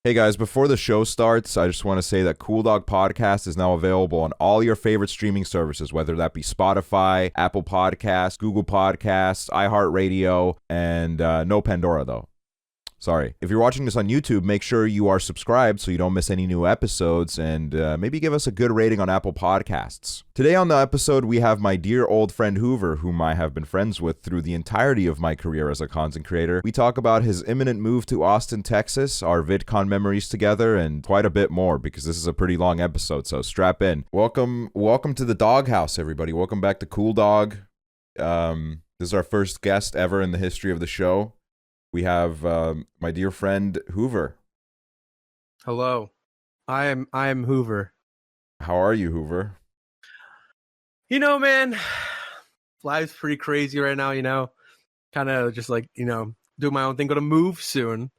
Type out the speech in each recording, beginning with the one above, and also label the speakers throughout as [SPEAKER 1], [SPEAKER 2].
[SPEAKER 1] Hey guys, before the show starts, I just want to say that COOLDOG Podcast is now available on all your favorite streaming services, whether that be Spotify, Apple Podcasts, Google Podcasts, iHeartRadio, and no Pandora though. Sorry. If you're watching this on YouTube, make sure you are subscribed so you don't miss any new episodes, and maybe give us a good rating on Apple Podcasts. Today on the episode, we have my dear old friend Hoover, whom I have been friends with through the entirety of my career as a content creator. We talk about his imminent move to Austin, Texas, our Vidcon memories together, and quite a bit more, because this is a pretty long episode, so strap in. Welcome to the doghouse, everybody. Welcome back to COOLDOG. This is our first guest ever in the history of the show. We have my dear friend Hoover.
[SPEAKER 2] Hello, I am Hoover.
[SPEAKER 1] How are you, Hoover?
[SPEAKER 2] You know, man, life's pretty crazy right now. You know, kind of just like doing my own thing. Going to move soon.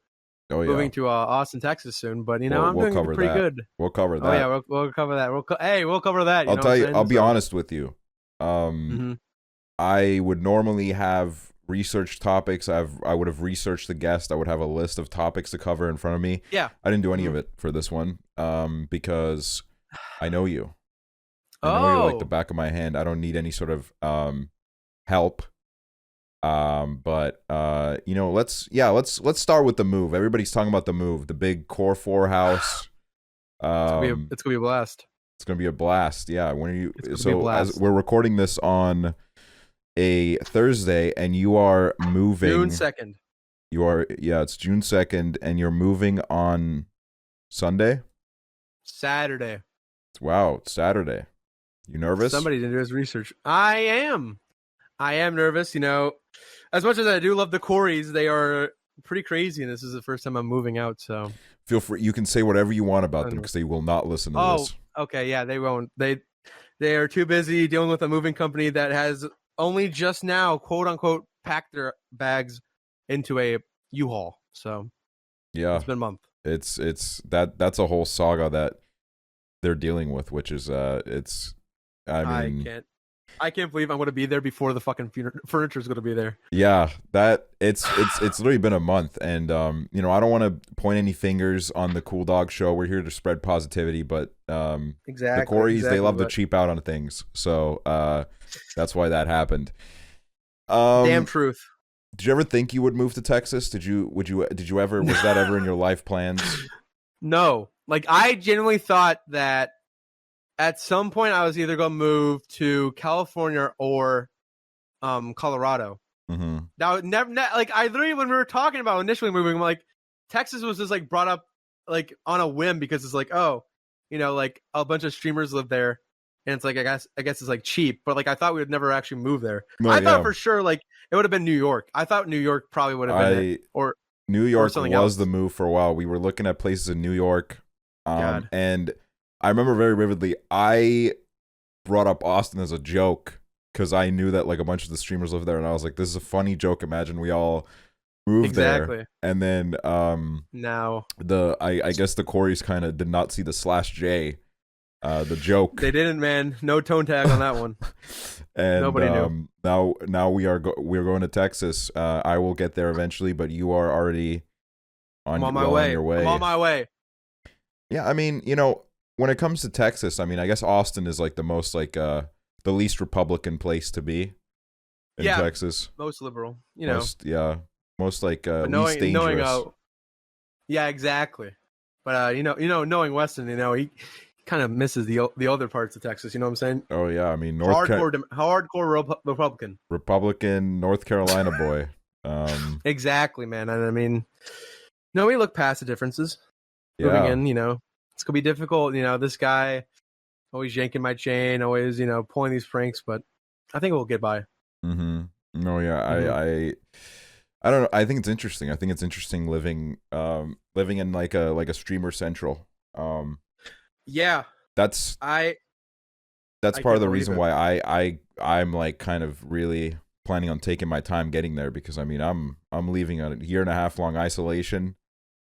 [SPEAKER 1] Oh yeah,
[SPEAKER 2] moving to Austin, Texas soon. But I'm doing pretty
[SPEAKER 1] that.
[SPEAKER 2] good.
[SPEAKER 1] We'll cover that.
[SPEAKER 2] Oh yeah, we'll cover that. We'll cover that.
[SPEAKER 1] I'll tell you. I'll be honest with you. I would normally have research topics. I would have researched the guest. I would have a list of topics to cover in front of me.
[SPEAKER 2] Yeah.
[SPEAKER 1] I didn't do any of it for this one because I know you. I know you like the back of my hand. I don't need any sort of help. But let's start with the move. Everybody's talking about the move, the big Core 4 house.
[SPEAKER 2] It's gonna be a blast.
[SPEAKER 1] It's gonna be a blast. Yeah. When are you?
[SPEAKER 2] So
[SPEAKER 1] as we're recording this on a Thursday, and you are moving
[SPEAKER 2] June 2nd.
[SPEAKER 1] It's June 2nd, and you're moving on Sunday?
[SPEAKER 2] Saturday.
[SPEAKER 1] Wow, it's Saturday. You nervous?
[SPEAKER 2] Somebody didn't do his research. I am nervous, as much as I do love the Kourys, they are pretry crazy, and this is the first time I'm moving out, so
[SPEAKER 1] feel free. You can say whatever you want about them because they will not listen to this.
[SPEAKER 2] Okay, yeah, they won't. They are too busy dealing with a moving company that has only just now, quote unquote, packed their bags into a U-Haul. So
[SPEAKER 1] yeah,
[SPEAKER 2] it's been a month.
[SPEAKER 1] That's a whole saga that they're dealing with, which is
[SPEAKER 2] I can't believe I'm going to be there before the fucking furniture is going to be there.
[SPEAKER 1] Yeah, it's literally been a month, and I don't want to point any fingers on the COOLDOG show. We're here to spread positivity, but
[SPEAKER 2] exactly,
[SPEAKER 1] the Kourys, they love to cheap out on things, so that's why that happened.
[SPEAKER 2] Damn truth.
[SPEAKER 1] Did you ever think you would move to Texas? Did you ever? Was that ever in your life plans?
[SPEAKER 2] No, like I genuinely thought that at some point I was either going to move to California or Colorado.
[SPEAKER 1] Mm-hmm.
[SPEAKER 2] Now, like I literally, when we were talking about initially moving, I'm like, Texas was just like brought up like on a whim because it's like, like a bunch of streamers live there, and it's like I guess it's like cheap, but like I thought we would never actually move there. I thought for sure like it would have been New York. I thought New York probably would have been it, or
[SPEAKER 1] New York
[SPEAKER 2] or
[SPEAKER 1] was
[SPEAKER 2] else.
[SPEAKER 1] The move for a while. We were looking at places in New York, and I remember very vividly, I brought up Austin as a joke because I knew that like a bunch of the streamers live there, and I was like, this is a funny joke. Imagine we all moved there. And then
[SPEAKER 2] now
[SPEAKER 1] I guess the Kourys kind of did not see the /J, the joke.
[SPEAKER 2] They didn't, man. No tone tag on that one.
[SPEAKER 1] And
[SPEAKER 2] nobody knew.
[SPEAKER 1] Now we're going to Texas. I will get there eventually, but you are already on your way.
[SPEAKER 2] I'm on my way.
[SPEAKER 1] Yeah, I mean, when it comes to Texas, I mean, I guess Austin is like the most like the least Republican place to be in Texas.
[SPEAKER 2] Most liberal,
[SPEAKER 1] most like least dangerous.
[SPEAKER 2] Yeah, exactly. But knowing Weston, he kind of misses the other parts of Texas. You know what I'm saying?
[SPEAKER 1] Oh yeah, I mean
[SPEAKER 2] hardcore Republican,
[SPEAKER 1] North Carolina boy.
[SPEAKER 2] Exactly, man. And I mean, we look past the differences. Moving in, it's gonna be difficult. This guy always yanking my chain, always pulling these pranks, but I think we'll get by.
[SPEAKER 1] Mm-hmm. No, yeah, mm-hmm. I don't know. I think it's interesting. I think it's interesting living in like a streamer central.
[SPEAKER 2] Yeah,
[SPEAKER 1] that's part of the reason why I'm like kind of really planning on taking my time getting there, because I mean I'm leaving a 1.5 year long isolation.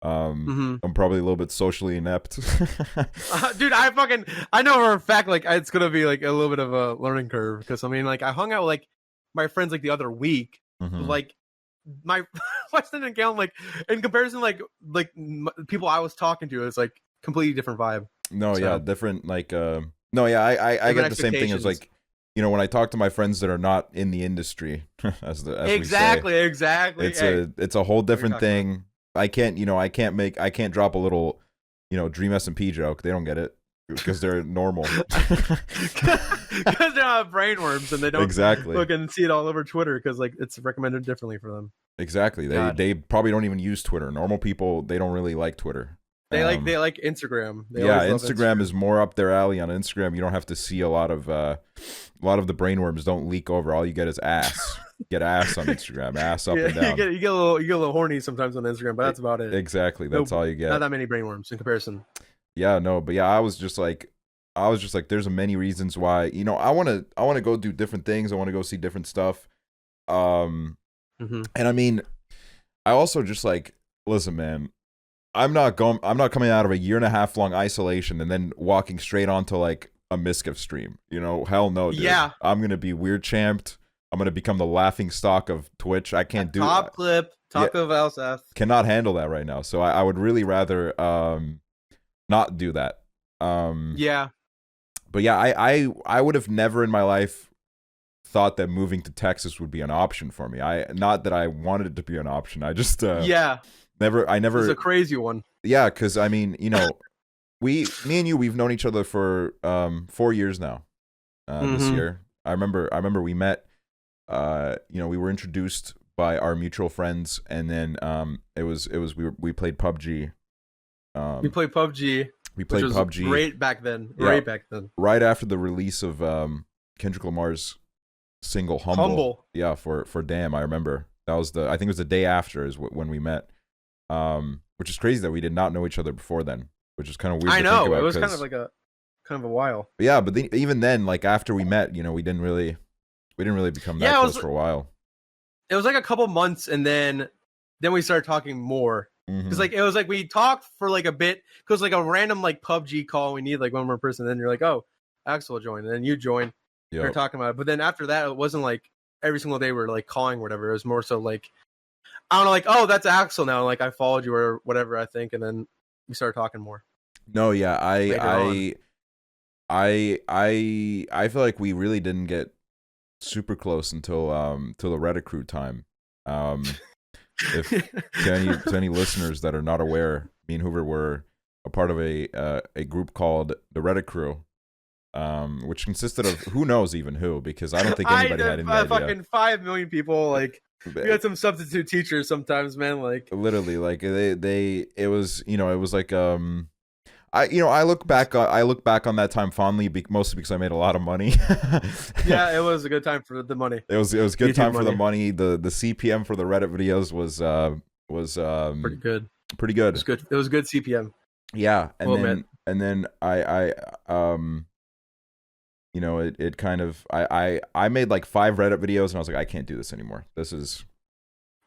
[SPEAKER 1] I'm probably a little bit socially inept.
[SPEAKER 2] Dude, I know for a fact like it's gonna be like a little bit of a learning curve, because I mean like I hung out with like my friends like the other week, like my Weston and Kalynn, like in comparison, like people I was talking to, it's like completely different vibe.
[SPEAKER 1] No,
[SPEAKER 2] So-
[SPEAKER 1] yeah, different. Like, no, yeah, I get the same thing as like, you know, when I talk to my friends that are not in the industry, as we say,
[SPEAKER 2] Exactly.
[SPEAKER 1] it's a whole different thing. I can't drop a little, you know, Dream S&P joke. They don't get it because they're normal.
[SPEAKER 2] Because they don't have brainworms and they don't
[SPEAKER 1] exactly
[SPEAKER 2] look and see it all over Twitter because like it's recommended differently for them.
[SPEAKER 1] Exactly. They probably don't even use Twitter. Normal people, they don't really like Twitter.
[SPEAKER 2] They like Instagram. They
[SPEAKER 1] Instagram is more up their alley. On Instagram, you don't have to see a lot of the brainworms don't leak over. All you get is ass. Get ass on Instagram, ass up and down.
[SPEAKER 2] You get a little horny sometimes on Instagram, but that's about it.
[SPEAKER 1] Exactly, that's all you get.
[SPEAKER 2] Not that many brainworms in comparison.
[SPEAKER 1] Yeah, no, but yeah, I was just like, there's many reasons why, you know, I want to go do different things. I want to go see different stuff. And I mean, I also just like, listen, man, I'm not coming out of a 1.5 year long isolation and then walking straight onto like a Mischief stream. You know, hell no, dude.
[SPEAKER 2] Yeah.
[SPEAKER 1] I'm gonna be weird champed. I'm gonna become the laughing stock of Twitch. I can't do
[SPEAKER 2] top
[SPEAKER 1] that.
[SPEAKER 2] clip, talk of LSF.
[SPEAKER 1] Cannot handle that right now. So I would really rather not do that.
[SPEAKER 2] Yeah.
[SPEAKER 1] But yeah, I would have never in my life thought that moving to Texas would be an option for me. Not that I wanted it to be an option. I just never.
[SPEAKER 2] It's a crazy one.
[SPEAKER 1] Yeah, because I mean, you know, me and you, we've known each other for 4 years now. This year, I remember we met. You know, we were introduced by our mutual friends, and then we played PUBG.
[SPEAKER 2] We played PUBG.
[SPEAKER 1] We played
[SPEAKER 2] which was
[SPEAKER 1] PUBG.
[SPEAKER 2] Great back then.
[SPEAKER 1] Yeah.
[SPEAKER 2] Right back then.
[SPEAKER 1] Right after the release of Kendrick Lamar's single "Humble." Yeah, for Damn, I remember that was I think it was the day after is when we met. Which is crazy that we did not know each other before then, which is kind of weird.
[SPEAKER 2] I
[SPEAKER 1] to
[SPEAKER 2] know
[SPEAKER 1] think about
[SPEAKER 2] it was kind of a while.
[SPEAKER 1] Yeah, but even then, like after we met, you know, we didn't really become that close for a while.
[SPEAKER 2] It was like a couple months, and then we started talking more. Because like it was like we talked for like a bit, because like a random like PUBG call, we need like one more person. Then you're like, oh, Aksel will join, and then you join. We were talking about it, but then after that, it wasn't like every single day we were like calling or whatever. It was more so like, I don't know, like, oh, that's Aksel now. Like I followed you or whatever, I think, and then we started talking more.
[SPEAKER 1] No, yeah, I feel like we really didn't get super close until the Reddit crew time. If to any listeners that are not aware, me and Hoover were a part of a group called the Reddit crew, which consisted of who knows even who, because I don't think anybody had any idea.
[SPEAKER 2] Fucking 5 million people. Like we had some substitute teachers sometimes, man. Like
[SPEAKER 1] literally, like it was, you know, it was like I look back on that time fondly, mostly because I made a lot of money.
[SPEAKER 2] Yeah, it was a good time for the money.
[SPEAKER 1] It was a good time for the money. The CPM for the Reddit videos was
[SPEAKER 2] pretty good.
[SPEAKER 1] Pretty good.
[SPEAKER 2] It was good CPM.
[SPEAKER 1] Yeah, and then I you know, it kind of I made like 5 Reddit videos and I was like, I can't do this anymore. This is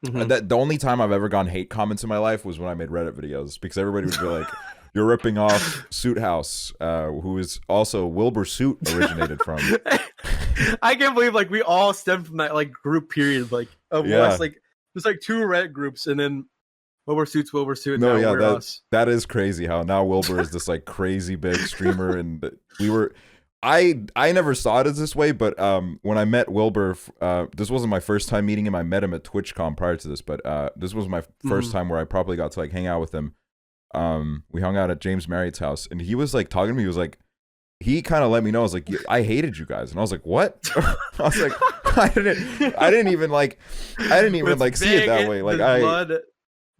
[SPEAKER 1] the only time I've ever gotten hate comments in my life was when I made Reddit videos, because everybody would be like, you're ripping off Suit House, who is also Wilbur Suit originated from.
[SPEAKER 2] I can't believe like we all stemmed from that like group period, like of us. Like there's like 2 Reddit groups, and then Wilbur Suit.
[SPEAKER 1] No, yeah, that is crazy how now Wilbur is this like crazy big streamer, and we were. I never saw it as this way, but when I met Wilbur, this wasn't my first time meeting him. I met him at Twitchcon prior to this, but this was my first time where I probably got to like hang out with him. We hung out at James Marriott's house, and he was like talking to me. He was like, he kind of let me know. I was like, I hated you guys, and I was like, what? I was like, I didn't even see it that way. Like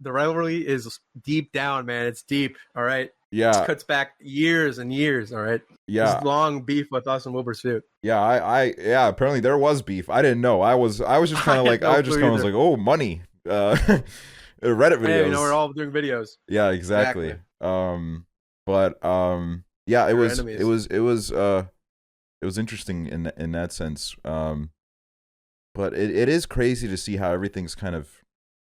[SPEAKER 2] the rivalry is deep down, man. It's deep. All right.
[SPEAKER 1] Yeah.
[SPEAKER 2] It cuts back years and years. All right.
[SPEAKER 1] Yeah.
[SPEAKER 2] It's long beef with us and Wilbur Suit.
[SPEAKER 1] Yeah. Yeah. Apparently there was beef. I didn't know. I was just kind of like, was like, oh, money. Reddit videos.
[SPEAKER 2] Hey, you know, we're all doing videos.
[SPEAKER 1] Yeah, exactly. But yeah, it was interesting in that sense. But it is crazy to see how everything's kind of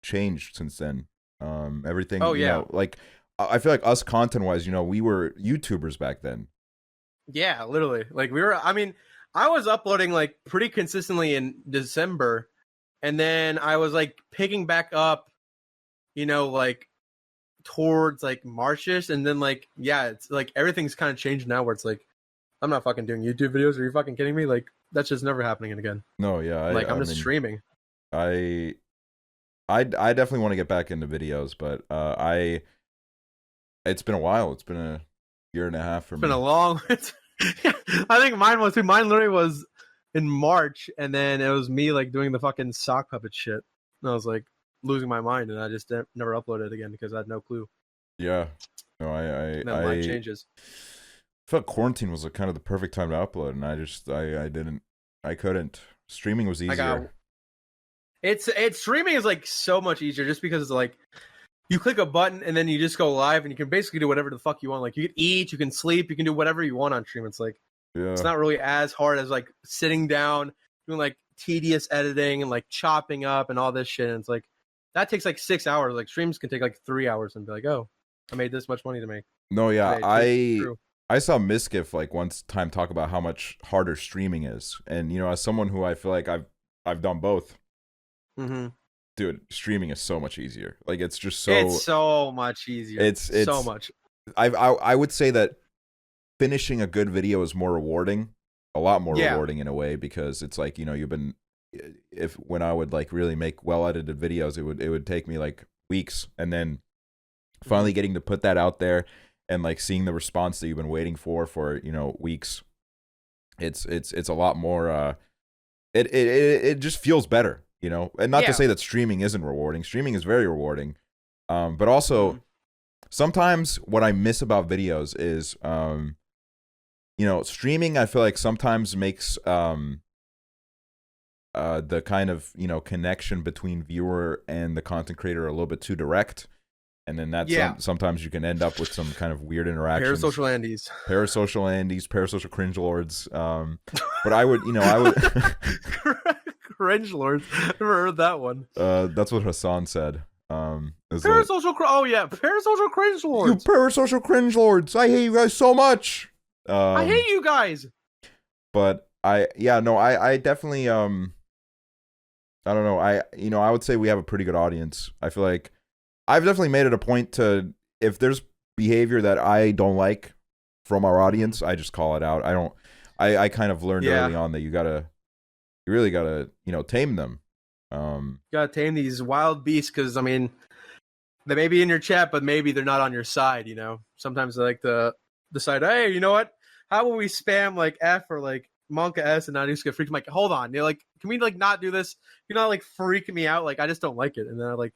[SPEAKER 1] changed since then. Everything.
[SPEAKER 2] Oh, yeah.
[SPEAKER 1] You know, like I feel like us content wise, you know, we were YouTubers back then.
[SPEAKER 2] Yeah, literally. Like we were. I mean, I was uploading like pretty consistently in December, and then I was like picking back up, you know, like towards like Marchish, and then like it's like everything's kind of changed now where it's like I'm not fucking doing YouTube videos. Are you fucking kidding me? Like that's just never happening again.
[SPEAKER 1] No, yeah,
[SPEAKER 2] I'm just streaming.
[SPEAKER 1] I definitely want to get back into videos, but it's been a while. It's been a year and a half for me.
[SPEAKER 2] It's been a long. I think mine was too. Mine literally was in March, and then it was me like doing the fucking sock puppet shit. And I was like losing my mind, and I just never uploaded it again because I had no clue.
[SPEAKER 1] Yeah, no,
[SPEAKER 2] mind changes.
[SPEAKER 1] I felt quarantine was like kind of the perfect time to upload, and I couldn't. Streaming was easier.
[SPEAKER 2] It's streaming is like so much easier just because it's like you click a button and then you just go live and you can basically do whatever the fuck you want. Like you can eat, you can sleep, you can do whatever you want on stream. It's like it's not really as hard as like sitting down doing like tedious editing and like chopping up and all this shit. And it's like that takes like 6 hours. Like streams can take like 3 hours and be like, oh, I made this much money to make.
[SPEAKER 1] No, yeah, I saw Miskiff like one time talk about how much harder streaming is, and you know, as someone who I feel like I've done both.
[SPEAKER 2] Mm-hmm.
[SPEAKER 1] Dude, streaming is so much easier. Like it's just
[SPEAKER 2] it's so much easier. It's so much.
[SPEAKER 1] I would say that finishing a good video is more rewarding, a lot more rewarding in a way, because it's like, you know, when I would like really make well edited videos, it would take me like weeks, and then finally getting to put that out there and like seeing the response that you've been waiting for, you know, weeks. It's a lot more it just feels better. You know, and not to say that streaming isn't rewarding. Streaming is very rewarding. But also, sometimes what I miss about videos is, you know, streaming, I feel like sometimes makes the kind of, you know, connection between viewer and the content creator a little bit too direct. And then that's sometimes you can end up with some kind of weird interactions.
[SPEAKER 2] Parasocial Andes,
[SPEAKER 1] parasocial cringe lords. But I would
[SPEAKER 2] cringe lords. Never heard that one.
[SPEAKER 1] That's what Hassan said.
[SPEAKER 2] Parasocial. Parasocial cringe lords.
[SPEAKER 1] You parasocial cringe lords. I hate you guys so much.
[SPEAKER 2] I hate you guys.
[SPEAKER 1] But I definitely I don't know. I would say we have a pretty good audience. I feel like I've definitely made it a point to, if there's behavior that I don't like from our audience, I just call it out. I kind of learned early on that you really gotta, you know, tame them.
[SPEAKER 2] You gotta tame these wild beasts, because I mean, they may be in your chat, but maybe they're not on your side. You know, sometimes they like to decide, hey, you know what? How will we spam like F or like Monka S and not just get freaked? I'm like, hold on, you're like, can we like not do this? You're not like freaking me out. Like I just don't like it. And then like,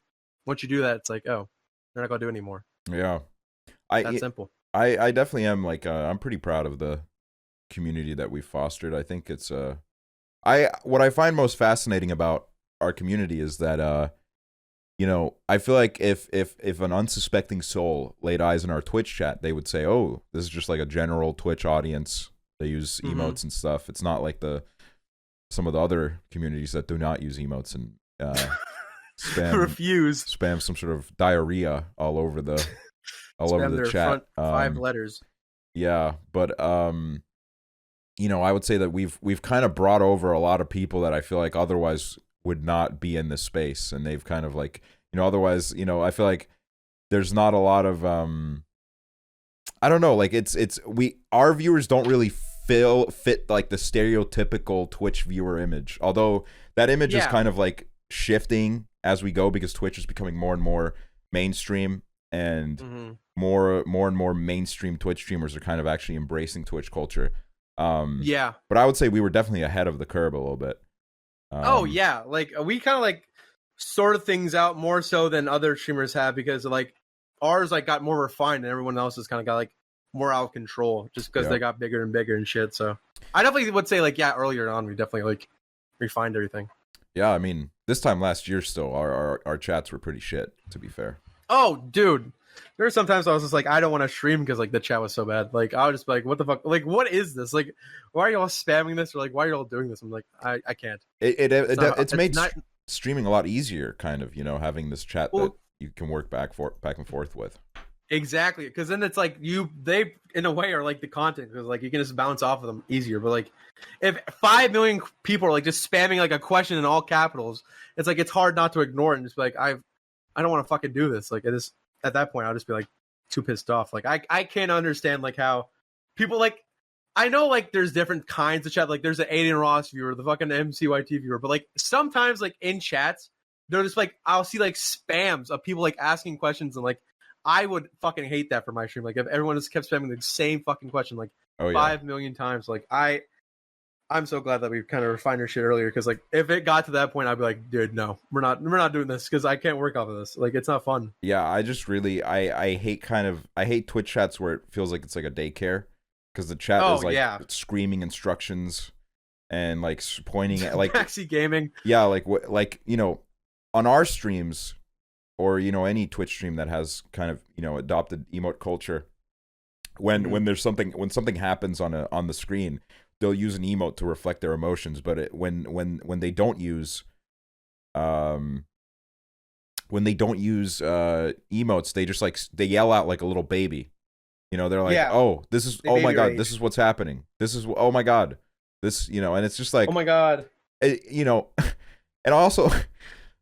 [SPEAKER 2] once you do that, it's like, oh, they're not gonna do it anymore.
[SPEAKER 1] Yeah,
[SPEAKER 2] that's simple.
[SPEAKER 1] I definitely am like, I'm pretty proud of the community that we fostered. I think it's what I find most fascinating about our community is that you know, I feel like if an unsuspecting soul laid eyes on our Twitch chat, they would say, oh, this is just like a general Twitch audience. They use emotes and stuff. It's not like some of the other communities that do not use emotes and spam some sort of diarrhea all over the chat.
[SPEAKER 2] Front 5 letters.
[SPEAKER 1] Yeah, but you know, I would say that we've kind of brought over a lot of people that I feel like otherwise would not be in this space, and they've kind of like, you know, otherwise, you know, I feel like there's not a lot of I don't know, like our viewers don't really fit like the stereotypical Twitch viewer image, although that image is kind of like shifting as we go, because Twitch is becoming more and more mainstream, and more and more mainstream Twitch streamers are kind of actually embracing Twitch culture. But I would say we were definitely ahead of the curve a little bit.
[SPEAKER 2] Like we kind of like sorted things out more so than other streamers have, because like ours like got more refined and everyone else has kind of got like more out of control just because they got bigger and bigger and shit. So I definitely would say like, earlier on we definitely like refined everything. Yeah,
[SPEAKER 1] I mean, this time last year still our chats were pretty shit, to be fair.
[SPEAKER 2] Oh, dude. There were sometimes I was just like, I don't want to stream because like the chat was so bad. Like I was just like, what the fuck? Like, what is this? Like, why are y'all spamming this? Or like, why are y'all doing this? I'm like, I can't.
[SPEAKER 1] It's made streaming a lot easier, kind of, you know, having this chat that you can work back and forth with.
[SPEAKER 2] Exactly, because then it's like they in a way are like the content, because like you can just bounce off of them easier. But like if 5 million people are like just spamming like a question in all capitals, it's like it's hard not to ignore it and just be like, I don't want to fucking do this. Like at that point I'll just be like too pissed off. Like I can't understand like how people like, I know like there's different kinds of chat. Like there's the Aiden Ross viewer, the fucking MCYT viewer, but like sometimes like in chats they're just like, I'll see like spams of people like asking questions, and like I would fucking hate that for my stream. Like if everyone just kept spamming the same fucking question like 5 million times, like I'm so glad that we kind of refined our shit earlier, because like if it got to that point, I'd be like, dude, no, we're not doing this, because I can't work off of this. Like it's not fun.
[SPEAKER 1] Yeah, I just really I hate Twitch chats where it feels like it's like a daycare, because the chat is like screaming instructions and like pointing at like
[SPEAKER 2] Maxi gaming.
[SPEAKER 1] Yeah, like you know, on our streams, or you know, any Twitch stream that has kind of, you know, adopted emote culture, when there's something, when something happens on the screen, they'll use an emote to reflect their emotions. But when they don't use emotes, they just like they yell out like a little baby. You know, they're like, oh, this is, oh my god, this is what's happening. This is, oh my god, this, you know, and it's just like,
[SPEAKER 2] oh my god,
[SPEAKER 1] you know, and also,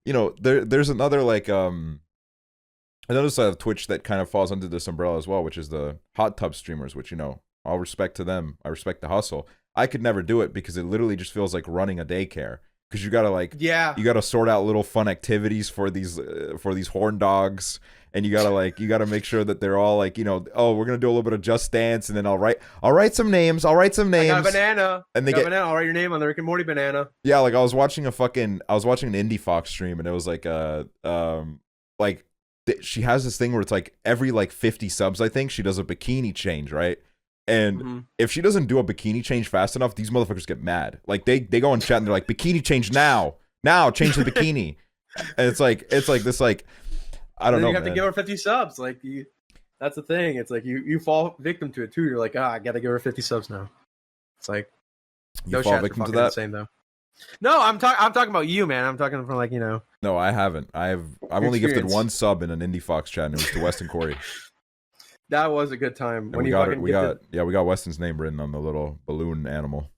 [SPEAKER 1] you know, there's another like another side of Twitch that kind of falls under this umbrella as well, which is the hot tub streamers, which, you know, all respect to them. I respect the hustle. I could never do it because it literally just feels like running a daycare, because you gotta like, you gotta sort out little fun activities for these horn dogs, and you gotta make sure that they're all like, you know, oh, we're gonna do a little bit of Just Dance, and then I'll write some names. I got a banana,
[SPEAKER 2] and banana. I'll write your name on the Rick and Morty banana.
[SPEAKER 1] Yeah, like I was watching an Indie Fox stream, and it was like like she has this thing where it's like every like 50 subs, I think, she does a bikini change, right? And if she doesn't do a bikini change fast enough, these motherfuckers get mad. Like they go in chat and they're like, bikini change now, change the bikini. And it's like this, like, I don't know.
[SPEAKER 2] You have to give her 50 subs. Like that's the thing. It's like you fall victim to it too. You're like, I gotta give her 50 subs now. It's like
[SPEAKER 1] you fall victim to that.
[SPEAKER 2] Insane, though. No, I'm talking about you, man. I'm talking from like, you know.
[SPEAKER 1] No, I haven't. I've only gifted one sub in an Indie Fox chat, and it was to Weston Kalynn Koury.
[SPEAKER 2] That was a good time.
[SPEAKER 1] And we got Weston's name written on the little balloon animal.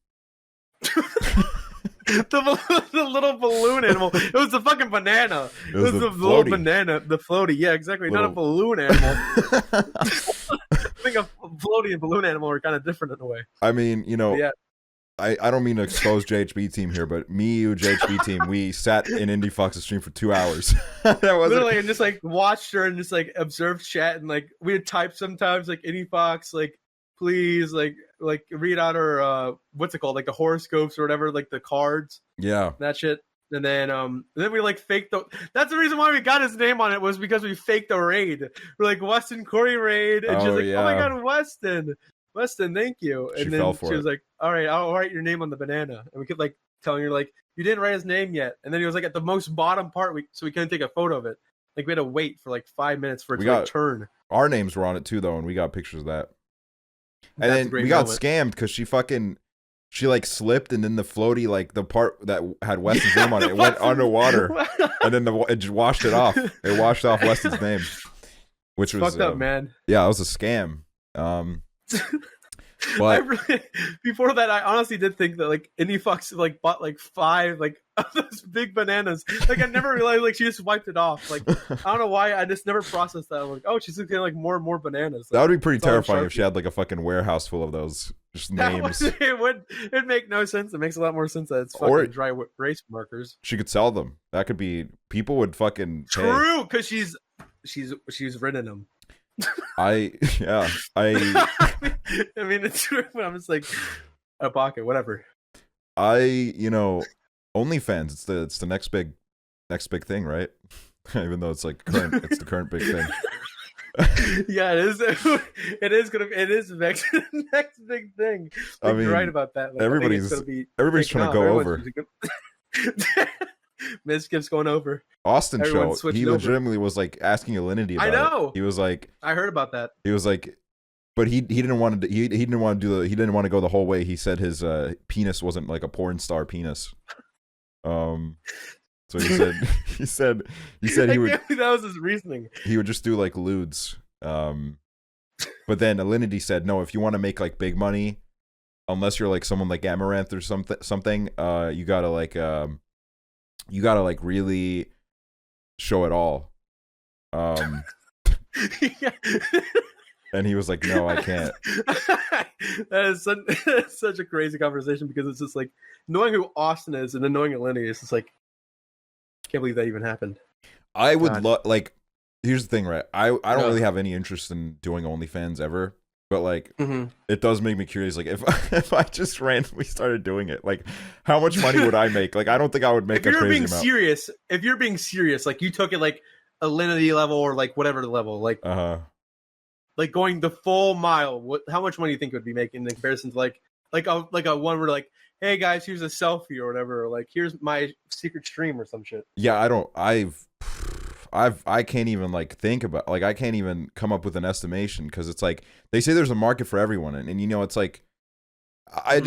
[SPEAKER 2] the little balloon animal. It was the fucking banana. It was the little banana, the floaty. Yeah, exactly. Not a balloon animal. I think a floaty and balloon animal are kind of different in a way.
[SPEAKER 1] I mean, you know, I don't mean to expose JHB team here, but me, you, JHB team, we sat in Indie Fox's stream for 2 hours.
[SPEAKER 2] Literally, and just like watched her and just like observed chat, and like we would type sometimes like Indie Fox, like please, like read out our what's it called, like the horoscopes or whatever, like the cards, that shit. And then we like faked that's the reason why we got his name on it, was because we faked the raid. We're like, Weston Koury raid, and she's like, oh my god, Weston, thank you. And then she was like, all right, I'll write your name on the banana. And we kept like telling her like, you didn't write his name yet. And then he was like at the most bottom part, so we couldn't take a photo of it. Like we had to wait for like 5 minutes for it to like turn.
[SPEAKER 1] Our names were on it too, though, and we got pictures of that. And then we got scammed because she like slipped, and then the floaty, like the part that had Weston's name on it, went underwater, and then it just washed it off. It washed off Weston's name, which was
[SPEAKER 2] fucked up, man.
[SPEAKER 1] Yeah, it was a scam. But
[SPEAKER 2] before that, I honestly did think that like Indie Fox like bought like 5 like of those big bananas. Like I never realized like she just wiped it off. Like I don't know why, I just never processed that. I'm like, oh, she's getting like more and more bananas. Like,
[SPEAKER 1] that would be pretty terrifying if she had like a fucking warehouse full of those just names.
[SPEAKER 2] It'd make no sense. It makes a lot more sense that it's fucking dry erase markers.
[SPEAKER 1] She could sell them. That could be, people would fucking pay.
[SPEAKER 2] True, because she's written them.
[SPEAKER 1] I
[SPEAKER 2] mean it's true, but I'm just like a pocket, whatever.
[SPEAKER 1] You know, OnlyFans, it's the next big thing, right? Even though it's like it's the current big thing.
[SPEAKER 2] Yeah, it is. It is the next big thing. Like, I mean, you're right about that. Like,
[SPEAKER 1] everybody's trying to go over.
[SPEAKER 2] Miz keeps going over.
[SPEAKER 1] Austin show. He legitimately was like asking Alinity about it. I know. He was like,
[SPEAKER 2] I heard about that.
[SPEAKER 1] He was like, but he didn't want to. He didn't want to go the whole way. He said his penis wasn't like a porn star penis. So he said he would.
[SPEAKER 2] That was his reasoning.
[SPEAKER 1] He would just do like lewds. But then Alinity said, no, if you want to make like big money, unless you're like someone like Amaranth or something, you gotta like really show it all. And he was like, no, I can't.
[SPEAKER 2] That is such a crazy conversation, because it's just like knowing who Austin is and then knowing Alinity is just like, can't believe that even happened.
[SPEAKER 1] I would like, here's the thing, right? I don't really have any interest in doing OnlyFans ever, but like it does make me curious. Like if I just randomly started doing it, like how much money would I make? Like I don't think I would make a crazy amount.
[SPEAKER 2] If you're being serious, like you took it like Alinity level or like whatever level, like like going the full mile, how much money do you think it would be making in comparison to like a one where like, hey guys, here's a selfie or whatever, or like here's my secret stream or some shit.
[SPEAKER 1] Yeah, I can't even like think about, like I can't even come up with an estimation, because it's like they say there's a market for everyone, and you know, it's like I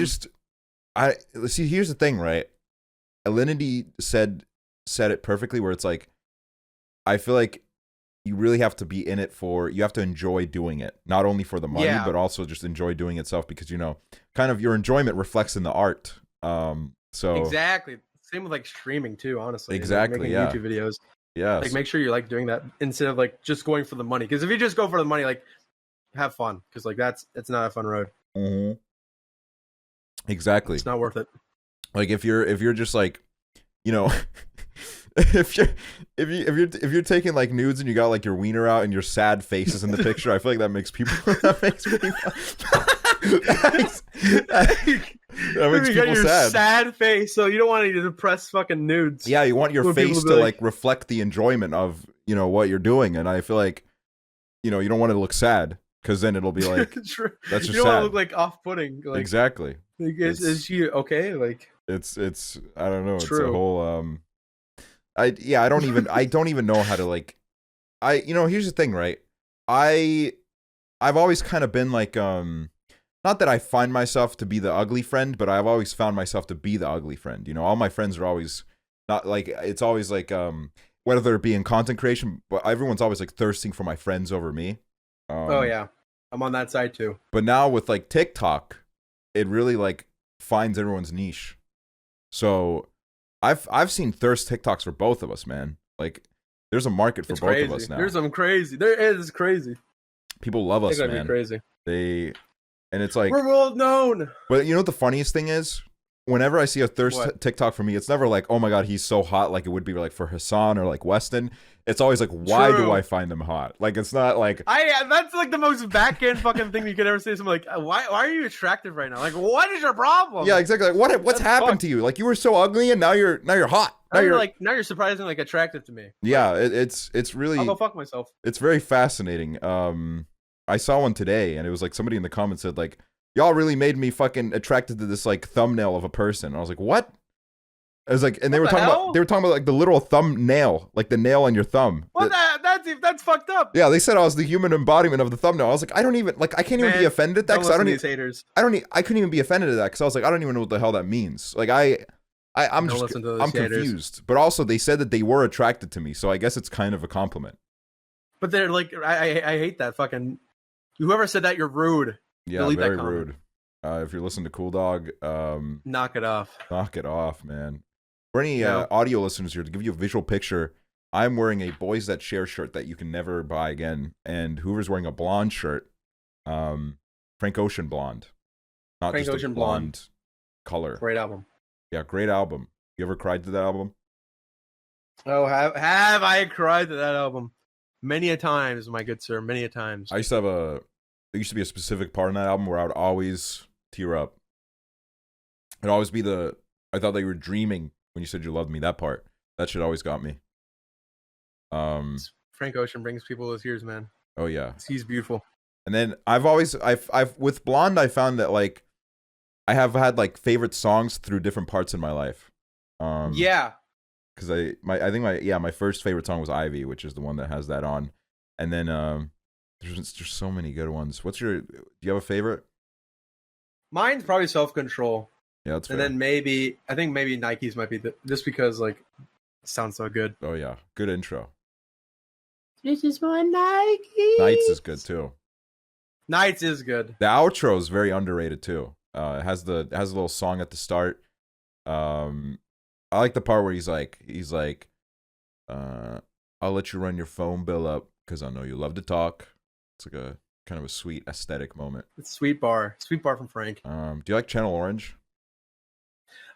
[SPEAKER 1] see, here's the thing, right? Alinity said it perfectly, where it's like I feel like you really have to be in it you have to enjoy doing it, not only for the money, but also just enjoy doing itself, because you know, kind of your enjoyment reflects in the art. So
[SPEAKER 2] exactly, same with like streaming too, honestly.
[SPEAKER 1] Exactly,
[SPEAKER 2] making
[SPEAKER 1] yeah.
[SPEAKER 2] YouTube videos.
[SPEAKER 1] Yeah,
[SPEAKER 2] like make sure you like doing that instead of like just going for the money. Because if you just go for the money, like have fun, because like it's not a fun road.
[SPEAKER 1] Exactly,
[SPEAKER 2] it's not worth it.
[SPEAKER 1] Like if you're just like, you know, if you're taking like nudes and you got like your wiener out and your sad faces in the picture, I feel like that makes people that makes people sad.
[SPEAKER 2] Sad face, so you don't want any depressed fucking nudes.
[SPEAKER 1] Yeah, you want your face to like reflect the enjoyment of, you know, what you're doing, and I feel like, you know, you don't want to look sad, because then it'll be like that's just
[SPEAKER 2] you don't
[SPEAKER 1] want
[SPEAKER 2] to look like off-putting. Like,
[SPEAKER 1] exactly.
[SPEAKER 2] Like, is she okay? Like
[SPEAKER 1] it's I don't know. It's
[SPEAKER 2] true.
[SPEAKER 1] a whole I don't even know how to like. You know, here's the thing, right? I've always kind of been like not that I find myself to be the ugly friend, but I've always found myself to be the ugly friend. You know, all my friends are always not like, it's always like whether it be in content creation, but everyone's always like thirsting for my friends over me.
[SPEAKER 2] Oh yeah, I'm on that side too.
[SPEAKER 1] But now with like TikTok, it really like finds everyone's niche. So I've seen thirst TikToks for both of us, man. Like there's a market for both of us now.
[SPEAKER 2] There's some crazy. There is crazy.
[SPEAKER 1] People love us, man.
[SPEAKER 2] Crazy.
[SPEAKER 1] And it's like
[SPEAKER 2] we're world known.
[SPEAKER 1] But you know what the funniest thing is? Whenever I see a thirst TikTok for me, it's never like, oh my god, he's so hot, like it would be like for Hassan or like Weston. It's always like, why do I find him hot? Like it's not like
[SPEAKER 2] that's like the most back end fucking thing you could ever say to someone. Like, why are you attractive right now? Like, what is your problem?
[SPEAKER 1] Yeah, exactly. Like, what's happened to you? Like you were so ugly and now you're hot.
[SPEAKER 2] Now you're surprisingly like attractive to me.
[SPEAKER 1] Yeah, it's really.
[SPEAKER 2] I'll go fuck myself.
[SPEAKER 1] It's very fascinating. I saw one today, and it was like somebody in the comments said like, y'all really made me fucking attracted to this like thumbnail of a person. And I was like, what? I was like, and they were talking about like the literal thumbnail, like the nail on your thumb.
[SPEAKER 2] What? That's fucked up.
[SPEAKER 1] Yeah, they said I was the human embodiment of the thumbnail. I was like, I don't even like, I can't even be offended at that, because I don't even haters. I couldn't even be offended at that, because I was like, I don't even know what the hell that means. Like I'm confused. But also they said that they were attracted to me, so I guess it's kind of a compliment.
[SPEAKER 2] But they're like, I hate that fucking. Whoever said that, you're rude.
[SPEAKER 1] Yeah, delete very rude. If you're listening to COOLDOG,
[SPEAKER 2] knock it off.
[SPEAKER 1] Knock it off, man. For any audio listeners here, to give you a visual picture, I'm wearing a Boys That Share shirt that you can never buy again, and Hoover's wearing a blonde shirt, Frank Ocean blonde, not Frank just Ocean a blonde color.
[SPEAKER 2] Great album.
[SPEAKER 1] Yeah, great album. You ever cried to that album?
[SPEAKER 2] Oh, have I cried to that album? Many a times, my good sir. Many a times.
[SPEAKER 1] I used to have there used to be a specific part in that album where I would always tear up. It'd always be I thought that you were dreaming when you said you loved me. That part. That shit always got me.
[SPEAKER 2] Frank Ocean brings people to tears, man.
[SPEAKER 1] Oh yeah.
[SPEAKER 2] He's beautiful.
[SPEAKER 1] And then I've with Blonde, I found that like I have had like favorite songs through different parts in my life.
[SPEAKER 2] Yeah.
[SPEAKER 1] Because I think my first favorite song was Ivy, which is the one that has that on. And then there's so many good ones. Do you have a favorite?
[SPEAKER 2] Mine's probably Self-Control.
[SPEAKER 1] Yeah, that's fair.
[SPEAKER 2] And then I think maybe Nike's might be just because like it sounds so good.
[SPEAKER 1] Oh yeah, good intro.
[SPEAKER 2] This is my Nike.
[SPEAKER 1] Nights is good too.
[SPEAKER 2] Nights is good.
[SPEAKER 1] The outro is very underrated too. It has a little song at the start. I like the part where he's like, I'll let you run your phone bill up because I know you love to talk. It's like a kind of a sweet aesthetic moment.
[SPEAKER 2] It's sweet bar from Frank.
[SPEAKER 1] Do you like Channel Orange?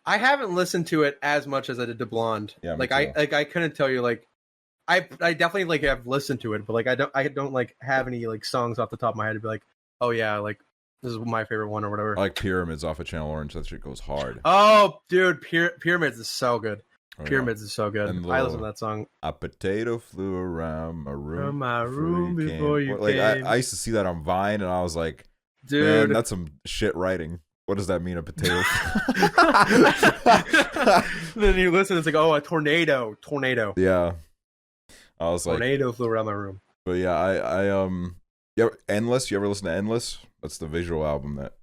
[SPEAKER 2] I haven't listened to it as much as I did to Blonde.
[SPEAKER 1] Yeah,
[SPEAKER 2] like I couldn't tell you like I definitely like have listened to it, but like I don't like have any like songs off the top of my head to be like, oh yeah, like this is my favorite one or whatever.
[SPEAKER 1] I like Pyramids off of Channel Orange. That shit goes hard.
[SPEAKER 2] Oh, dude, Pyramids is so good.
[SPEAKER 1] Oh,
[SPEAKER 2] Pyramids is so good. I listen to that song.
[SPEAKER 1] A potato flew around my room.
[SPEAKER 2] From my room before you
[SPEAKER 1] like,
[SPEAKER 2] came.
[SPEAKER 1] I used to see that on Vine, and I was like,
[SPEAKER 2] dude,
[SPEAKER 1] man, that's some shit writing. What does that mean, a potato?
[SPEAKER 2] Then you listen, it's like, oh, a tornado.
[SPEAKER 1] Yeah. I was like,
[SPEAKER 2] tornado flew around my room.
[SPEAKER 1] But yeah, Endless. You ever listen to Endless? That's the visual album that.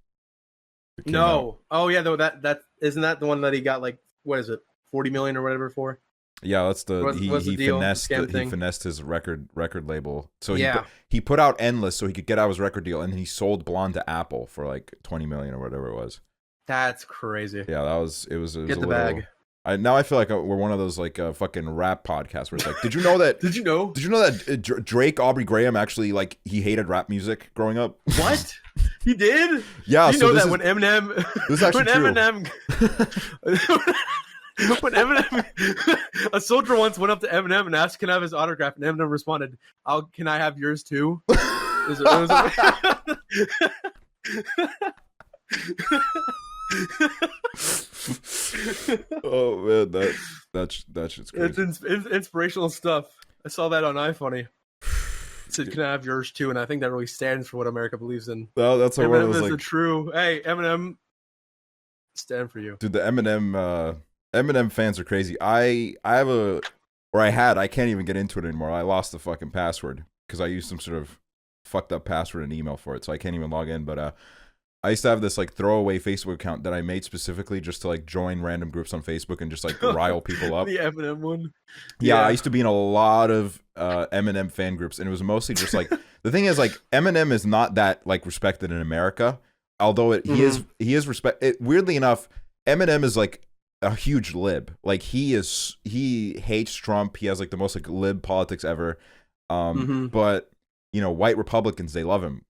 [SPEAKER 2] No. Oh yeah, though that isn't that the one that he got like what is it, 40 million or whatever for?
[SPEAKER 1] Yeah, that's the
[SPEAKER 2] what's the deal?
[SPEAKER 1] he finessed his record label. So
[SPEAKER 2] yeah.
[SPEAKER 1] he put out Endless so he could get out his record deal, and he sold Blonde to Apple for like 20 million or whatever it was.
[SPEAKER 2] That's crazy.
[SPEAKER 1] Yeah, it was
[SPEAKER 2] Get the bag.
[SPEAKER 1] Now I feel like we're one of those like fucking rap podcasts where it's like, did you know that?
[SPEAKER 2] Did you know
[SPEAKER 1] that Drake, Aubrey Graham actually like he hated rap music growing up?
[SPEAKER 2] What? He did?
[SPEAKER 1] Yeah.
[SPEAKER 2] You know that when Eminem,
[SPEAKER 1] this is actually true.
[SPEAKER 2] When Eminem, a soldier once went up to Eminem and asked, "Can I have his autograph?" And Eminem responded, "Can I have yours too?"
[SPEAKER 1] Oh man, that shit's crazy.
[SPEAKER 2] It's inspirational stuff. I saw that on iFunny. It said, "Can I have yours too?" And I think that really stands for what America believes in.
[SPEAKER 1] Well, that's like
[SPEAKER 2] Eminem is
[SPEAKER 1] like,
[SPEAKER 2] the true. Hey, Eminem, stand for you,
[SPEAKER 1] dude. The Eminem fans are crazy. I can't even get into it anymore. I lost the fucking password because I used some sort of fucked up password and email for it, so I can't even log in. But I used to have this like throwaway Facebook account that I made specifically just to like join random groups on Facebook and just like rile people up.
[SPEAKER 2] The Eminem one.
[SPEAKER 1] Yeah, I used to be in a lot of Eminem fan groups, and it was mostly just like the thing is like Eminem is not that like respected in America, although he is respect. Weirdly enough, Eminem is like a huge lib. Like he hates Trump. He has like the most like lib politics ever. But you know, white Republicans, they love him,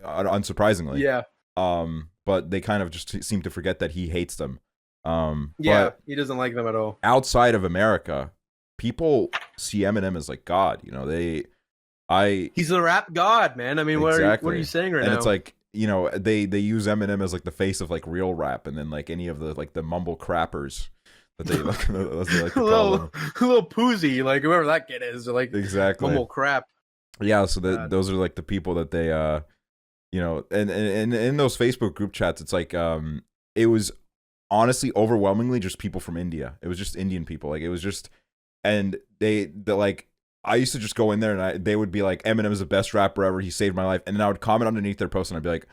[SPEAKER 1] unsurprisingly.
[SPEAKER 2] Yeah.
[SPEAKER 1] But they kind of just seem to forget that he hates them.
[SPEAKER 2] Yeah, he doesn't like them at all.
[SPEAKER 1] Outside of America, people see Eminem as like God. You know, he's
[SPEAKER 2] the rap god, man. I mean,
[SPEAKER 1] exactly.
[SPEAKER 2] what are you saying right now?
[SPEAKER 1] And it's like, you know, they use Eminem as like the face of like real rap, and then like any of the like the mumble crappers that they like, to call them.
[SPEAKER 2] little Poozy, like whoever that kid is, like
[SPEAKER 1] exactly
[SPEAKER 2] mumble crap.
[SPEAKER 1] Yeah, so those are like the people that they you know, and in those Facebook group chats, it's like it was honestly overwhelmingly just people from India. It was just Indian people. Like it was just, and they like. I used to just go in there and they would be like, Eminem is the best rapper ever. He saved my life. And then I would comment underneath their post and I'd be like,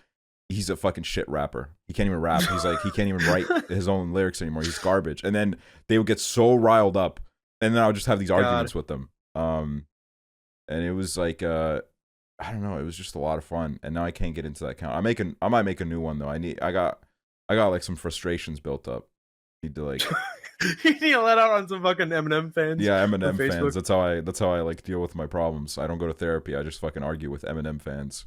[SPEAKER 1] he's a fucking shit rapper. He can't even rap. He's like, he can't even write his own lyrics anymore. He's garbage. And then they would get so riled up. And then I would just have these arguments with them. And it was like, I don't know. It was just a lot of fun. And now I can't get into that account. I might make a new one though. I got like some frustrations built up. Need to like.
[SPEAKER 2] You need to let out on some fucking Eminem fans.
[SPEAKER 1] Yeah, Eminem fans. That's how I like deal with my problems. I don't go to therapy. I just fucking argue with Eminem fans.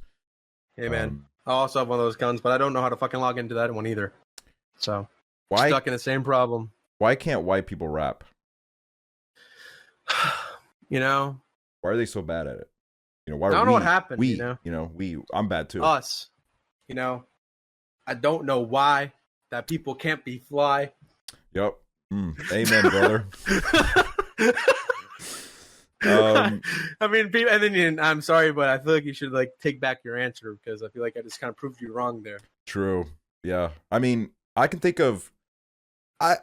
[SPEAKER 2] Hey man, I also have one of those guns, but I don't know how to fucking log into that one either. So stuck in the same problem.
[SPEAKER 1] Why can't white people rap?
[SPEAKER 2] You know,
[SPEAKER 1] why are they so bad at it? You know, why?
[SPEAKER 2] I don't know what happened.
[SPEAKER 1] I'm bad too.
[SPEAKER 2] Us, you know, I don't know why that people can't be fly.
[SPEAKER 1] Yep. Amen, brother.
[SPEAKER 2] I mean, and then I'm sorry, but I feel like you should like take back your answer because I feel like I just kind of proved you wrong there.
[SPEAKER 1] True. Yeah. I mean, I can think of a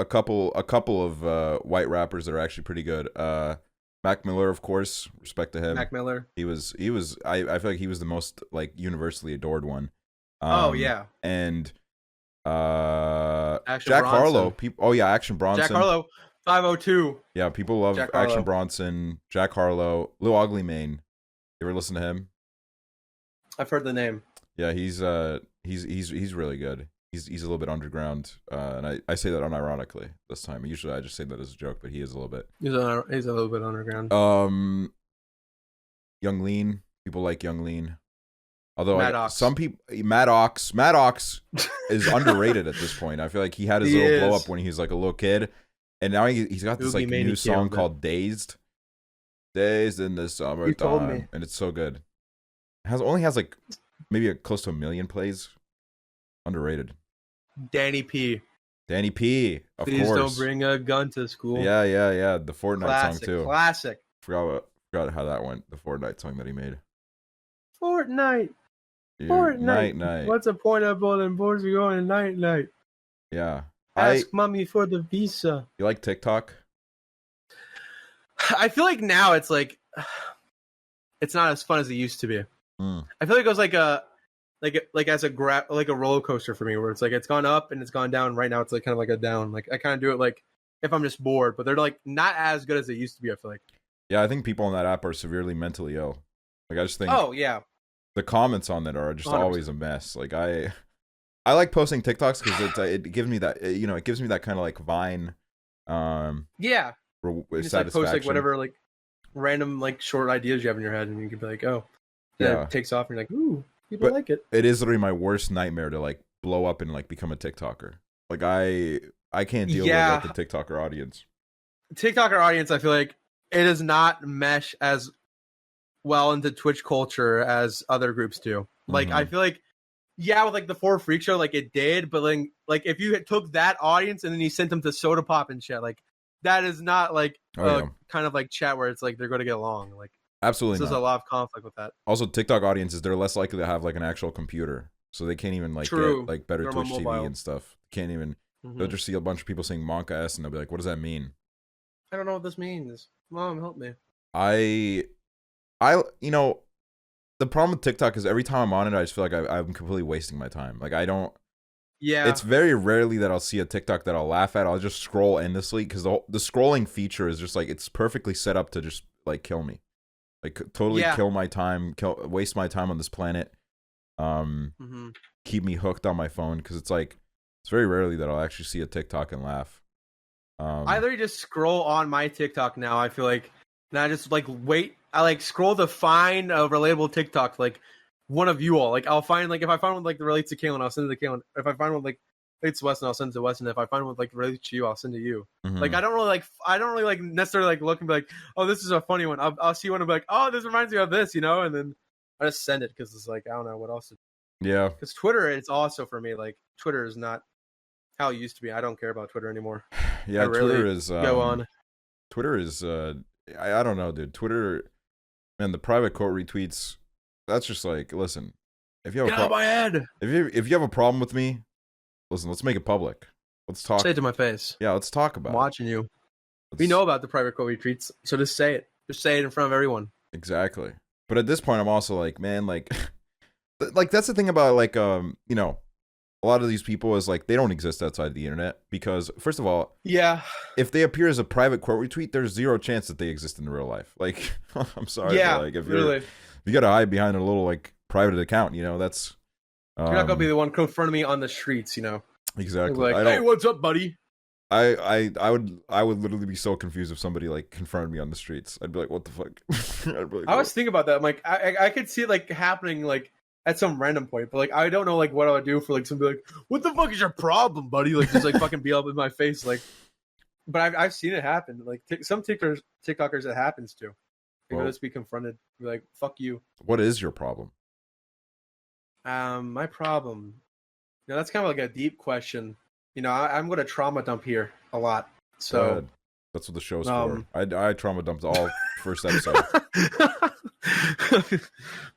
[SPEAKER 1] couple of white rappers that are actually pretty good. Mac Miller, of course, respect to him.
[SPEAKER 2] Mac Miller.
[SPEAKER 1] He was. I feel like he was the most like universally adored one.
[SPEAKER 2] Oh yeah.
[SPEAKER 1] And
[SPEAKER 2] Action
[SPEAKER 1] Jack
[SPEAKER 2] Bronson.
[SPEAKER 1] Harlow. Action Bronson.
[SPEAKER 2] Jack Harlow. 502.
[SPEAKER 1] Yeah, people love
[SPEAKER 2] Jack
[SPEAKER 1] Action
[SPEAKER 2] Harlow.
[SPEAKER 1] Bronson, Jack Harlow, Lil Ugly Mane. You ever listen to him?
[SPEAKER 2] I've heard the name.
[SPEAKER 1] Yeah, he's really good. He's a little bit underground, and I say that unironically this time. Usually I just say that as a joke, but he is a little bit.
[SPEAKER 2] He's a little bit underground.
[SPEAKER 1] Young Lean, people like Young Lean. Although some people, Mad Ox is underrated at this point. I feel like he had his little blow up when he was like a little kid, and now he's got this like new song called "Dazed," "Dazed in the Summertime,"
[SPEAKER 2] You told me.
[SPEAKER 1] and it's so good. Only has like maybe close to 1 million plays. Underrated.
[SPEAKER 2] Danny P.
[SPEAKER 1] Of
[SPEAKER 2] Please
[SPEAKER 1] course.
[SPEAKER 2] don't bring a gun to school.
[SPEAKER 1] Yeah. The Fortnite song too.
[SPEAKER 2] Classic.
[SPEAKER 1] Forgot how that went. The Fortnite song that he made.
[SPEAKER 2] Fortnite.
[SPEAKER 1] Night.
[SPEAKER 2] What's the point of all them boys we going night?
[SPEAKER 1] Yeah.
[SPEAKER 2] Ask mommy for the visa.
[SPEAKER 1] You like TikTok?
[SPEAKER 2] I feel like now it's like it's not as fun as it used to be. I feel like it was like a roller coaster for me, where it's like it's gone up and it's gone down. Right now it's like kind of like a down. Like I kind of do it like if I'm just bored, but they're like not as good as they used to be. I feel like.
[SPEAKER 1] Yeah, I think people on that app are severely mentally ill. Like I just think.
[SPEAKER 2] Oh yeah. The
[SPEAKER 1] comments on that are just 100%. Always a mess. Like I like posting TikToks because it gives me that it gives me that kind of like Vine.
[SPEAKER 2] Yeah.
[SPEAKER 1] Satisfaction.
[SPEAKER 2] Like post like whatever like random like short ideas you have in your head, and you can be like, oh, yeah, it takes off, and you're like, ooh, people like it.
[SPEAKER 1] It is literally my worst nightmare to like blow up and like become a TikToker. Like I can't deal with like, the TikToker audience. TikToker
[SPEAKER 2] audience, I feel like it does not mesh as well into Twitch culture as other groups do. Like I feel like with like the 4 Freak Show, like it did, but like if you took that audience and then you sent them to Soda Pop and shit, like that is not like kind of like chat where it's like they're going to get along. Like
[SPEAKER 1] absolutely,
[SPEAKER 2] there's a lot of conflict with that.
[SPEAKER 1] Also, TikTok audiences, they're less likely to have like an actual computer, so they can't even like get like better Twitch TV and stuff. Can't even. They'll just see a bunch of people saying Monka S, and they'll be like, "What does that mean?"
[SPEAKER 2] I don't know what this means. Mom, help me.
[SPEAKER 1] I the problem with TikTok is every time I'm on it, I just feel like I'm completely wasting my time. Like I don't. Yeah. It's very rarely that I'll see a TikTok that I'll laugh at. I'll just scroll endlessly because the scrolling feature is just like it's perfectly set up to just like kill me, like totally kill my time, waste my time on this planet. Keep me hooked on my phone because it's like it's very rarely that I'll actually see a TikTok and laugh.
[SPEAKER 2] I literally just scroll on my TikTok now. I feel like, and I just like wait. I like scroll to find a relatable TikTok, like one of you all. Like I'll find like if I find one like that relates to Kalynn, I'll send it to Kalynn. If I find one like relates to Weston, I'll send it to Weston. If I find one like relates to you, I'll send it to you. Like I don't really like necessarily like look and be like, oh, this is a funny one. I'll see one and be like, oh, this reminds me of this, and then I just send it because it's like I don't know what else to do. Yeah. Because Twitter, it's also for me like Twitter is not how it used to be. I don't care about Twitter anymore.
[SPEAKER 1] Yeah, Twitter is go on. Twitter is I don't know, dude. Twitter, man, the private quote retweets. That's just like, listen, if you have
[SPEAKER 2] get out of my head.
[SPEAKER 1] If you have a problem with me, listen, let's make it public. Let's talk.
[SPEAKER 2] Say it to my face.
[SPEAKER 1] Yeah, let's talk about
[SPEAKER 2] I'm watching you. We know about the private quote retweets, so just say it. Just say it in front of everyone.
[SPEAKER 1] Exactly. But at this point, I'm also like, man, like that's the thing about like a lot of these people is like they don't exist outside the internet because first of all, if they appear as a private quote retweet, there's zero chance that they exist in real life. Like, I'm sorry, but like if you gotta hide behind a little like private account, that's
[SPEAKER 2] you're not gonna be the one confronting me on the streets,
[SPEAKER 1] Exactly.
[SPEAKER 2] Like, hey, what's up, buddy?
[SPEAKER 1] I would literally be so confused if somebody like confronted me on the streets. I'd be like, what the fuck?
[SPEAKER 2] I was thinking about that. I'm like, I could see it like happening like at some random point, but like I don't know like what I would do for like somebody like, what the fuck is your problem, buddy? Like just like fucking be up in my face, like. But I've seen it happen. Like some TikTokers it happens to. They just be confronted, be like, fuck you.
[SPEAKER 1] What is your problem?
[SPEAKER 2] My problem. That's kind of like a deep question. I'm going to trauma dump here a lot. So
[SPEAKER 1] that's what the show's for. I trauma dumped all first episode.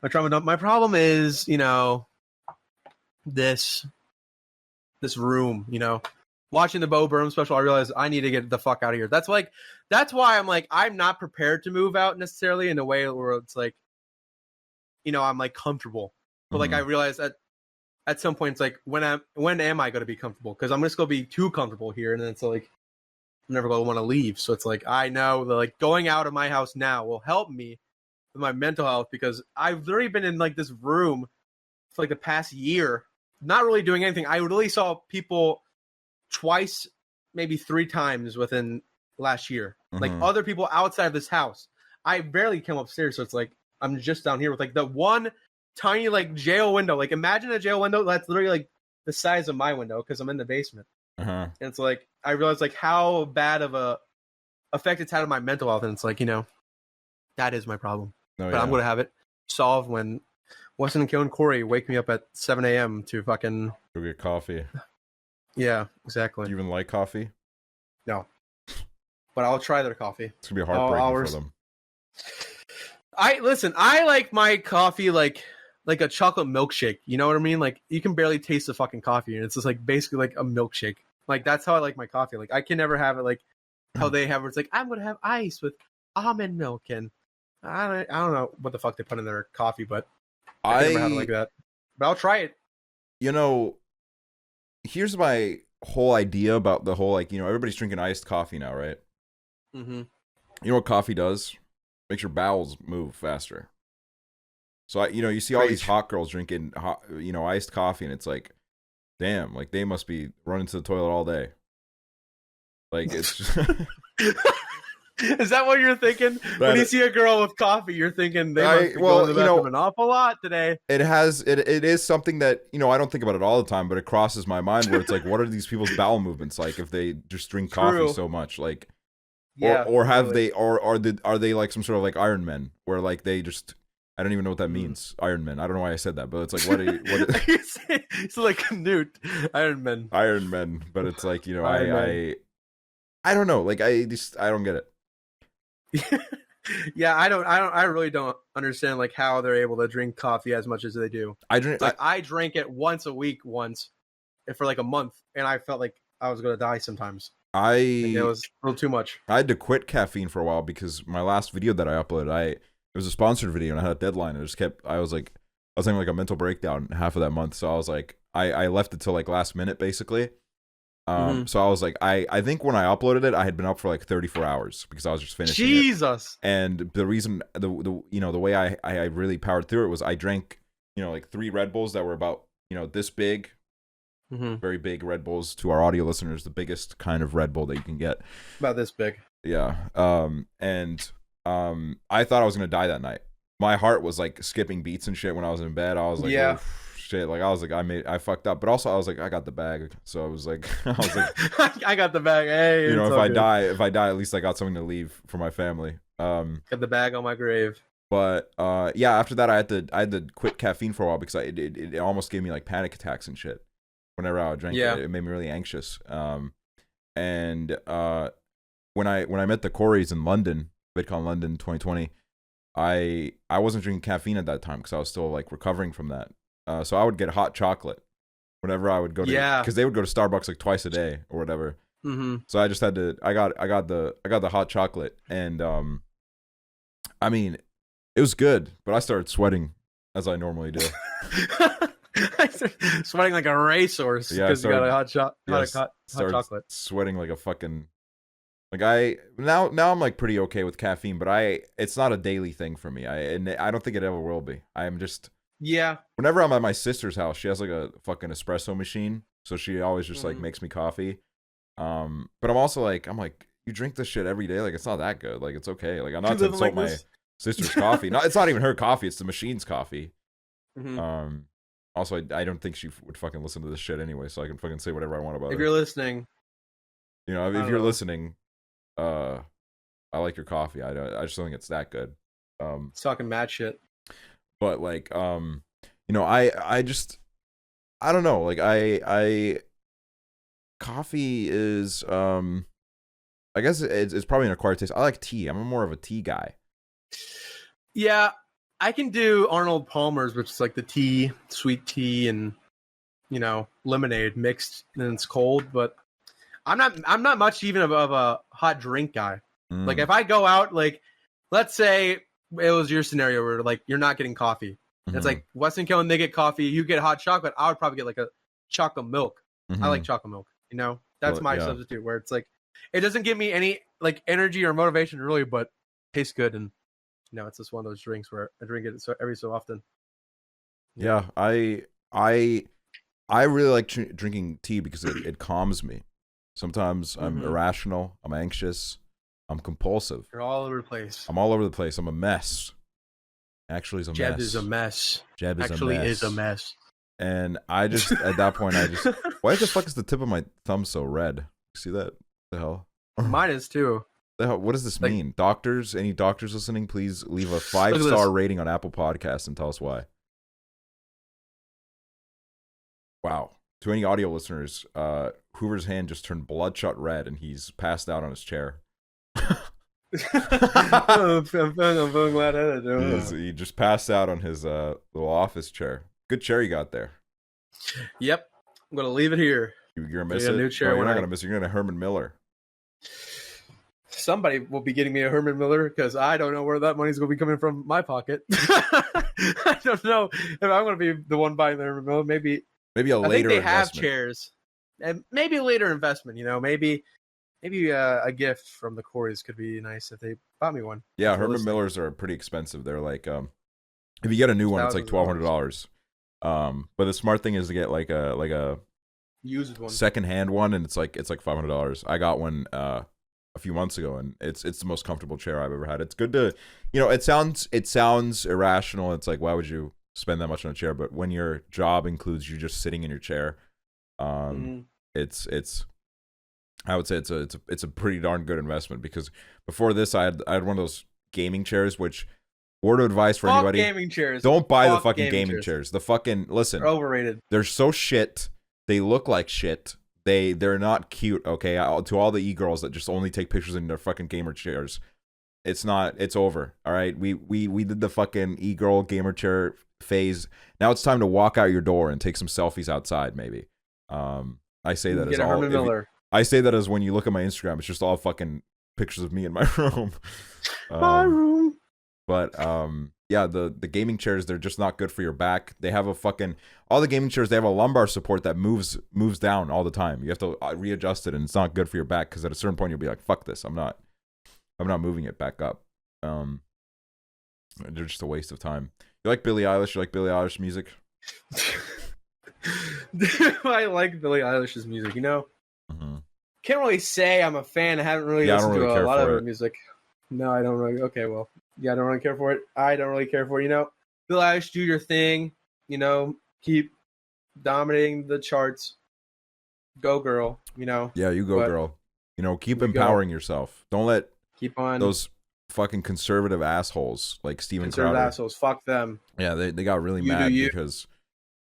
[SPEAKER 2] My trauma dump. My problem is, this room, watching the Bo Burnham special, I realized I need to get the fuck out of here. That's why I'm like, I'm not prepared to move out necessarily in a way where it's like, I'm like comfortable. But like I realized that at some point it's like when am I going to be comfortable? Because I'm just going to be too comfortable here, and then it's like never going to want to leave. So it's like, I know that like going out of my house now will help me with my mental health, because I've literally been in like this room for like the past year, not really doing anything. I really saw people twice, maybe 3 times within last year, like other people outside of this house. I barely came upstairs. So it's like, I'm just down here with like the one tiny like jail window. Like imagine a jail window that's literally like the size of my window, because I'm in the basement. And it's like, I realized like how bad of a effect it's had on my mental health. And it's like, that is my problem. But I'm going to have it solved when Weston Kalynn Koury wake me up at 7 a.m. to fucking
[SPEAKER 1] go get coffee.
[SPEAKER 2] Yeah, exactly.
[SPEAKER 1] Do you even like coffee?
[SPEAKER 2] No. But I'll try their coffee.
[SPEAKER 1] It's going to be heartbreaking for them.
[SPEAKER 2] I like my coffee like a chocolate milkshake. You know what I mean? Like you can barely taste the fucking coffee, and it's just like basically like a milkshake. Like that's how I like my coffee. Like I can never have it like how they have it. It's like, I'm gonna have ice with almond milk, and I don't know what the fuck they put in their coffee, but I never have it like that. But I'll try it.
[SPEAKER 1] Here's my whole idea about the whole like everybody's drinking iced coffee now, right? You know what coffee does? Makes your bowels move faster. So you see all these hot girls drinking hot, iced coffee, and it's like, damn, like they must be running to the toilet all day. Like it's just...
[SPEAKER 2] Is that what you're thinking when you see a girl with coffee? You're thinking they must be going to the bathroom an awful lot today.
[SPEAKER 1] It is something that I don't think about it all the time, but it crosses my mind where it's like, what are these people's bowel movements like if they just drink coffee so much? Like, or have they, or are they like some sort of like Iron Men where like they just, I don't even know what that means. Iron Man. I don't know why I said that, but it's like, what
[SPEAKER 2] it's like Newt. Iron Man. But it's like, I don't know. Like I don't get it. Yeah, I really don't understand like how they're able to drink coffee as much as they do. I drank it once a week for like a month, and I felt like I was gonna die sometimes. It was a little too much.
[SPEAKER 1] I had to quit caffeine for a while because my last video that I uploaded, it was a sponsored video and I had a deadline. I was having like a mental breakdown half of that month, so I was like, I left it till like last minute basically. So I was like, I think when I uploaded it, I had been up for like 34 hours because I was just finishing
[SPEAKER 2] Jesus.
[SPEAKER 1] it. And the reason, the way I really powered through it was I drank, like 3 Red Bulls that were about, this big, very big Red Bulls. To our audio listeners, the biggest kind of Red Bull that you can get.
[SPEAKER 2] About this big.
[SPEAKER 1] Yeah. I thought I was going to die that night. My heart was like skipping beats and shit when I was in bed. I was like,
[SPEAKER 2] yeah.
[SPEAKER 1] Oh, shit, like I was like, I fucked up, but also I was like, I got the bag, so I was like,
[SPEAKER 2] I got the bag. Hey,
[SPEAKER 1] if I die, at least I got something to leave for my family.
[SPEAKER 2] Got the bag on my grave.
[SPEAKER 1] But yeah, after that, I had to quit caffeine for a while because it almost gave me like panic attacks and shit. Whenever I would drink it, it made me really anxious. And when I met the Kourys in London, Vidcon London 2020, I wasn't drinking caffeine at that time because I was still like recovering from that. So I would get hot chocolate whenever I would go to, because they would go to Starbucks like twice a day or whatever. So I just had to, I got the hot chocolate, and I mean, it was good, but I started sweating as I normally do.
[SPEAKER 2] Sweating like a racehorse because you got a hot chocolate.
[SPEAKER 1] Sweating like a fucking, like now I'm like pretty okay with caffeine, but it's not a daily thing for me. And I don't think it ever will be. I am just.
[SPEAKER 2] Yeah.
[SPEAKER 1] Whenever I'm at my sister's house, she has like a fucking espresso machine, so she always just like makes me coffee. But I'm also like, you drink this shit every day, like it's not that good, like it's okay, like I'm not to insult my sister's coffee. No, it's not even her coffee, it's the machine's coffee. Also, I don't think she would fucking listen to this shit anyway, so I can fucking say whatever I want about it.
[SPEAKER 2] If you're listening,
[SPEAKER 1] if you're listening, I like your coffee. I just don't think it's that good.
[SPEAKER 2] It's talking mad shit.
[SPEAKER 1] But like, I just, I don't know. Like I coffee is, I guess it's probably an acquired taste. I like tea. I'm more of a tea guy.
[SPEAKER 2] Yeah, I can do Arnold Palmer's, which is like the tea, sweet tea, and lemonade mixed, and it's cold. But I'm not much even of a hot drink guy. Like if I go out, like let's say it was your scenario where like you're not getting coffee. It's like Weston Kalynn, they get coffee, you get hot chocolate. I would probably get like a chocolate milk. I like chocolate milk. That's my substitute, where it's like it doesn't give me any like energy or motivation really, but it tastes good, and it's just one of those drinks where I drink it every so often.
[SPEAKER 1] Yeah, I really like drinking tea because it calms me. Sometimes I'm irrational, I'm anxious, I'm compulsive.
[SPEAKER 2] You're all over the place.
[SPEAKER 1] I'm all over the place. I'm a mess. Actually, is a
[SPEAKER 2] Jeb
[SPEAKER 1] mess.
[SPEAKER 2] is a mess.
[SPEAKER 1] Jeb is
[SPEAKER 2] Actually
[SPEAKER 1] a mess.
[SPEAKER 2] is a mess.
[SPEAKER 1] And I just, at that point, why the fuck is the tip of my thumb so red? See that? The hell?
[SPEAKER 2] Mine is too.
[SPEAKER 1] The hell? What does this mean? Doctors, any doctors listening, please leave a 5-star rating on Apple Podcasts and tell us why. Wow. To any audio listeners, Hoover's hand just turned bloodshot red and he's passed out on his chair.
[SPEAKER 2] I'm feeling glad I did it.
[SPEAKER 1] He just passed out on his little office chair. Good chair you got there.
[SPEAKER 2] Yep. I'm going to leave it here.
[SPEAKER 1] You're going to miss it?
[SPEAKER 2] New chair
[SPEAKER 1] you're not going to miss it. You're going to Herman Miller.
[SPEAKER 2] Somebody will be getting me a Herman Miller because I don't know where that money's going to be coming from my pocket. I don't know if I'm going to be the one buying the Herman Miller. Maybe
[SPEAKER 1] a later investment. I think
[SPEAKER 2] they have chairs. And maybe a later investment, maybe a gift from the Kourys could be nice if they bought me one.
[SPEAKER 1] Yeah, Herman Millers are pretty expensive. They're like, if you get a new one, it's like $1,200. But the smart thing is to get like a
[SPEAKER 2] used one,
[SPEAKER 1] secondhand one, and it's like $500. I got one a few months ago, and it's the most comfortable chair I've ever had. It's good to, it sounds irrational. It's like, why would you spend that much on a chair? But when your job includes you just sitting in your chair, it's I would say it's a pretty darn good investment, because before this I had one of those gaming chairs, which, word of advice for anybody,
[SPEAKER 2] gaming chairs.
[SPEAKER 1] Don't buy the fucking gaming chairs. The fucking, listen,
[SPEAKER 2] they're overrated.
[SPEAKER 1] They're so shit. They look like shit. They're not cute, okay? To all the e-girls that just only take pictures in their fucking gamer chairs, it's over, all right? We did the fucking e-girl gamer chair phase. Now it's time to walk out your door and take some selfies outside, maybe. I say that as all. I say that as when you look at my Instagram, it's just all fucking pictures of me in my room.
[SPEAKER 2] My room.
[SPEAKER 1] But yeah, the gaming chairs, they're just not good for your back. They have all the gaming chairs, they have a lumbar support that moves down all the time. You have to readjust it, and it's not good for your back, because at a certain point you'll be like, fuck this, I'm not moving it back up. They're just a waste of time. You like Billie Eilish? You like Billie Eilish music?
[SPEAKER 2] I like Billie Eilish's music, Can't really say I'm a fan. I haven't really listened to a lot of her music. No, I don't really. Okay, well, yeah, I don't really care for it. I don't really care for it. Billie Eilish, do your thing. Keep dominating the charts. Go, girl.
[SPEAKER 1] Yeah, you go, girl. Keep empowering yourself. Don't let those fucking conservative assholes like Steven Crowder.
[SPEAKER 2] Assholes, fuck them.
[SPEAKER 1] Yeah, they got really mad because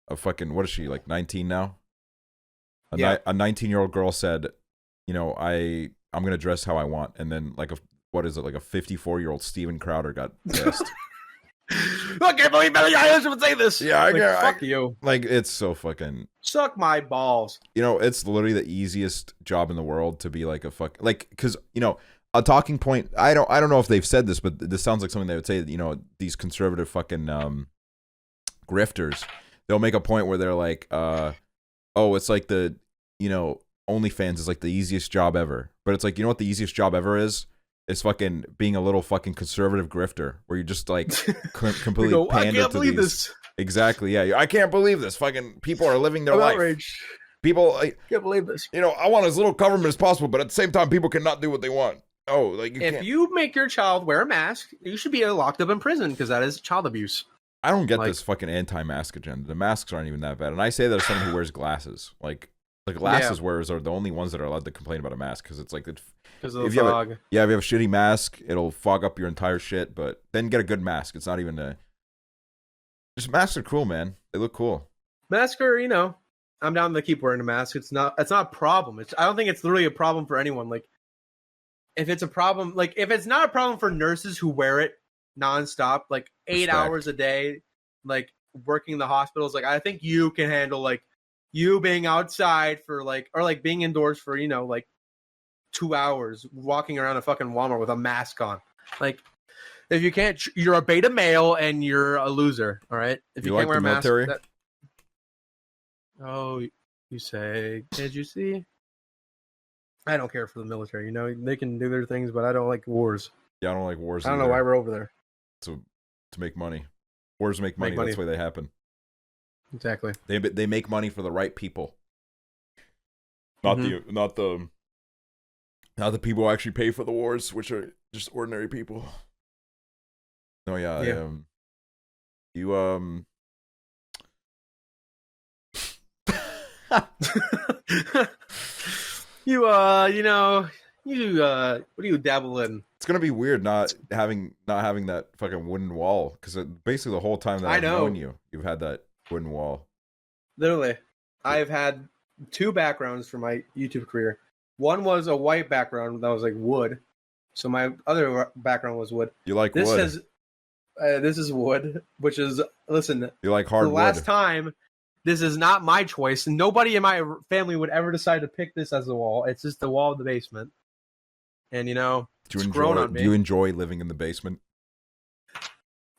[SPEAKER 1] of fucking, what is she, like 19 now? A 19-year-old girl said, I'm gonna dress how I want, and then like a 54-year-old Steven Crowder got pissed.
[SPEAKER 2] I can't believe Billie Eilish would say this.
[SPEAKER 1] Yeah,
[SPEAKER 2] fuck you.
[SPEAKER 1] Like, it's so fucking,
[SPEAKER 2] suck my balls.
[SPEAKER 1] It's literally the easiest job in the world to be like because a talking point. I don't know if they've said this, but this sounds like something they would say. These conservative fucking grifters, they'll make a point where they're like, it's like the OnlyFans is like the easiest job ever. But it's like, what the easiest job ever is? It's fucking being a little fucking conservative grifter, where you just like completely pander to these. This. Exactly, yeah. I can't believe this. Fucking people are living their life.
[SPEAKER 2] Outraged.
[SPEAKER 1] People, I
[SPEAKER 2] can't believe this.
[SPEAKER 1] I want as little government as possible, but at the same time, people cannot do what they want. Oh, like
[SPEAKER 2] if you make your child wear a mask, you should be locked up in prison, because that is child abuse.
[SPEAKER 1] I don't get this fucking anti-mask agenda. The masks aren't even that bad, and I say that as someone who wears glasses. Like the glasses wearers are the only ones that are allowed to complain about a mask, because it's like
[SPEAKER 2] because of the fog.
[SPEAKER 1] If you have a shitty mask, it'll fog up your entire shit. But then get a good mask. It's not even just masks are cool, man. They look cool.
[SPEAKER 2] Masks are, I'm down to keep wearing a mask. It's not a problem. I don't think it's literally a problem for anyone. Like, if it's a problem, like if it's not a problem for nurses who wear it nonstop, like 8 hours a day, like working in the hospitals, like I think you can handle like you being outside for like, or like being indoors for, 2 hours, walking around a fucking Walmart with a mask on. Like, if you can't, you're a beta male and you're a loser. All right. If you can't wear a mask. Oh, you say, did you see? I don't care for the military. You know, they can do their things, but I don't like wars.
[SPEAKER 1] Yeah, I don't like wars.
[SPEAKER 2] I don't know why we're over there.
[SPEAKER 1] To make money. Wars make money. That's why they happen.
[SPEAKER 2] Exactly.
[SPEAKER 1] They make money for the right people. Not the people who actually pay for the wars, which are just ordinary people. No, yeah. You what do you dabble in? It's gonna be weird not having that fucking wooden wall, because basically the whole time that I've known you, you've had that wooden wall.
[SPEAKER 2] Literally, I've had 2 backgrounds for my YouTube career. One was a white background that was like wood, so my other background was wood.
[SPEAKER 1] You like wood?
[SPEAKER 2] This is wood, which is, listen.
[SPEAKER 1] You like hard wood.
[SPEAKER 2] Last time, this is not my choice. Nobody in my family would ever decide to pick this as the wall. It's just the wall of the basement. And, it's grown on me.
[SPEAKER 1] Do you enjoy living in the basement?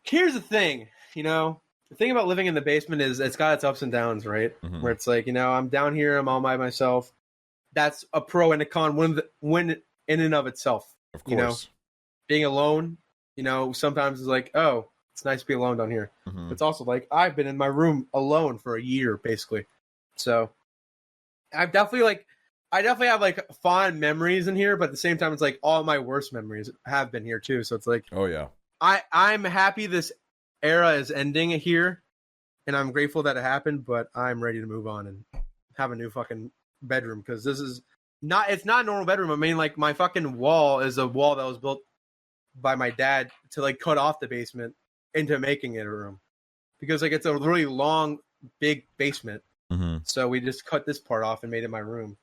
[SPEAKER 2] Here's the thing, the thing about living in the basement is it's got its ups and downs, right? Mm-hmm. Where it's like, I'm down here, I'm all by myself. That's a pro and a con when in and of itself.
[SPEAKER 1] Of course.
[SPEAKER 2] Being alone, sometimes it's like, oh, it's nice to be alone down here. Mm-hmm. It's also like, I've been in my room alone for a year, basically. So I definitely have like fond memories in here, but at the same time, it's like all my worst memories have been here too. So it's like,
[SPEAKER 1] oh yeah,
[SPEAKER 2] I'm happy this era is ending here, and I'm grateful that it happened. But I'm ready to move on and have a new fucking bedroom, because it's not a normal bedroom. I mean, like, my fucking wall is a wall that was built by my dad to like cut off the basement into making it a room, because like it's a really long, big basement. Mm-hmm. So we just cut this part off and made it my room.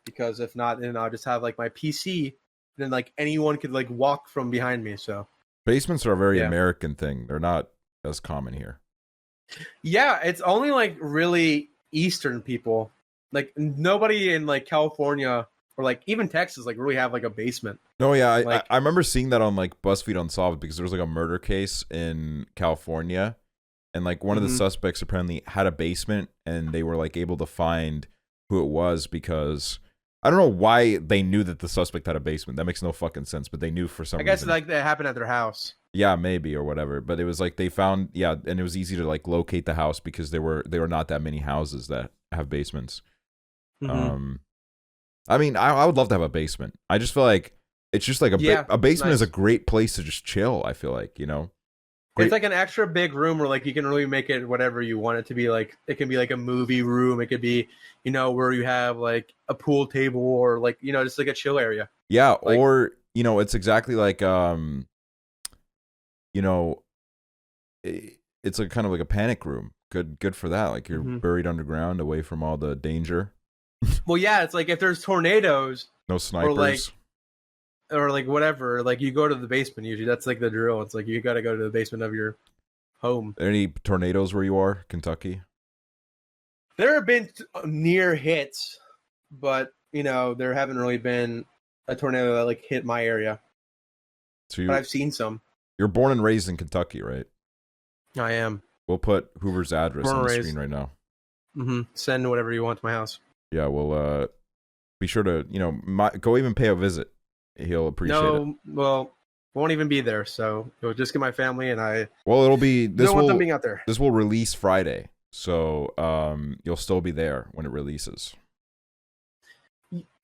[SPEAKER 2] Because if not, then I'll just have like my PC, and then like anyone could like walk from behind me. So
[SPEAKER 1] basements are a very American thing. They're not as common here.
[SPEAKER 2] Yeah, it's only like really Eastern people. Like nobody in like California or like even Texas like really have like a basement.
[SPEAKER 1] No, yeah, I remember seeing that on like BuzzFeed Unsolved, because there was like a murder case in California, and like one of the suspects apparently had a basement, and they were like able to find who it was, because I don't know why they knew that the suspect had a basement. That makes no fucking sense, but they knew for some reason. I guess
[SPEAKER 2] like that happened at their house.
[SPEAKER 1] Yeah, maybe, or whatever. But it was like they found, and it was easy to like locate the house, because there were not that many houses that have basements. Mm-hmm. I mean, I would love to have a basement. I just feel like it's just like a basement is a great place to just chill. I feel like,
[SPEAKER 2] It's like an extra big room where like you can really make it whatever you want it to be. Like it can be like a movie room. It could be, where you have like a pool table, or like, just like a chill area.
[SPEAKER 1] Yeah. Like, or, it's exactly like, it's like kind of like a panic room. Good for that. Like you're buried underground, away from all the danger.
[SPEAKER 2] Well, yeah. It's like if there's tornadoes,
[SPEAKER 1] no snipers.
[SPEAKER 2] Or like whatever, like you go to the basement usually. That's like the drill. It's like you got to go to the basement of your home.
[SPEAKER 1] Are there any tornadoes where you are, Kentucky?
[SPEAKER 2] There have been near hits, but there haven't really been a tornado that like hit my area. But I've seen some.
[SPEAKER 1] You're born and raised in Kentucky, right?
[SPEAKER 2] I am.
[SPEAKER 1] We'll put Hoover's address on the screen right now.
[SPEAKER 2] Mm-hmm. Send whatever you want to my house.
[SPEAKER 1] Yeah, we'll be sure to go even pay a visit. He'll appreciate it.
[SPEAKER 2] Well, won't even be there, so you'll just get my family and I.
[SPEAKER 1] Well, it'll be this.
[SPEAKER 2] Don't want them being out there.
[SPEAKER 1] This will release Friday, so you'll still be there when it releases.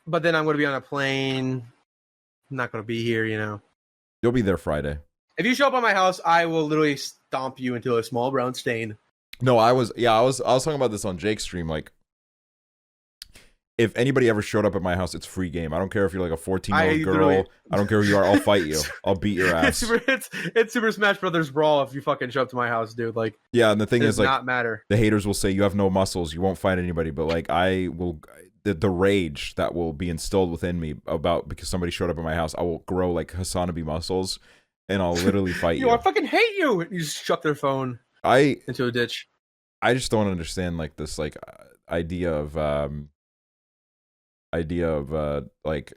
[SPEAKER 2] But then I'm going to be on a plane. I'm not going to be here,
[SPEAKER 1] You'll be there Friday.
[SPEAKER 2] If you show up at my house, I will literally stomp you into a small brown stain.
[SPEAKER 1] No, I was talking about this on Jake's stream. Like, if anybody ever showed up at my house, it's free game. I don't care if you're like a 14-year-old girl. I don't care who you are. I'll fight you. I'll beat your ass.
[SPEAKER 2] It's Super Smash Brothers Brawl if you fucking show up to my house, dude. Like,
[SPEAKER 1] yeah, and the thing is, like,
[SPEAKER 2] not matter.
[SPEAKER 1] The haters will say you have no muscles, you won't fight anybody, but like I will, the rage that will be instilled within me because somebody showed up at my house, I will grow like Hasanabi muscles, and I'll literally fight you.
[SPEAKER 2] I fucking hate you. You just chuck their phone into a ditch.
[SPEAKER 1] I just don't understand like this like idea of like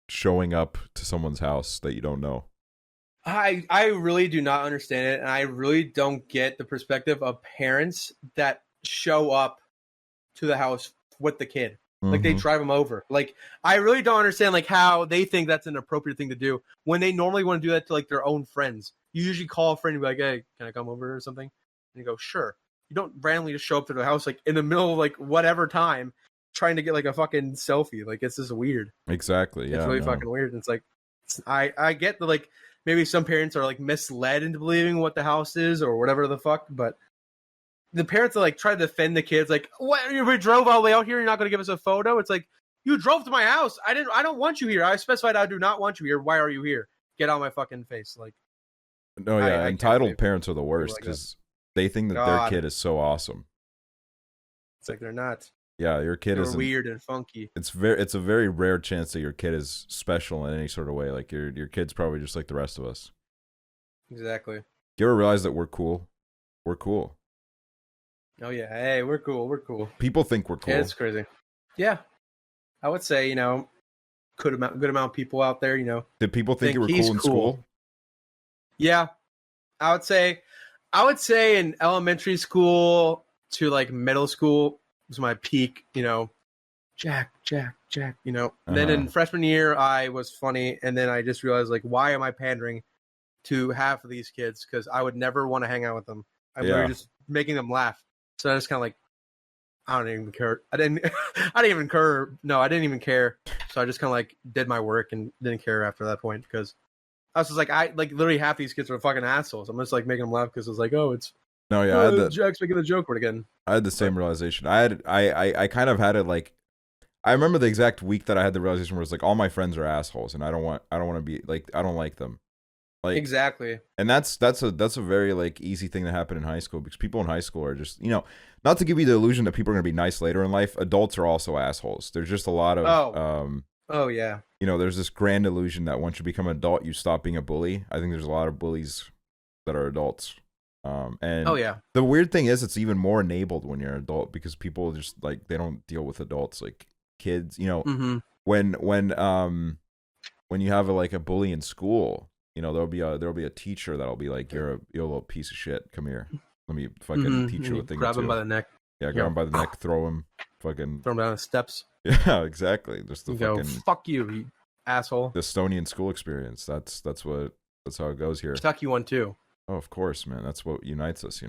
[SPEAKER 1] showing up to someone's house that you don't know.
[SPEAKER 2] I really do not understand it, and I really don't get the perspective of parents that show up to the house with the kid. Like they drive them over. Like I really don't understand like how they think that's an appropriate thing to do when they normally want to do that to like their own friends. You usually call a friend and be like, "Hey, can I come over or something?" And you go, "Sure." You don't randomly just show up to the house like in the middle of like whatever time trying to get like a fucking selfie. Like it's just weird.
[SPEAKER 1] Exactly. Yeah.
[SPEAKER 2] It's really fucking weird. It's like I get that like maybe some parents are like misled into believing what the house is or whatever the fuck, but the parents that like try to defend the kids, like, what? We drove all the way out here. You're not going to give us a photo? It's like, you drove to my house. I don't want you here. I specified I do not want you here. Why are you here? Get out of my fucking face. Like,
[SPEAKER 1] no, yeah, I entitled parents are the worst because they think that their kid is so awesome.
[SPEAKER 2] It's like they're not.
[SPEAKER 1] Yeah, your kid is
[SPEAKER 2] weird and funky.
[SPEAKER 1] It's a very rare chance that your kid is special in any sort of way. Like your kid's probably just like the rest of us.
[SPEAKER 2] Exactly.
[SPEAKER 1] Do you ever realize that we're cool? We're cool.
[SPEAKER 2] Oh yeah, hey, we're cool. We're cool.
[SPEAKER 1] People think we're cool.
[SPEAKER 2] Yeah, it's crazy. Yeah, I would say good amount of people out there.
[SPEAKER 1] Did people think you were cool in school?
[SPEAKER 2] Yeah, I would say in elementary school to like middle school was my peak. Jack. Then in freshman year I was funny, and then I just realized like, why am I pandering to half of these kids? Because I would never want to hang out with them. I'm literally just making them laugh. So I just kind of like, I don't even care. I didn't even care. No, I didn't even care. So I just kind of like did my work and didn't care after that point because I was just like, literally half these kids are fucking assholes. I'm just like making them laugh because it's like, oh, it's Jack's making the joke word again.
[SPEAKER 1] I had the same realization. I kind of had it like, I remember the exact week that I had the realization where it's like all my friends are assholes and I don't want to be like, I don't like them. Like,
[SPEAKER 2] exactly.
[SPEAKER 1] And that's a very like easy thing to happen in high school because people in high school are just, not to give you the illusion that people are going to be nice later in life. Adults are also assholes. There's just a lot of,
[SPEAKER 2] oh yeah.
[SPEAKER 1] There's this grand illusion that once you become an adult, you stop being a bully. I think there's a lot of bullies that are adults. And
[SPEAKER 2] oh yeah.
[SPEAKER 1] The weird thing is it's even more enabled when you're an adult because people just like, they don't deal with adults like kids, when you have a bully in school, there'll be a teacher that'll be like, you're a little piece of shit. Come here. Let me fucking teach you a thing.
[SPEAKER 2] Grab him by the neck.
[SPEAKER 1] Yeah, grab him by the neck, throw him, fucking
[SPEAKER 2] throw him down the steps.
[SPEAKER 1] Yeah, exactly. Just the
[SPEAKER 2] fucking fuck you asshole.
[SPEAKER 1] The Estonian school experience. That's how it goes here.
[SPEAKER 2] Kentucky one too.
[SPEAKER 1] Oh, of course, man. That's what unites us,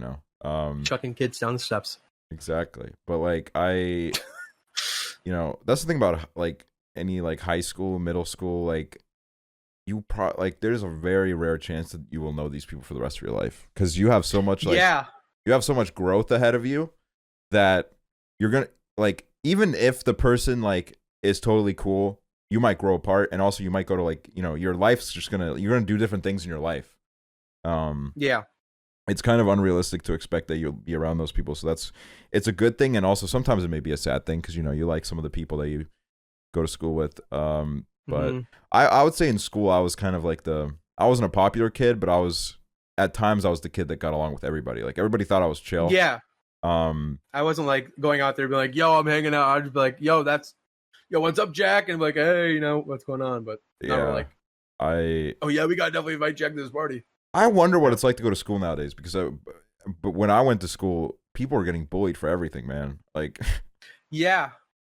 [SPEAKER 2] Chucking kids down the steps.
[SPEAKER 1] Exactly. But like that's the thing about like any like high school, middle school, like there's a very rare chance that you will know these people for the rest of your life because you have so much you have so much growth ahead of you that you're gonna like, even if the person like is totally cool, you might grow apart, and also you might go to like your life's just you're gonna do different things in your life. It's kind of unrealistic to expect that you'll be around those people, so it's a good thing, and also sometimes it may be a sad thing because you like some of the people that you go to school with. But I would say in school I was kind of like I wasn't a popular kid, but at times I was the kid that got along with everybody. Like everybody thought I was chill.
[SPEAKER 2] Yeah. I wasn't like going out there and be like, yo, I'm hanging out. I'd just be like, yo, what's up, Jack? And be like, hey, what's going on? But like, oh yeah, we gotta definitely invite Jack to this party.
[SPEAKER 1] I wonder what it's like to go to school nowadays because but when I went to school, people were getting bullied for everything, man. Like,
[SPEAKER 2] yeah.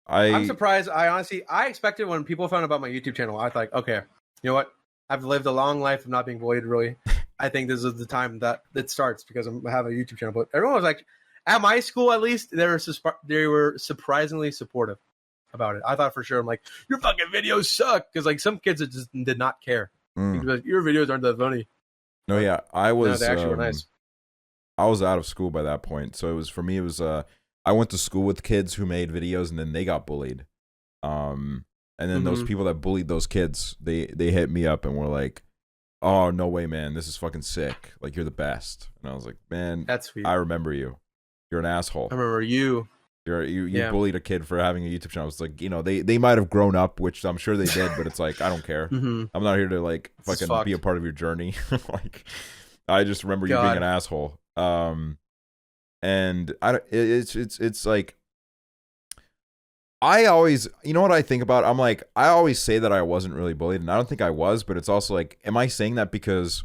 [SPEAKER 2] I'm surprised. I expected when people found out about my YouTube channel, I thought, okay, you know what? I've lived a long life of not being bullied, really. I think this is the time that it starts because I have a YouTube channel. But everyone was like, at my school at least, they were surprisingly supportive about it. I thought for sure, I'm like, your fucking videos suck. Because like some kids just did not care. Like, your videos aren't that funny.
[SPEAKER 1] No, yeah. They
[SPEAKER 2] actually were nice.
[SPEAKER 1] I was out of school by that point. So it was I went to school with kids who made videos and then they got bullied. And then those people that bullied those kids, they hit me up and were like, oh, no way, man. This is fucking sick. Like, you're the best. And I was like, man,
[SPEAKER 2] that's sweet.
[SPEAKER 1] I remember you. You're an asshole.
[SPEAKER 2] I remember you.
[SPEAKER 1] You bullied a kid for having a YouTube channel. It's like, they might have grown up, which I'm sure they did, but it's like, I don't care. I'm not here to like fucking be a part of your journey. Like, I just remember you being an asshole. And it's like, I always, what I think about? I'm like, I always say that I wasn't really bullied, and I don't think I was, but it's also like, am I saying that because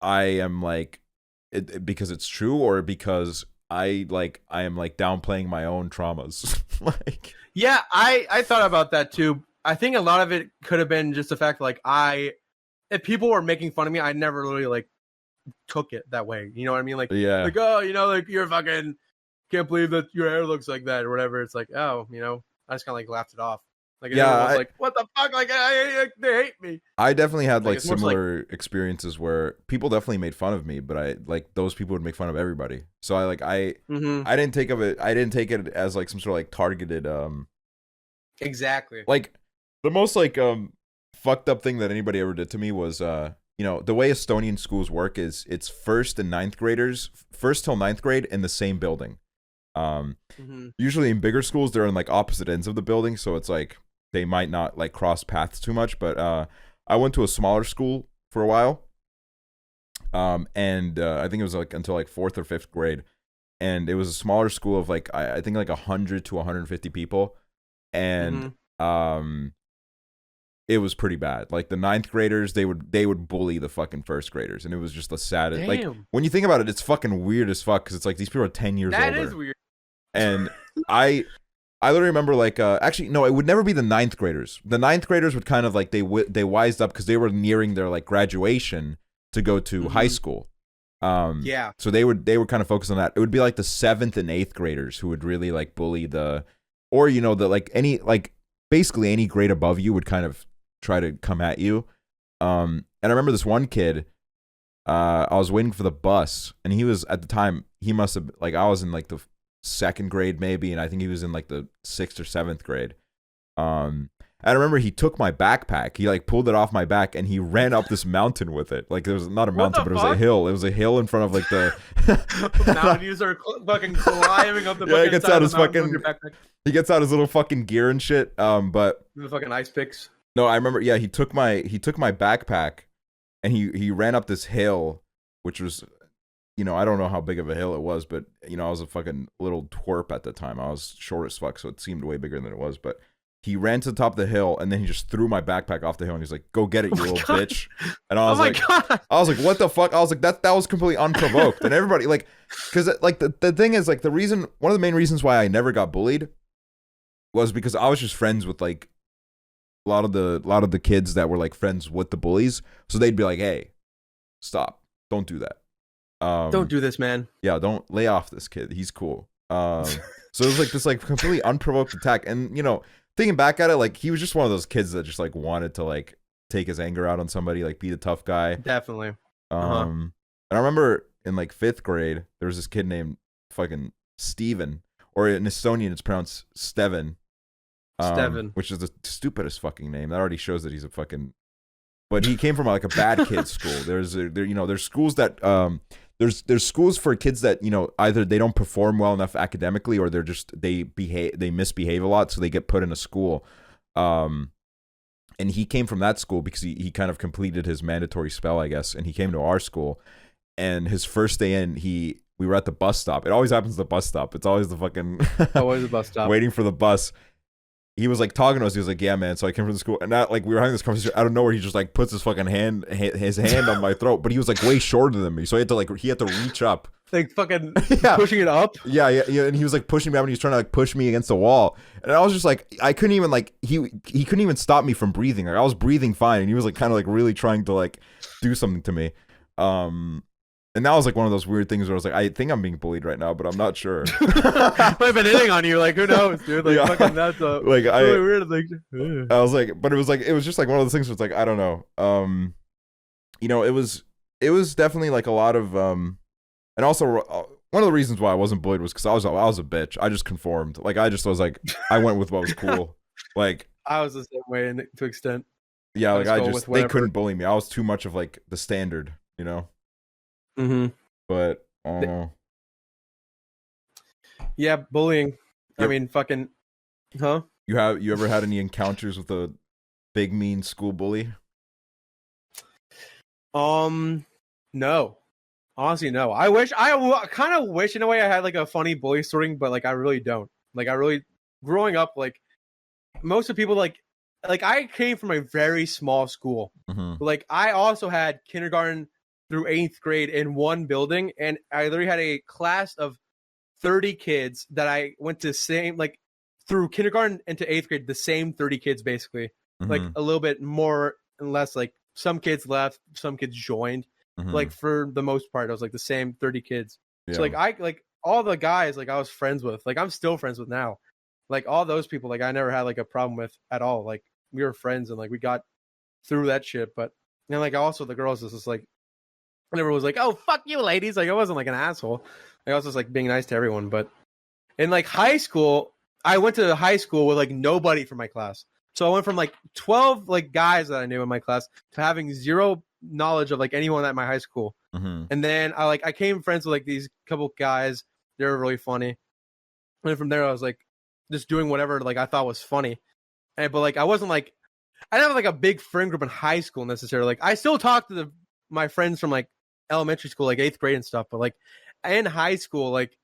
[SPEAKER 1] I am like, because it's true, or because I am like downplaying my own traumas. Like,
[SPEAKER 2] yeah, I thought about that too. I think a lot of it could have been just the fact like if people were making fun of me, I never really like took it that way. You know what I mean? Like,
[SPEAKER 1] yeah,
[SPEAKER 2] like, oh, you know, like you're fucking can't believe that your hair looks like that or whatever. It's like, oh, you know, I just kind of like laughed it off. Like,
[SPEAKER 1] yeah,
[SPEAKER 2] I was like, what the fuck? Like, they hate me.
[SPEAKER 1] I definitely had like
[SPEAKER 2] it's more
[SPEAKER 1] similar experiences where people definitely made fun of me, but I like those people would make fun of everybody. So I didn't take it as like some sort of like targeted
[SPEAKER 2] Exactly.
[SPEAKER 1] like the most like fucked up thing that anybody ever did to me was you know, the way Estonian schools work is it's first till ninth grade in the same building. Usually in bigger schools they're in like opposite ends of the building, so it's like they might not like cross paths too much. But I went to a smaller school for a while, and I think it was like until like 4th or 5th grade, and it was a smaller school of like I think like 100 to 150 people, and it was pretty bad. Like the ninth graders, they would bully the fucking first graders, and it was just the saddest.
[SPEAKER 2] Damn.
[SPEAKER 1] Like when you think about it, it's fucking weird as fuck because it's like these people are 10 years older.
[SPEAKER 2] That is weird.
[SPEAKER 1] And I literally remember like actually no, it would never be the ninth graders. The ninth graders would kind of like they wised up because they were nearing their like graduation to go to high school.
[SPEAKER 2] Yeah.
[SPEAKER 1] So they would kind of focus on that. It would be like the 7th and 8th graders who would really like bully or you know the like any like basically any grade above you would kind of try to come at you. And I remember this one kid. I was waiting for the bus, and he was at the time he must have like I was in like the 2nd grade maybe, and I think he was in like the 6th or 7th grade. I remember he took my backpack, he like pulled it off my back, and he ran up this mountain with it. Like it was not a mountain, but it was a hill. It was a hill in front of like the
[SPEAKER 2] mountain. You start fucking climbing up the
[SPEAKER 1] yeah, he gets out his fucking
[SPEAKER 2] with your backpack.
[SPEAKER 1] He gets out his little fucking gear and shit. But
[SPEAKER 2] the fucking ice picks.
[SPEAKER 1] No, I remember. Yeah, he took my backpack, and he ran up this hill, which was, you know, I don't know how big of a hill it was, but you know, I was a fucking little twerp at the time. I was short as fuck, so it seemed way bigger than it was. But he ran to the top of the hill, and then he just threw my backpack off the hill, and he's like, "Go get it, you little bitch!" And I was like, "What the fuck?" I was like, "That was completely unprovoked." And everybody like, because like the thing is like one of the main reasons why I never got bullied was because I was just friends with like a lot of the kids that were like friends with the bullies, so they'd be like, "Hey, stop! Don't do that.
[SPEAKER 2] Don't do this, man.
[SPEAKER 1] Yeah, don't lay off this kid. He's cool." So it was like this like completely unprovoked attack, and you know, thinking back at it, like he was just one of those kids that just like wanted to like take his anger out on somebody, like be the tough guy.
[SPEAKER 2] Definitely.
[SPEAKER 1] And I remember in like 5th grade, there was this kid named fucking Steven, or in Estonian it's pronounced Steven. Which is the stupidest fucking name. That already shows that he's a fucking. But he came from like a bad kid school. There's schools that there's schools for kids that, you know, either they don't perform well enough academically, or they misbehave a lot, so they get put in a school. And he came from that school because he kind of completed his mandatory spell, I guess, and he came to our school. And his first day in, we were at the bus stop. It always happens at the bus stop. It's always the fucking
[SPEAKER 2] always the bus stop.
[SPEAKER 1] Waiting for the bus. He was like talking to us. He was like, "Yeah, man." So I came from the school, and that like we were having this conversation out of nowhere. He just like puts his fucking hand on my throat, but he was like way shorter than me, so he had to reach up,
[SPEAKER 2] like fucking pushing it up.
[SPEAKER 1] Yeah. And he was like pushing me up, and he was trying to like push me against the wall, and I was just like, I couldn't even like he couldn't even stop me from breathing. Like I was breathing fine, and he was like kind of like really trying to like do something to me. And that was like one of those weird things where I was like, I think I'm being bullied right now, but I'm not sure.
[SPEAKER 2] Might have been hitting on you, like who knows, dude? Like fucking that's like really weird. Like
[SPEAKER 1] I was like, but it was just like one of those things where it's like I don't know. You know, it was definitely like a lot of and also one of the reasons why I wasn't bullied was because I was a bitch. I just conformed. Like I just was like I went with what was cool. Like
[SPEAKER 2] I was the same way to extent.
[SPEAKER 1] Yeah, like they couldn't bully me. I was too much of like the standard, you know. But I don't know.
[SPEAKER 2] Yeah, bullying. Yep. I mean, fucking, huh?
[SPEAKER 1] You ever had any encounters with a big mean school bully?
[SPEAKER 2] No. Honestly, no. I kind of wish in a way I had like a funny bully story, but like I really don't. Like growing up, like most of the people like I came from a very small school. Like I also had kindergarten through 8th grade in one building, and I literally had a class of 30 kids that I went to same like through kindergarten into 8th grade, the same 30 kids basically. Like a little bit more and less, like some kids left, some kids joined. Like for the most part, it was like the same 30 kids. So like I like all the guys like I was friends with, like I'm still friends with now. Like all those people, like I never had like a problem with at all. Like we were friends and like we got through that shit. But and like also the girls was just like I never was like, oh fuck you ladies. Like I wasn't like an asshole. Like, I was just like being nice to everyone. But in like high school, I went to high school with like nobody from my class. So I went from like 12 like guys that I knew in my class to having zero knowledge of like anyone at my high school. And then I came friends with like these couple guys. They were really funny. And then from there I was like just doing whatever like I thought was funny. But like I wasn't like I didn't have like a big friend group in high school necessarily. Like I still talk to my friends from like elementary school, like 8th grade and stuff. But like in high school, like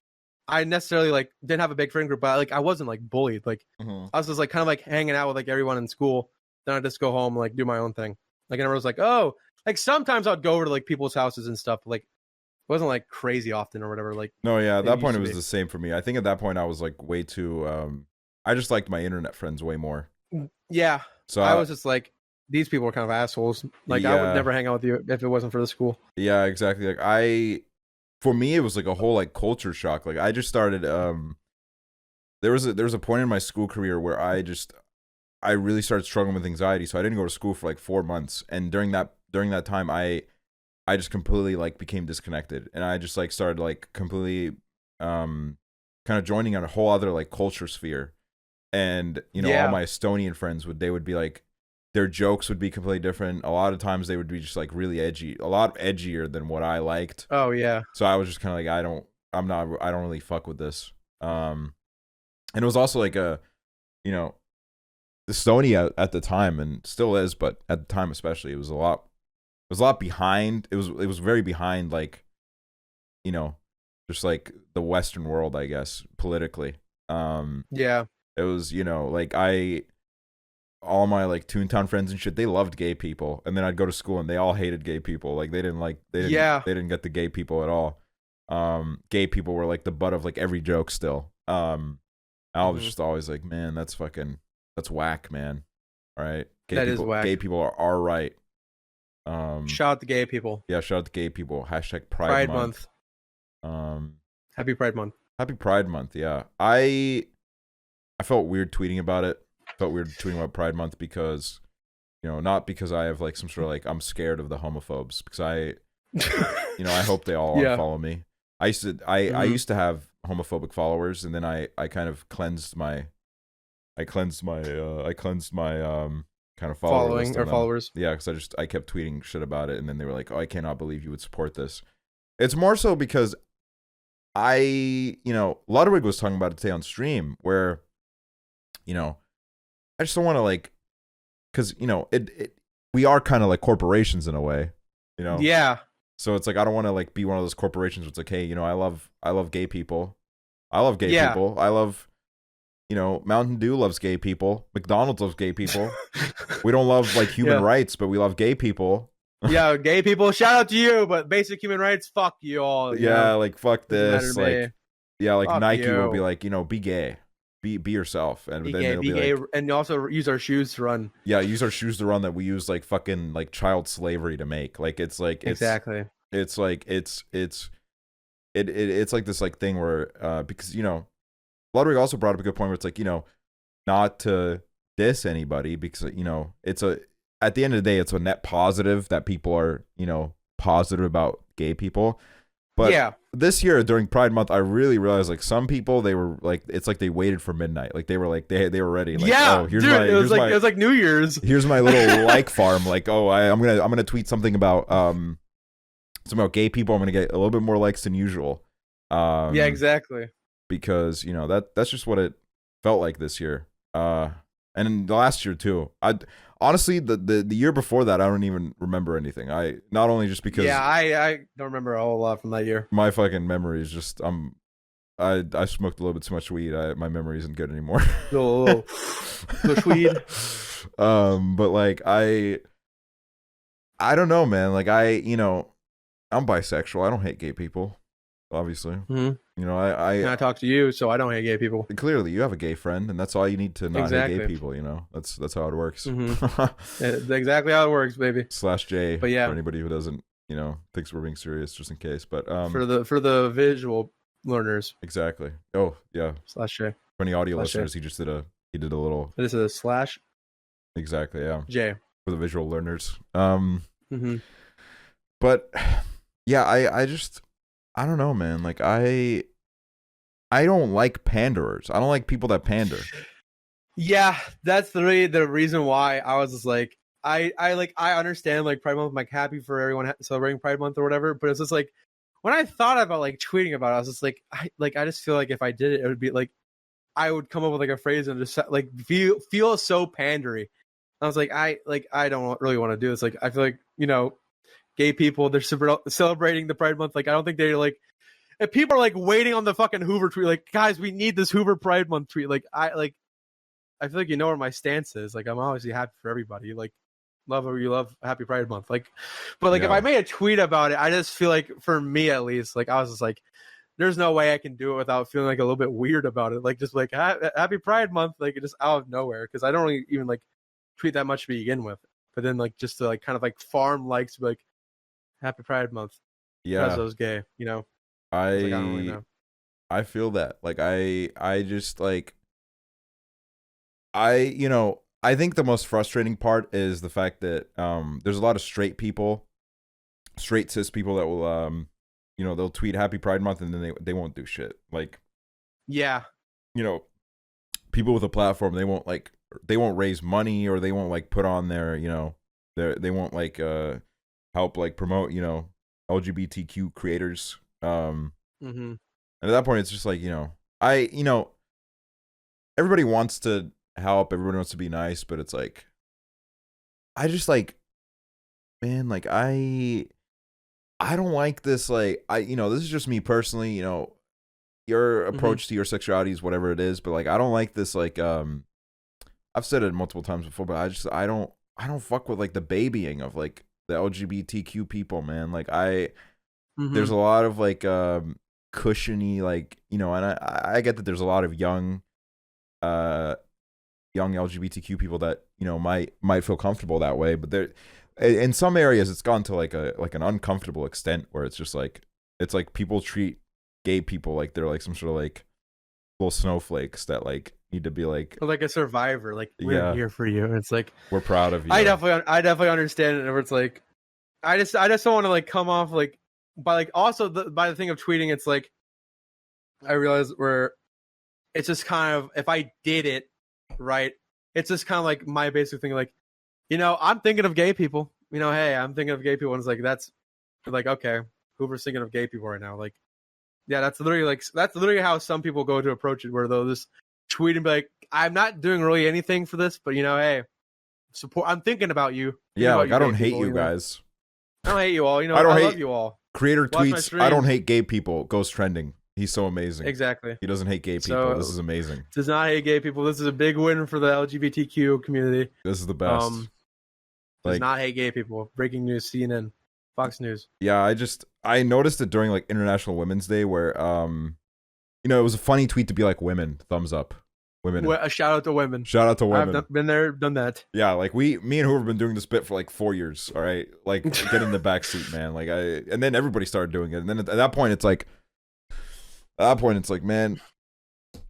[SPEAKER 2] I necessarily like didn't have a big friend group, but like I wasn't like bullied. Like I was just like kind of like hanging out with like everyone in school. Then I'd just go home and like do my own thing. Like I never was like, oh, like sometimes I'd go over to like people's houses and stuff. But, like it wasn't like crazy often or whatever. Like
[SPEAKER 1] no, yeah, at that point it was the same for me. I think at that point I was like way too. I just liked my internet friends way more.
[SPEAKER 2] Yeah, so I was just like these people are kind of assholes. Like I would never hang out with you if it wasn't for the school. Yeah,
[SPEAKER 1] exactly. Like for me, it was like a whole like culture shock. Like I just started. There was a point in my school career where I really started struggling with anxiety. So I didn't go to school for like 4 months, and during that time, I just completely like became disconnected, and I just like started like completely kind of joining on a whole other like culture sphere, and you know all my Estonian friends would be like. Their jokes would be completely different. A lot of times they would be just like really edgy, a lot edgier than what I liked.
[SPEAKER 2] Oh yeah.
[SPEAKER 1] So I was just kind of like, I don't really fuck with this. And it was also like Estonia at the time, and still is, but at the time especially, it was a lot behind. It was very behind, like, you know, just like the Western world, I guess, politically.
[SPEAKER 2] Yeah.
[SPEAKER 1] It was, you know, like all my like Toontown friends and shit, they loved gay people, and then I'd go to school and they all hated gay people. Like they didn't get the gay people at all. Gay people were like the butt of like every joke still. I was just always like, man, that's whack, man. All right,
[SPEAKER 2] that is whack.
[SPEAKER 1] Gay people are right.
[SPEAKER 2] Shout out to gay people.
[SPEAKER 1] Yeah, shout out to gay people. Hashtag Pride Month.
[SPEAKER 2] Happy Pride Month.
[SPEAKER 1] Happy Pride Month. Yeah, I felt weird tweeting about it. Felt weird tweeting about Pride Month because, you know, not because I have like some sort of like I'm scared of the homophobes, because I hope they all unfollow me. I used to have homophobic followers, and then I kind of cleansed my kind of
[SPEAKER 2] followers.
[SPEAKER 1] Yeah, because I kept tweeting shit about it, and then they were like, oh, I cannot believe you would support this. It's more so because Ludwig was talking about it today on stream, where, you know, I just don't want to like, because, you know, we are kind of like corporations in a way, you know?
[SPEAKER 2] Yeah.
[SPEAKER 1] So it's like, I don't want to like be one of those corporations where it's like, hey, you know, I love gay people. I love gay people. I love, you know, Mountain Dew loves gay people. McDonald's loves gay people. We don't love like human rights, but we love gay people.
[SPEAKER 2] Yeah, gay people, shout out to you, but basic human rights, fuck you all.
[SPEAKER 1] Like, fuck this. Like, yeah, like fuck Nike will be like, you know, be gay. Be yourself, and
[SPEAKER 2] be
[SPEAKER 1] then
[SPEAKER 2] gay,
[SPEAKER 1] they'll
[SPEAKER 2] be
[SPEAKER 1] be
[SPEAKER 2] gay,
[SPEAKER 1] like,
[SPEAKER 2] and also use our shoes to run.
[SPEAKER 1] Yeah, use our shoes to run that we use like fucking like child slavery to make. Like it's like
[SPEAKER 2] exactly.
[SPEAKER 1] It's like it's like this like thing where because, you know, Ludwig also brought up a good point where it's like, you know, not to diss anybody, because, you know, at the end of the day, it's a net positive that people are, you know, positive about gay people. But this year during Pride Month, I really realized like some people, they were like, it's like they waited for midnight. Like they were like they were ready. Like, oh, here's dude,
[SPEAKER 2] it was like New Year's.
[SPEAKER 1] Here's my little like farm. Like, oh, I'm gonna tweet something about gay people. I'm gonna get a little bit more likes than usual.
[SPEAKER 2] Yeah, exactly.
[SPEAKER 1] Because, you know, that's just what it felt like this year. And in the last year too. Honestly, the year before that, I don't even remember anything. Not only just because
[SPEAKER 2] I don't remember a whole lot from that year.
[SPEAKER 1] My fucking memory is just I smoked a little bit too much weed. My memory isn't good anymore.
[SPEAKER 2] Little weed.
[SPEAKER 1] But like I don't know, man. Like you know, I'm bisexual. I don't hate gay people, obviously.
[SPEAKER 2] Mm-hmm.
[SPEAKER 1] You know,
[SPEAKER 2] And I talk to you, so I don't hate gay people.
[SPEAKER 1] Clearly, you have a gay friend, and that's all you need to not hate gay people. You know, that's how it works.
[SPEAKER 2] That's exactly how it works, baby.
[SPEAKER 1] /J.
[SPEAKER 2] But yeah,
[SPEAKER 1] for anybody who doesn't, you know, thinks we're being serious, just in case. But
[SPEAKER 2] for the visual learners,
[SPEAKER 1] exactly. Oh yeah,
[SPEAKER 2] /J.
[SPEAKER 1] For any audio
[SPEAKER 2] /J.
[SPEAKER 1] listeners, he did a little.
[SPEAKER 2] This is a /
[SPEAKER 1] Exactly. Yeah.
[SPEAKER 2] J
[SPEAKER 1] for the visual learners. But yeah, I don't know, man. Like I don't like panderers. I don't like people that pander.
[SPEAKER 2] Yeah, that's the reason why I was just like, I understand like Pride Month, I'm like happy for everyone celebrating Pride Month or whatever, but it's just like when I thought about like tweeting about it, I was just like, I just feel like if I did it, it would be like I would come up with like a phrase and just like feel so pandery. I was like, I don't really want to do this. Like, I feel like, you know, gay people, they're celebrating the Pride Month. Like, I don't think they're like, if people are like waiting on the fucking Hoover tweet, like, guys, we need this Hoover Pride Month tweet. Like, I feel like you know where my stance is. Like, I'm obviously happy for everybody. Like, love or you love Happy Pride Month. Like, but like, if I made a tweet about it, I just feel like, for me at least, like, I was just like, there's no way I can do it without feeling like a little bit weird about it. Like, just like Happy Pride Month, like, just out of nowhere, because I don't really even like tweet that much to begin with. But then like just to like kind of like farm likes to be like Happy Pride Month.
[SPEAKER 1] Yeah,
[SPEAKER 2] because I was gay. You know, I don't really know.
[SPEAKER 1] I feel that. Like I just like you know, I think the most frustrating part is the fact that there's a lot of straight cis people that will you know, they'll tweet Happy Pride Month and then they won't do shit. Like,
[SPEAKER 2] yeah,
[SPEAKER 1] you know, people with a platform, they won't raise money, or they won't like put on their, you know, they won't like help like promote, you know, LGBTQ creators. And at that point it's just like, you know, everybody wants to help, everybody wants to be nice, but it's like, I just like, man, like I don't like this. Like, you know, this is just me personally, you know, your approach to your sexuality is whatever it is, but like, I don't like this. Like, I've said it multiple times before, but I don't fuck with like the babying of like the LGBTQ people, man. Like there's a lot of like, cushiony, like, you know, and I get that there's a lot of young LGBTQ people that, you know, might feel comfortable that way, but there, in some areas it's gone to like an uncomfortable extent where it's just like, it's like people treat gay people like they're like some sort of like little snowflakes that like need to be like,
[SPEAKER 2] or like a survivor, like, we're here for you. And it's like,
[SPEAKER 1] we're proud of you.
[SPEAKER 2] I definitely understand it. Where it's like, I just don't want to like come off like by like also by the thing of tweeting. It's like, I realize where it's just kind of, if I did it right, it's just kind of like my basic thing, like, you know, I'm thinking of gay people, you know, hey, I'm thinking of gay people. And it's like, that's like, okay, Hoover's thinking of gay people right now. Like, yeah, that's literally how some people go to approach it, where they'll just tweet and be like, I'm not doing really anything for this, but you know, hey, support, I'm thinking about you.
[SPEAKER 1] Yeah, like, I don't hate you guys.
[SPEAKER 2] I don't hate you all, you know, I love you all.
[SPEAKER 1] Creator tweets, I don't hate gay people, goes trending. He's so amazing.
[SPEAKER 2] Exactly.
[SPEAKER 1] He doesn't hate gay people. This is amazing.
[SPEAKER 2] Does not hate gay people. This is a big win for the LGBTQ community.
[SPEAKER 1] This is the best.
[SPEAKER 2] Does not hate gay people. Breaking news, CNN, Fox News.
[SPEAKER 1] Yeah, I noticed it during like International Women's Day, where you know, it was a funny tweet to be like, women, thumbs up. Women.
[SPEAKER 2] A shout out to women.
[SPEAKER 1] Shout out to women.
[SPEAKER 2] I've been there, done that.
[SPEAKER 1] Yeah, like me and Hoover have been doing this bit for like 4 years. All right, like get in the back seat, man. Like and then everybody started doing it, and then at that point it's like, man,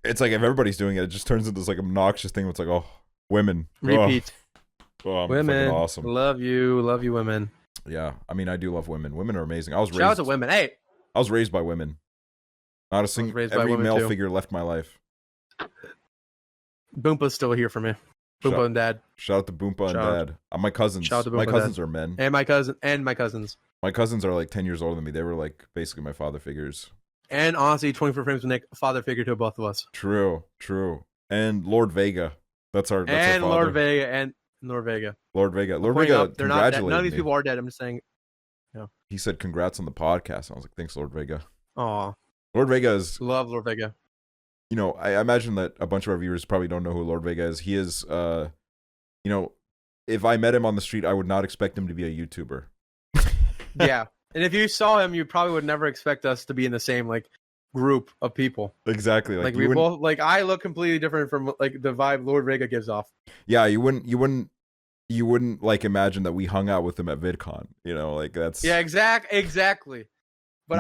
[SPEAKER 1] it's like if everybody's doing it, it just turns into this like obnoxious thing. Where it's like, oh, women,
[SPEAKER 2] repeat.
[SPEAKER 1] Oh,
[SPEAKER 2] women,
[SPEAKER 1] awesome.
[SPEAKER 2] Love you, women.
[SPEAKER 1] Yeah, I mean, I do love women. Women are amazing. Shout
[SPEAKER 2] out to women. Hey,
[SPEAKER 1] I was raised by women. Not a single every male figure left my life.
[SPEAKER 2] Boompa's still here for me. Boompa and Dad.
[SPEAKER 1] Shout out to Boompa and Dad. My cousins.
[SPEAKER 2] Shout out to Boompa
[SPEAKER 1] my cousins are men.
[SPEAKER 2] And my cousins.
[SPEAKER 1] My cousins are like 10 years older than me. They were like basically my father figures.
[SPEAKER 2] And honestly, 24 Frames with Nick, father figure to both of us.
[SPEAKER 1] True. And Lord Vega. That's our father.
[SPEAKER 2] Lord Vega. Lord Vega,
[SPEAKER 1] congratulated
[SPEAKER 2] none of these people are dead. I'm just saying.
[SPEAKER 1] Yeah. He said congrats on the podcast. I was like, thanks, Lord Vega.
[SPEAKER 2] Aw.
[SPEAKER 1] Lord Vega is...
[SPEAKER 2] Love Lord Vega.
[SPEAKER 1] You know, I imagine that a bunch of our viewers probably don't know who Lord Vega is. He is, you know, if I met him on the street, I would not expect him to be a YouTuber.
[SPEAKER 2] Yeah. And if you saw him, you probably would never expect us to be in the same, like, group of people.
[SPEAKER 1] Exactly.
[SPEAKER 2] Like we both like I look completely different from like the vibe Lord Vega gives off.
[SPEAKER 1] Yeah, you wouldn't like imagine that we hung out with him at VidCon. You know, like that's
[SPEAKER 2] exactly. But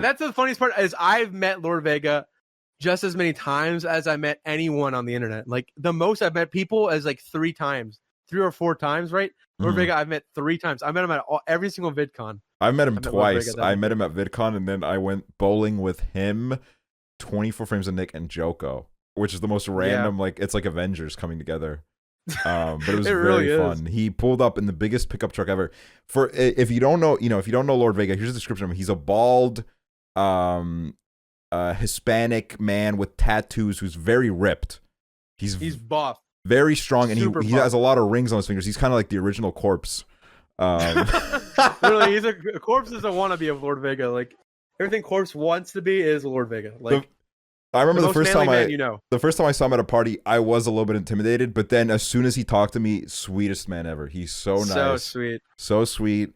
[SPEAKER 2] that's the funniest part is I've met Lord Vega just as many times as I met anyone on the internet. Like the most I've met people is like 3 or 4 times, right? Lord Vega I've met 3 times. I met him at every single VidCon.
[SPEAKER 1] I met him twice. I met him at VidCon, and then I went bowling with him, 24 Frames of Nick, and Joko, which is the most random. Like it's like Avengers coming together. But it was very fun. He pulled up in the biggest pickup truck ever. For if you don't know, if you don't know Lord Vega, here's the description of him. He's a bald, Hispanic man with tattoos who's very ripped. He's
[SPEAKER 2] buff,
[SPEAKER 1] very strong, and he has a lot of rings on his fingers. He's kind of like the original Corpse.
[SPEAKER 2] Literally, Corpse is a wannabe of Lord Vega. Like everything Corpse wants to be is Lord Vega. Like
[SPEAKER 1] I remember the first time
[SPEAKER 2] the
[SPEAKER 1] first time I saw him at a party, I was a little bit intimidated, but then as soon as he talked to me, sweetest man ever. He's so nice, so sweet.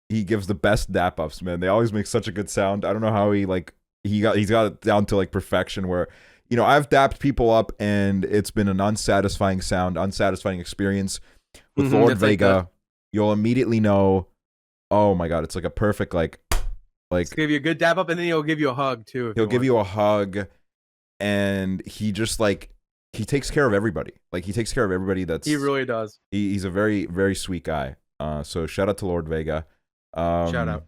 [SPEAKER 1] He gives the best dap ups, man. They always make such a good sound. I don't know how he's got it down to like perfection. Where I've dapped people up and it's been an unsatisfying experience. With Lord Vega, you'll immediately know, oh my god, it's like a perfect like
[SPEAKER 2] he'll give you a good dap up, and then he'll give you a hug too.
[SPEAKER 1] He'll give you a hug, and he just he takes care of everybody. Like he takes care of everybody.
[SPEAKER 2] He really does.
[SPEAKER 1] He's a very, very sweet guy. So shout out to Lord Vega.
[SPEAKER 2] Shout out.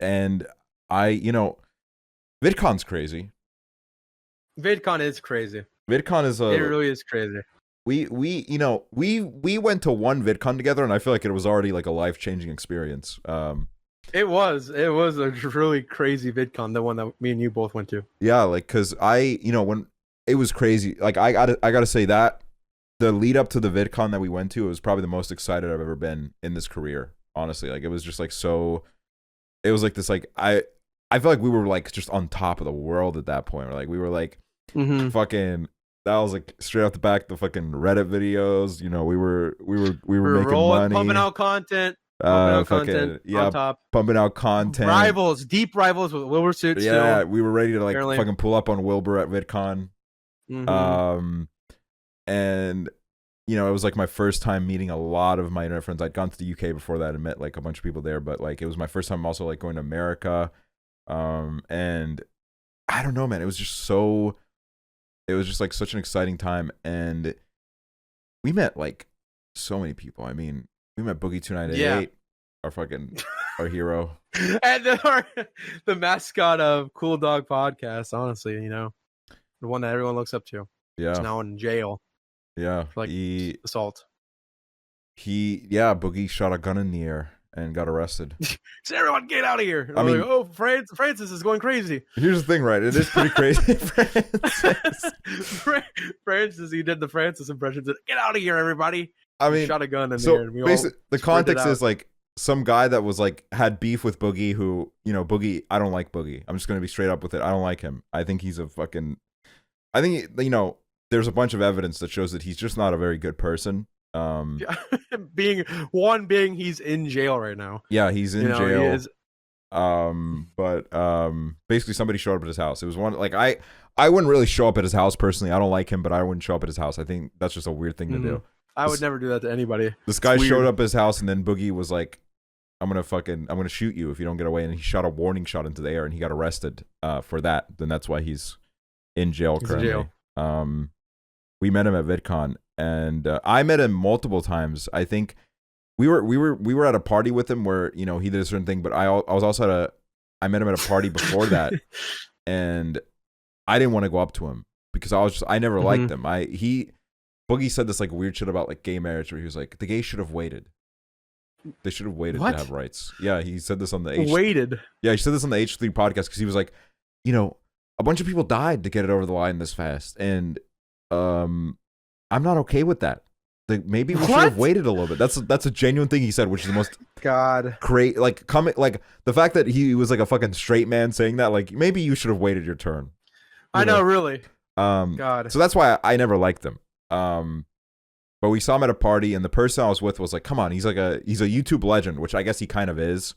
[SPEAKER 1] And VidCon's crazy.
[SPEAKER 2] VidCon is crazy.
[SPEAKER 1] VidCon is
[SPEAKER 2] it really is crazy.
[SPEAKER 1] We went to one VidCon together, and I feel like it was already like a life-changing experience.
[SPEAKER 2] It was a really crazy VidCon, the one that me and you both went to.
[SPEAKER 1] Yeah, like because when it was crazy, like I gotta say that the lead up to the VidCon that we went to, it was probably the most excited I've ever been in this career. Honestly, like it was just like so. It was like this, like I feel like we were like just on top of the world at that point. Like we were like fucking. That was like straight off the back the fucking Reddit videos. We were making money,
[SPEAKER 2] pumping out content.
[SPEAKER 1] On
[SPEAKER 2] top,
[SPEAKER 1] pumping out content.
[SPEAKER 2] Deep rivals with Wilbur suits.
[SPEAKER 1] Yeah,
[SPEAKER 2] still.
[SPEAKER 1] We were ready to like fucking pull up on Wilbur at VidCon. And it was like my first time meeting a lot of my internet friends. I'd gone to the UK before that and met like a bunch of people there, but like it was my first time also like going to America. And I don't know, man. It was just like such an exciting time, and we met like so many people. I mean, we met Boogie 298, our hero,
[SPEAKER 2] and the mascot of COOLDOG Podcast. Honestly, the one that everyone looks up to.
[SPEAKER 1] Yeah,
[SPEAKER 2] he's now in jail.
[SPEAKER 1] Yeah,
[SPEAKER 2] for assault.
[SPEAKER 1] Boogie shot a gun in the air and got arrested.
[SPEAKER 2] So everyone get out of here. I mean, like, Francis is going crazy.
[SPEAKER 1] Here's the thing, right? It is pretty crazy.
[SPEAKER 2] Francis, he did the Francis impression. Said, get out of here, everybody.
[SPEAKER 1] I mean,
[SPEAKER 2] shot a gun in the air. And
[SPEAKER 1] basically, the context is like some guy that was like had beef with Boogie. Who Boogie. I don't like Boogie. I'm just gonna be straight up with it. I don't like him. I think he's a fucking. I think there's a bunch of evidence that shows that he's just not a very good person.
[SPEAKER 2] being he's in jail right now.
[SPEAKER 1] Yeah, he's in jail.
[SPEAKER 2] He is.
[SPEAKER 1] But basically somebody showed up at his house. It was one like I wouldn't really show up at his house personally. I don't like him, but I wouldn't show up at his house. I think that's just a weird thing to do.
[SPEAKER 2] I would never do that to anybody.
[SPEAKER 1] This guy showed up at his house, and then Boogie was like, I'm gonna shoot you if you don't get away, and he shot a warning shot into the air, and he got arrested for that. Then that's why he's in jail currently. We met him at VidCon, and I met him multiple times. I think we were at a party with him where he did a certain thing, but I was also I met him at a party before that, and I didn't want to go up to him because I never liked him. Boogie said this like weird shit about like gay marriage where he was like, the gays should have waited. They should have waited to have rights. Yeah, he said this on the
[SPEAKER 2] waited.
[SPEAKER 1] Yeah, he said this on the H3 podcast because he was like, a bunch of people died to get it over the line this fast, and I'm not okay with that. Like maybe we should have waited a little bit. That's a genuine thing he said, which is the most great like the fact that he was like a fucking straight man saying that, like maybe you should have waited your turn.
[SPEAKER 2] I know, really.
[SPEAKER 1] God. So that's why I never liked them. But we saw him at a party, and the person I was with was like, come on, he's a YouTube legend, which I guess he kind of is.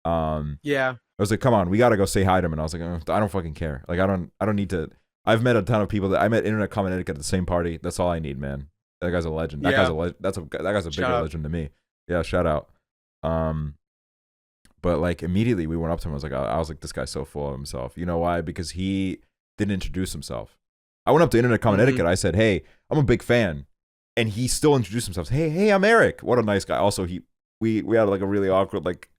[SPEAKER 2] Yeah.
[SPEAKER 1] I was like, come on, we gotta go say hi to him. And I was like, I don't fucking care. Like, I don't need to. I've met a ton of people that I met Internet Common Etiquette at the same party. That's all I need, man. That guy's a legend. That guy's a legend. That guy's a bigger legend to me. Yeah, shout out. But like immediately we went up to him. I was like, this guy's so full of himself. You know why? Because he didn't introduce himself. I went up to Internet Common Etiquette. I said, hey, I'm a big fan, and he still introduced himself. Hey, I'm Eric. What a nice guy. Also, we had like a really awkward like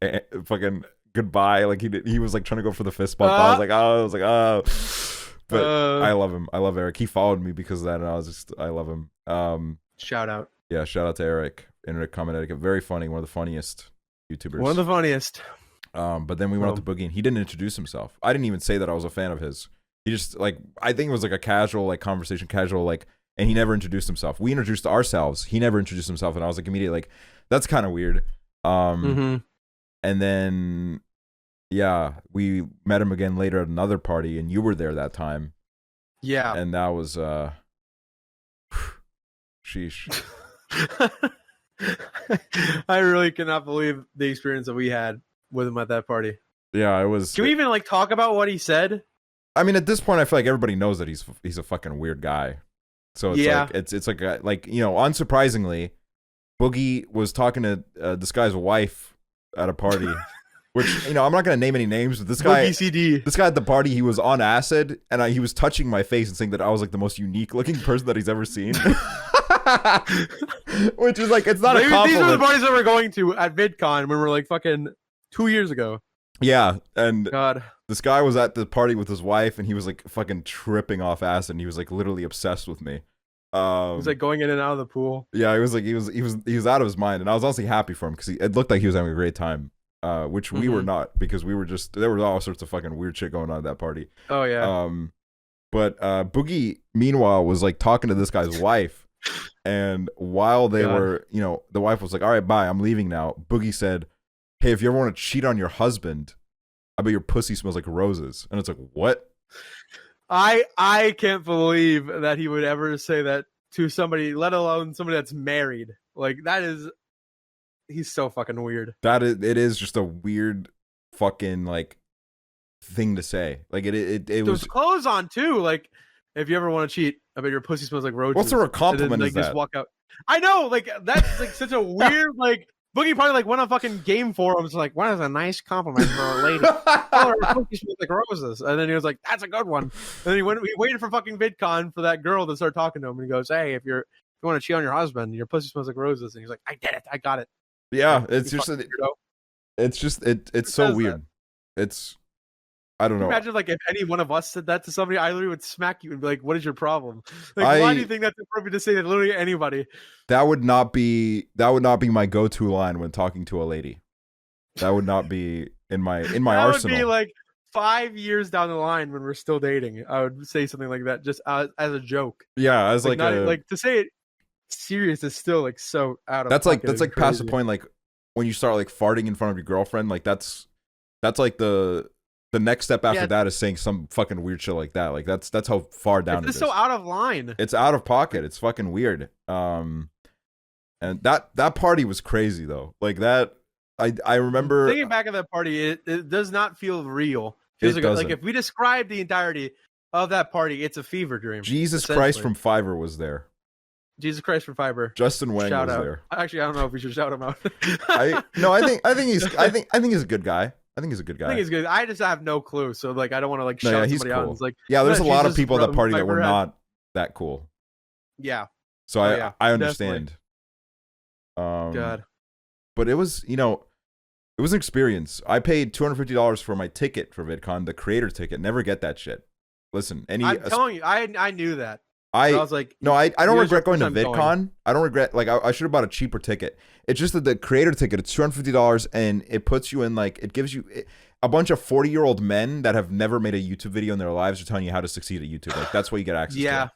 [SPEAKER 1] fucking goodbye. Like he was like trying to go for the fist bump. I was like, oh. But I love him. I love Eric. He followed me because of that, and I love him.
[SPEAKER 2] Shout out.
[SPEAKER 1] Yeah, shout out to Eric. Internet Common Etiquette. Very funny. One of the funniest YouTubers.
[SPEAKER 2] One of the funniest.
[SPEAKER 1] But then we went up to Boogie, and he didn't introduce himself. I didn't even say that I was a fan of his. He just like, I think it was like a casual like conversation, and he never introduced himself. We introduced ourselves. He never introduced himself, and I was like immediately like, that's kind of weird. And then yeah, we met him again later at another party, and you were there that time.
[SPEAKER 2] Yeah.
[SPEAKER 1] And that was sheesh.
[SPEAKER 2] I really cannot believe the experience that we had with him at that party.
[SPEAKER 1] Yeah, it was.
[SPEAKER 2] Can we even like talk about what he said?
[SPEAKER 1] I mean, at this point, I feel like everybody knows that he's a fucking weird guy. So it's it's like you know, unsurprisingly, Boogie was talking to this guy's wife at a party, which, you know, I'm not gonna name any names, but this guy at the party, he was on acid, and he was touching my face and saying that I was like the most unique looking person that he's ever seen. Which is like, it's not a compliment.
[SPEAKER 2] These are the parties that we're going to at VidCon when we're like fucking 2 years ago.
[SPEAKER 1] Yeah, and
[SPEAKER 2] God.
[SPEAKER 1] This guy was at the party with his wife, and he was like fucking tripping off acid, and he was like literally obsessed with me. He
[SPEAKER 2] was like going in and out of the pool.
[SPEAKER 1] Yeah, he was out of his mind, and I was honestly happy for him because it looked like he was having a great time. Which we were not, because we were just, there was all sorts of fucking weird shit going on at that party.
[SPEAKER 2] Oh yeah.
[SPEAKER 1] But Boogie meanwhile was like talking to this guy's wife, and while they were, you know, the wife was like, all right, bye, I'm leaving now. Boogie said, hey, if you ever want to cheat on your husband, I bet your pussy smells like roses. And it's like, what?
[SPEAKER 2] I can't believe that he would ever say that to somebody, let alone somebody that's married. Like, that is, he's so fucking weird.
[SPEAKER 1] It is just a weird fucking like thing to say. Like it was
[SPEAKER 2] clothes on too. Like, if you ever want to cheat, I bet your pussy smells like roses.
[SPEAKER 1] What sort of compliment
[SPEAKER 2] then, like,
[SPEAKER 1] is that?
[SPEAKER 2] Just walk out. I know, like that's like such a weird like. Boogie probably like went on fucking game forums like, what is a nice compliment for a lady? Oh, her pussy smells like roses. And then he was like, that's a good one. And then he waited for fucking VidCon for that girl to start talking to him, and he goes, hey, if you want to cheat on your husband, your pussy smells like roses. And he's like, I did it, I got it.
[SPEAKER 1] Yeah, it's so weird. It's, I don't know.
[SPEAKER 2] Imagine like if any one of us said that to somebody, I literally would smack you and be like, what is your problem? Like, why do you think that's appropriate to say to literally anybody?
[SPEAKER 1] That would not be my go-to line when talking to a lady. That would not be in my arsenal. That would be
[SPEAKER 2] like 5 years down the line when we're still dating. I would say something like that just as a joke.
[SPEAKER 1] Yeah, as like
[SPEAKER 2] to say it serious is still like so out of.
[SPEAKER 1] That's like past the point. Like when you start like farting in front of your girlfriend, like that's like the next step after that is saying some fucking weird shit like that. Like that's how far down
[SPEAKER 2] it's so out of line.
[SPEAKER 1] It's out of pocket. It's fucking weird. And that party was crazy though. Like that, I remember
[SPEAKER 2] thinking back at that party. It does not feel real. It feels like if we describe the entirety of that party, it's a fever dream.
[SPEAKER 1] Jesus Christ from Fiverr was there.
[SPEAKER 2] Jesus Christ from Fiverr.
[SPEAKER 1] Justin Wang was there.
[SPEAKER 2] Actually, I don't know if we should shout him out.
[SPEAKER 1] I think he's a good guy. I think he's good.
[SPEAKER 2] I just have no clue, so like I don't want to like shout somebody out. It's like,
[SPEAKER 1] there's a lot of people at that party that were not that cool.
[SPEAKER 2] Yeah.
[SPEAKER 1] So I understand.
[SPEAKER 2] God.
[SPEAKER 1] But it was, you know, it was an experience. I paid $250 for my ticket for VidCon, the creator ticket. Never get that shit. Listen,
[SPEAKER 2] I'm telling you, I knew that.
[SPEAKER 1] I
[SPEAKER 2] was like,
[SPEAKER 1] no, I don't regret going to VidCon. I don't regret, like, I should have bought a cheaper ticket. It's just that the creator ticket, it's $250, and it puts you in, like, it gives you a bunch of 40-year-old men that have never made a YouTube video in their lives are telling you how to succeed at YouTube. Like, that's what you get access to.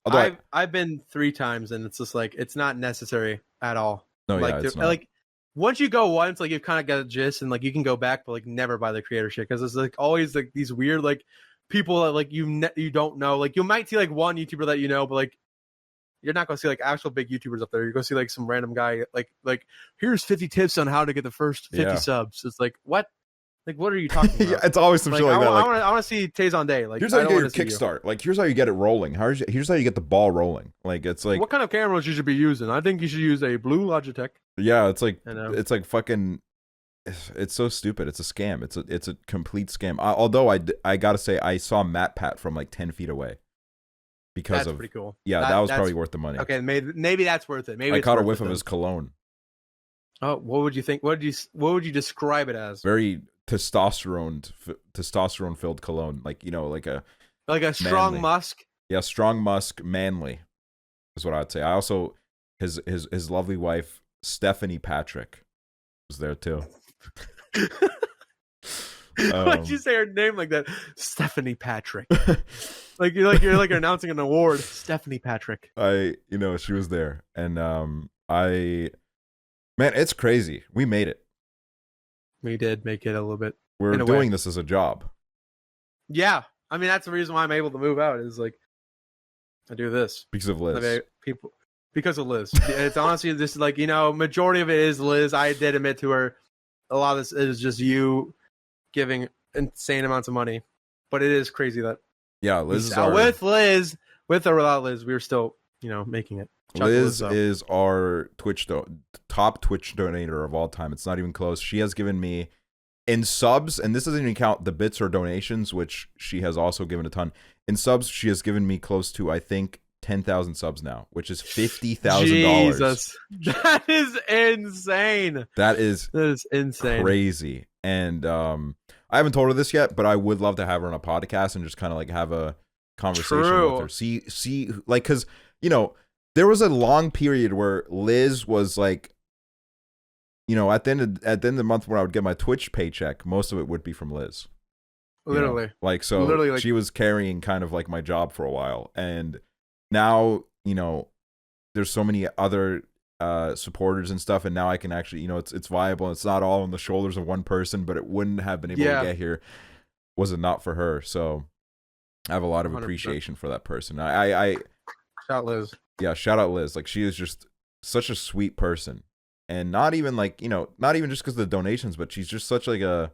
[SPEAKER 2] Although I've been 3 times, and it's just like, it's not necessary at all.
[SPEAKER 1] No,
[SPEAKER 2] like,
[SPEAKER 1] it's not.
[SPEAKER 2] Like, once you go once, like, you've kind of got a gist, and like you can go back, but like never buy the creator shit, because it's like always like these weird like people that like you don't know. Like, you might see like one YouTuber that you know, but like you're not gonna see like actual big YouTubers up there. You're gonna see like some random guy like here's 50 tips on how to get the first 50 subs. It's like, what? Like, what are you talking about?
[SPEAKER 1] Yeah, it's always some
[SPEAKER 2] like,
[SPEAKER 1] shit like that. Like,
[SPEAKER 2] I want to see Tay on Day. Like,
[SPEAKER 1] here's how you
[SPEAKER 2] I
[SPEAKER 1] get
[SPEAKER 2] don't
[SPEAKER 1] your
[SPEAKER 2] wanna see
[SPEAKER 1] kickstart. Like, here's how you get it rolling. Here's how you get the ball rolling. Like, it's like,
[SPEAKER 2] what kind of cameras you should be using? I think you should use a blue Logitech.
[SPEAKER 1] yeah, it's like,
[SPEAKER 2] I know.
[SPEAKER 1] it's like fucking, it's so stupid. It's a scam. It's a complete scam. Although I gotta say, I saw MatPat from like 10 feet away. Because
[SPEAKER 2] That's pretty cool.
[SPEAKER 1] Yeah, that was probably worth the money.
[SPEAKER 2] Okay, maybe that's worth it. Maybe
[SPEAKER 1] I caught a whiff of his cologne.
[SPEAKER 2] Oh, what would you think? What would you describe it as?
[SPEAKER 1] Very testosterone filled cologne, like like
[SPEAKER 2] a strong
[SPEAKER 1] manly.
[SPEAKER 2] musk.
[SPEAKER 1] Yeah, strong musk, manly is what I'd say. I also his lovely wife Stephanie Patrick was there too.
[SPEAKER 2] Why'd you say her name like that? Stephanie Patrick. like you're announcing an award. Stephanie Patrick.
[SPEAKER 1] She was there, and man, it's crazy. We made it.
[SPEAKER 2] We did make it a little bit.
[SPEAKER 1] We're doing this as a job.
[SPEAKER 2] Yeah, I mean that's the reason why I'm able to move out. Is like I do this
[SPEAKER 1] because of Liz.
[SPEAKER 2] Because of Liz. It's honestly this is like majority of it is Liz. I did admit to her. A lot of this is just you giving insane amounts of money, but it is crazy that
[SPEAKER 1] Liz is
[SPEAKER 2] with or without Liz, we were still making it.
[SPEAKER 1] Liz is our top Twitch donator of all time. It's not even close. She has given me in subs, and this doesn't even count the bits or donations, which she has also given a ton. In subs, she has given me close to, I think, 10,000 subs now, which is $50,000.
[SPEAKER 2] Jesus, that is insane.
[SPEAKER 1] That is
[SPEAKER 2] insane,
[SPEAKER 1] crazy. And I haven't told her this yet, but I would love to have her on a podcast and just kind of like have a conversation with her. See, like, because there was a long period where Liz was like, at the end of the month when I would get my Twitch paycheck, most of it would be from Liz.
[SPEAKER 2] Literally.
[SPEAKER 1] Literally, she was carrying kind of like my job for a while. And now, there's so many other supporters and stuff, and now I can actually, it's viable. It's not all on the shoulders of one person, but it wouldn't have been able to get here was it not for her. So I have a lot of
[SPEAKER 2] 100%.
[SPEAKER 1] appreciation for that person. I
[SPEAKER 2] shout Liz.
[SPEAKER 1] Yeah, shout out Liz. Like, she is just such a sweet person. And not even like, not even just because of the donations, but she's just such like a,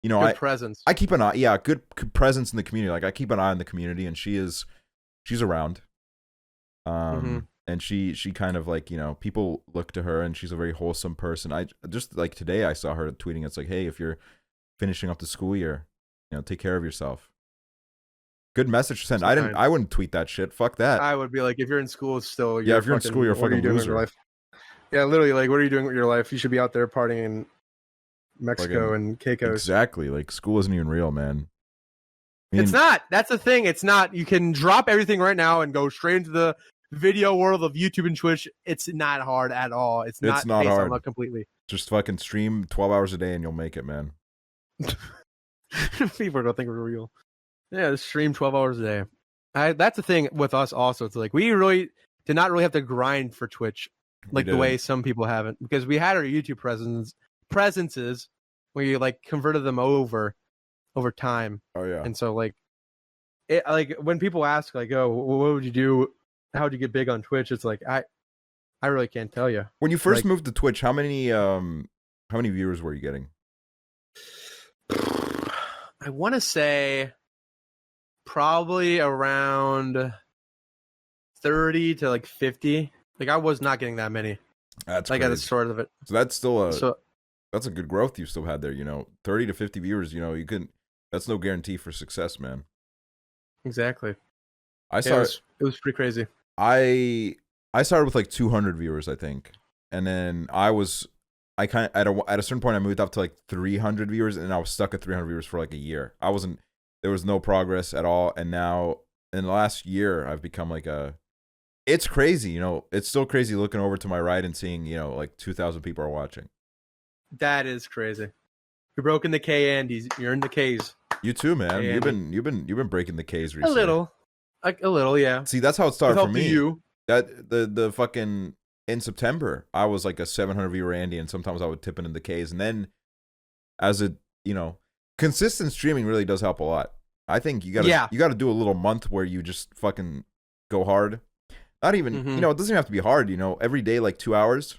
[SPEAKER 2] good presence.
[SPEAKER 1] I keep an eye, good presence in the community. Like, I keep an eye on the community, and she's around. And she kind of like, people look to her, and she's a very wholesome person. I just like today I saw her tweeting. It's like, hey, if you're finishing up the school year, take care of yourself. Good message to send. I wouldn't tweet that shit. Fuck that.
[SPEAKER 2] I would be like, if you're in school still,
[SPEAKER 1] if you're in school, you're a fucking loser.
[SPEAKER 2] Yeah, literally, like, what are you doing with your life? You should be out there partying in Mexico and Caicos.
[SPEAKER 1] Exactly. Like, school isn't even real, man.
[SPEAKER 2] It's not. That's the thing. It's not. You can drop everything right now and go straight into the video world of YouTube and Twitch. It's not hard at all. It's not hard. Completely.
[SPEAKER 1] Just fucking stream 12 hours a day and you'll make it, man.
[SPEAKER 2] People don't think we're real. Yeah, stream 12 hours a day. That's the thing with us also. It's like we really did not really have to grind for Twitch like the way some people haven't, because we had our YouTube presences where you like converted them over time.
[SPEAKER 1] Oh yeah.
[SPEAKER 2] And so like when people ask like, oh, what would you do? How would you get big on Twitch? It's like I really can't tell you.
[SPEAKER 1] When you first moved to Twitch, how many viewers were you getting?
[SPEAKER 2] I want to say probably around 30 to like 50. Like, I was not getting that many.
[SPEAKER 1] That's
[SPEAKER 2] like
[SPEAKER 1] crazy.
[SPEAKER 2] at the start of it.
[SPEAKER 1] So that's still that's a good growth you still had there. 30 to 50 viewers. You couldn't. That's no guarantee for success, man.
[SPEAKER 2] Exactly.
[SPEAKER 1] It
[SPEAKER 2] was pretty crazy.
[SPEAKER 1] I started with like 200 viewers, I think, and then at a certain point I moved up to like 300 viewers, and I was stuck at 300 viewers for like a year. There was no progress at all, and now in the last year I've become like it's crazy, it's still crazy looking over to my right and seeing, like 2,000 people are watching.
[SPEAKER 2] That is crazy. You're broken the K, Andes. You're in the K's.
[SPEAKER 1] You too, man. You've been breaking the K's recently.
[SPEAKER 2] A little, yeah.
[SPEAKER 1] See, that's how it started for me.
[SPEAKER 2] You.
[SPEAKER 1] That the fucking in September, I was like a 700 viewer Andy, and sometimes I would tip into the K's, and then as consistent streaming really does help a lot. I think you gotta do a little month where you just fucking go hard. Not even it doesn't have to be hard. Every day like 2 hours.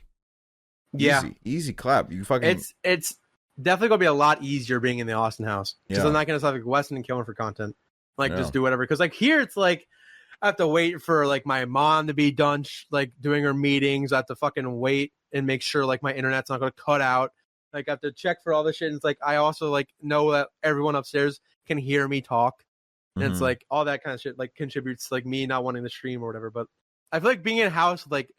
[SPEAKER 2] Yeah,
[SPEAKER 1] easy clap. You fucking.
[SPEAKER 2] It's definitely gonna be a lot easier being in the Austin house because I'm not gonna stop like Weston Kalynn for content, like just do whatever. Because like here, it's like I have to wait for like my mom to be done like doing her meetings. I have to fucking wait and make sure like my internet's not gonna cut out. Like I have to check for all this shit. And it's like I also like know that everyone upstairs can hear me talk, and it's like all that kind of shit like contributes to like me not wanting to stream or whatever. But I feel like being in a house with like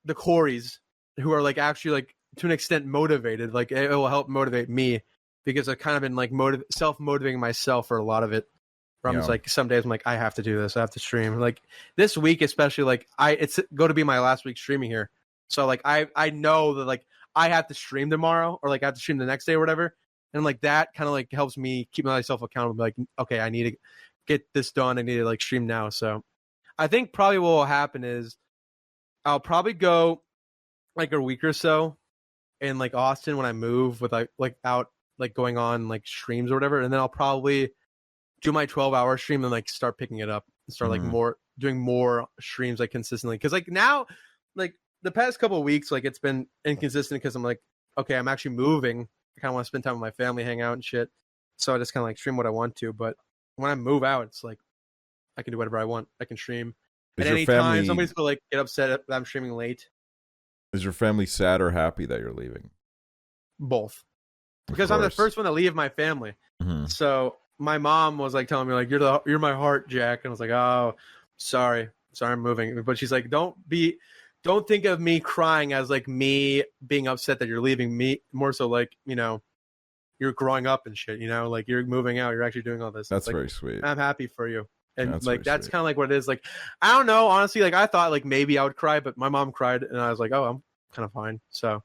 [SPEAKER 2] the Kourys who are like actually like to an extent motivated, like it will help motivate me because I've kind of been like self-motivating myself for a lot of it. Where I'm just like some days I'm like I have to do this, I have to stream. Like this week especially, like it's going to be my last week streaming here, so like I know that like I have to stream tomorrow or like I have to stream the next day or whatever, and like that kind of like helps me keep myself accountable. Like okay, I need to get this done. I need to like stream now. So I think probably what will happen is I'll probably go like a week or so in like Austin when I move with like out like going on like streams or whatever, and then I'll probably do my 12-hour stream and like start picking it up and start like doing more streams like consistently. Because like now, like the past couple of weeks, like it's been inconsistent because I'm like, okay, I'm actually moving. I kind of want to spend time with my family, hang out and shit. So I just kind of like stream what I want to. But when I move out, it's like I can do whatever I want. I can stream at any time. Somebody's gonna like get upset that I'm streaming late.
[SPEAKER 1] Is your family sad or happy that you're leaving?
[SPEAKER 2] Both. Because I'm the first one to leave my family. So my mom was like telling me like you're my heart, Jack, and I was like, oh, sorry, I'm moving. But she's like, don't think of me crying as like me being upset that you're leaving me. More so like, you know, you're growing up and shit. You know, like you're moving out. You're actually doing all this.
[SPEAKER 1] That's
[SPEAKER 2] like,
[SPEAKER 1] very sweet.
[SPEAKER 2] I'm happy for you. And like that's kind of like what it is. Like I don't know, honestly. Like I thought like maybe I would cry, but my mom cried, and I was like, oh, I'm kind of fine. So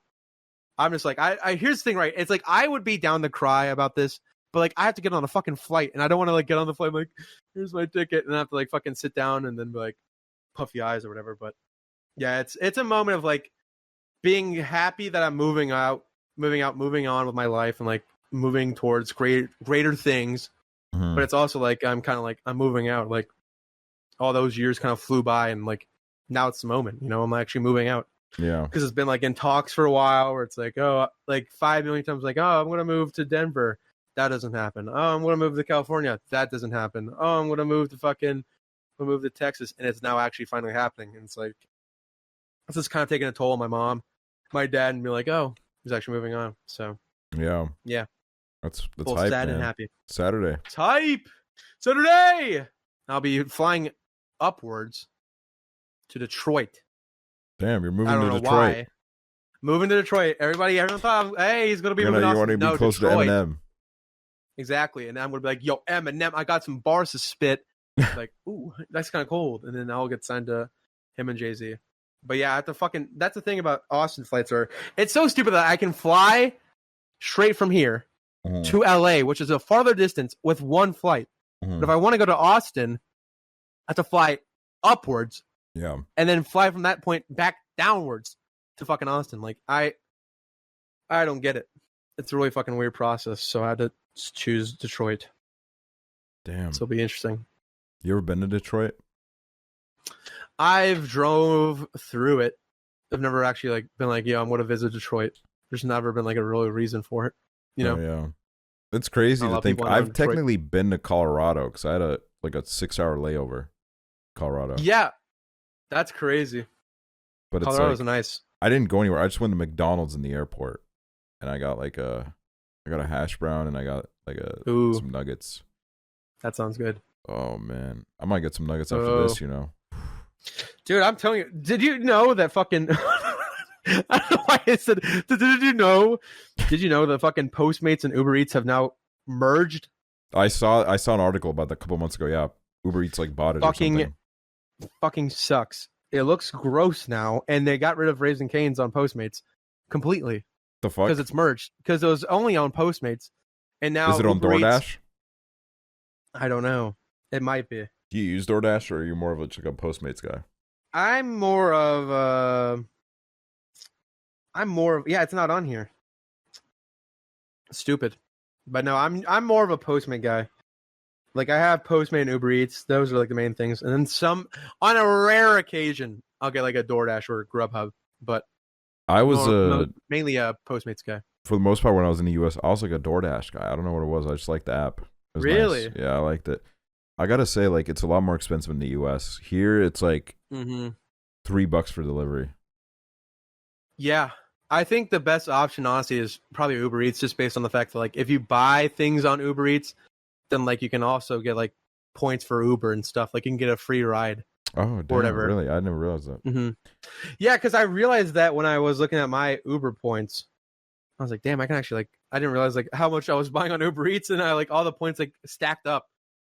[SPEAKER 2] I'm just like I here's the thing, right? It's like I would be down to cry about this. But like I have to get on a fucking flight, and I don't want to like get on the flight. I'm like, here's my ticket, and I have to like fucking sit down and then be like puffy eyes or whatever. But yeah, it's a moment of like being happy that I'm moving on with my life and like moving towards greater things. But it's also like I'm kind of like I'm moving out. Like all those years kind of flew by, and like now it's the moment. You know, I'm actually moving out.
[SPEAKER 1] Yeah,
[SPEAKER 2] because it's been like in talks for a while, where it's like like 5 million times like I'm gonna move to Denver. That doesn't happen. Oh, I'm going to move to California. That doesn't happen. Oh, I'm going to move to Texas. And it's now actually finally happening. And it's like, it's just kind of taking a toll on my mom, my dad, and be like, oh, he's actually moving on. So, yeah.
[SPEAKER 1] That's
[SPEAKER 2] both
[SPEAKER 1] hype,
[SPEAKER 2] sad
[SPEAKER 1] man.
[SPEAKER 2] and happy.
[SPEAKER 1] Saturday.
[SPEAKER 2] It's hype. Saturday. I'll be flying upwards to Detroit.
[SPEAKER 1] Damn, you're moving to Detroit.
[SPEAKER 2] Why. Moving to Detroit. Everyone thought, hey, he's going to be moving
[SPEAKER 1] You want to be close
[SPEAKER 2] Detroit.
[SPEAKER 1] to Eminem.
[SPEAKER 2] Exactly, and I'm gonna be like, "Yo, Eminem, I got some bars to spit." Like, ooh, that's kind of cold, and then I'll get signed to him and Jay-Z. But yeah, I have to fucking. That's the thing about Austin flights, it's so stupid that I can fly straight from here to LA, which is a farther distance, with one flight. But if I want to go to Austin, I have to fly upwards, and then fly from that point back downwards to fucking Austin. Like, I don't get it. It's a really fucking weird process. So I had to choose Detroit.
[SPEAKER 1] Damn.
[SPEAKER 2] So it'll be interesting.
[SPEAKER 1] You ever been to Detroit?
[SPEAKER 2] I've drove through it. I've never actually like been like, I'm going to visit Detroit. There's never been like a real reason for it. You know?
[SPEAKER 1] Yeah. It's crazy to think. I've technically been to Colorado because I had a 6-hour layover. Colorado. Yeah. That's crazy. But
[SPEAKER 2] Colorado's nice.
[SPEAKER 1] I didn't go anywhere. I just went to McDonald's in the airport. And I got a hash brown and I got like some nuggets.
[SPEAKER 2] That sounds good.
[SPEAKER 1] Oh man, I might get some nuggets after this. You know,
[SPEAKER 2] dude, I'm telling you. Did you know that fucking? I don't know why I said. Did you know? Did you know that fucking Postmates and Uber Eats have now merged?
[SPEAKER 1] I saw an article about that a couple months ago. Yeah, Uber Eats like bought it. Or something.
[SPEAKER 2] Fucking sucks. It looks gross now, and they got rid of Raising Cane's on Postmates completely.
[SPEAKER 1] The fuck?
[SPEAKER 2] Because it's merged. Because it was only on Postmates, and now
[SPEAKER 1] is it on
[SPEAKER 2] Uber
[SPEAKER 1] DoorDash?
[SPEAKER 2] Eats, I don't know. It might be.
[SPEAKER 1] Do you use DoorDash, or are you more of a Postmates guy?
[SPEAKER 2] I'm more of yeah. It's not on here. Stupid, but no, I'm more of a Postmate guy. Like I have Postmate and Uber Eats. Those are like the main things, and then on a rare occasion, I'll get like a DoorDash or a Grubhub, but.
[SPEAKER 1] I was
[SPEAKER 2] mainly a Postmates guy.
[SPEAKER 1] for the most part, when I was in the US, I was like a DoorDash guy. I don't know what it was. I just liked the app. It was
[SPEAKER 2] Really?
[SPEAKER 1] nice. Yeah, I liked it. I gotta say, like, it's a lot more expensive in the US. Here, it's like $3 for delivery.
[SPEAKER 2] Yeah. I think the best option, honestly, is probably Uber Eats, just based on the fact that, like, if you buy things on Uber Eats, then, like, you can also get, like, points for Uber and stuff. Like, you can get a free ride.
[SPEAKER 1] Oh, damn,
[SPEAKER 2] whatever.
[SPEAKER 1] Really? I never realized that.
[SPEAKER 2] Yeah, because I realized that when I was looking at my Uber points, I was like, damn, I can actually, like, I didn't realize, like, how much I was buying on Uber Eats, and I, like, all the points, like, stacked up.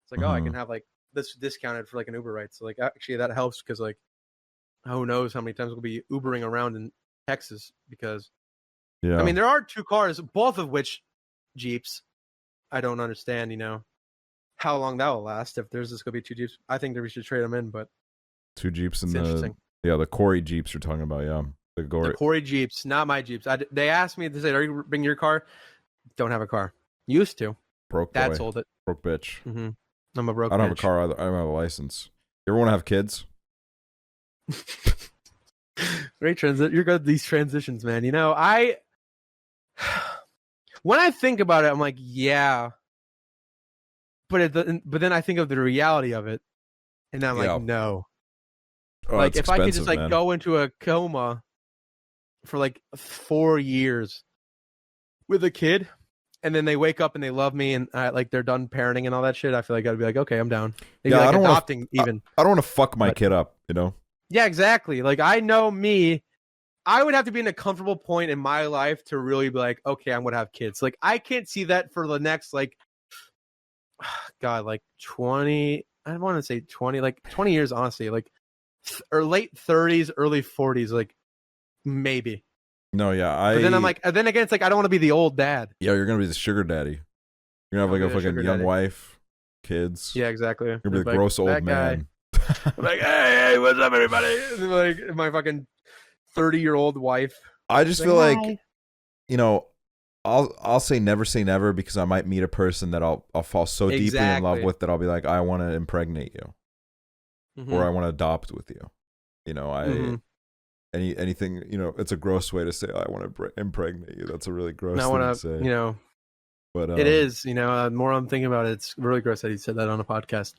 [SPEAKER 2] It's like, oh, I can have, like, this discounted for, like, an Uber ride. So, like, actually, that helps because, like, who knows how many times we'll be Ubering around in Texas because,
[SPEAKER 1] Yeah.
[SPEAKER 2] I mean, there are 2 cars, both of which Jeeps. I don't understand, how long that will last. If there's just going to be 2 Jeeps, I think that we should trade them in, but
[SPEAKER 1] 2 Jeeps and
[SPEAKER 2] interesting.
[SPEAKER 1] the Koury Jeeps you're talking about, yeah.
[SPEAKER 2] The Koury Jeeps, not my Jeeps. They asked me, they said, are you bringing your car? Don't have a car. Used to.
[SPEAKER 1] Broke
[SPEAKER 2] Dad
[SPEAKER 1] boy.
[SPEAKER 2] sold it.
[SPEAKER 1] Broke bitch.
[SPEAKER 2] I'm a broke bitch.
[SPEAKER 1] I don't have a car either. I don't have a license. You ever want to have kids?
[SPEAKER 2] Great transition. You're good at these transitions, man. When I think about it, I'm like, yeah. But then I think of the reality of it, and I'm like, no.
[SPEAKER 1] Oh,
[SPEAKER 2] like, if I could just, like,
[SPEAKER 1] man.
[SPEAKER 2] go into a coma for, like, 4 years with a kid, and then they wake up and they love me, and they're done parenting and all that shit, I feel like I'd be like, okay, I'm down. Maybe, like, adopting even.
[SPEAKER 1] I don't want to fuck my kid up,
[SPEAKER 2] Yeah, exactly. Like, I know me. I would have to be in a comfortable point in my life to really be like, okay, I'm going to have kids. Like, I can't see that for the next, like, God, like 20, I want to say 20, like 20 years, honestly, like, or late 30s, early 40s, like, maybe.
[SPEAKER 1] No, yeah.
[SPEAKER 2] But then I'm like, and then again, it's like, I don't want to be the old dad.
[SPEAKER 1] Yeah, you're going to be the sugar daddy. You're going to have, like, a fucking young wife, kids.
[SPEAKER 2] Yeah, exactly.
[SPEAKER 1] You're going to be the gross old man.
[SPEAKER 2] I'm like, hey, what's up, everybody? And then, like, my fucking 30-year-old wife.
[SPEAKER 1] I just feel like, I'll say never because I might meet a person that I'll fall so deeply in love with that I'll be like, I want to impregnate you, or I want to adopt with you. Anything. It's a gross way to say I want to impregnate you. That's a really gross thing to say. But
[SPEAKER 2] it is. The more I'm thinking about it, it's really gross that he said that on a podcast.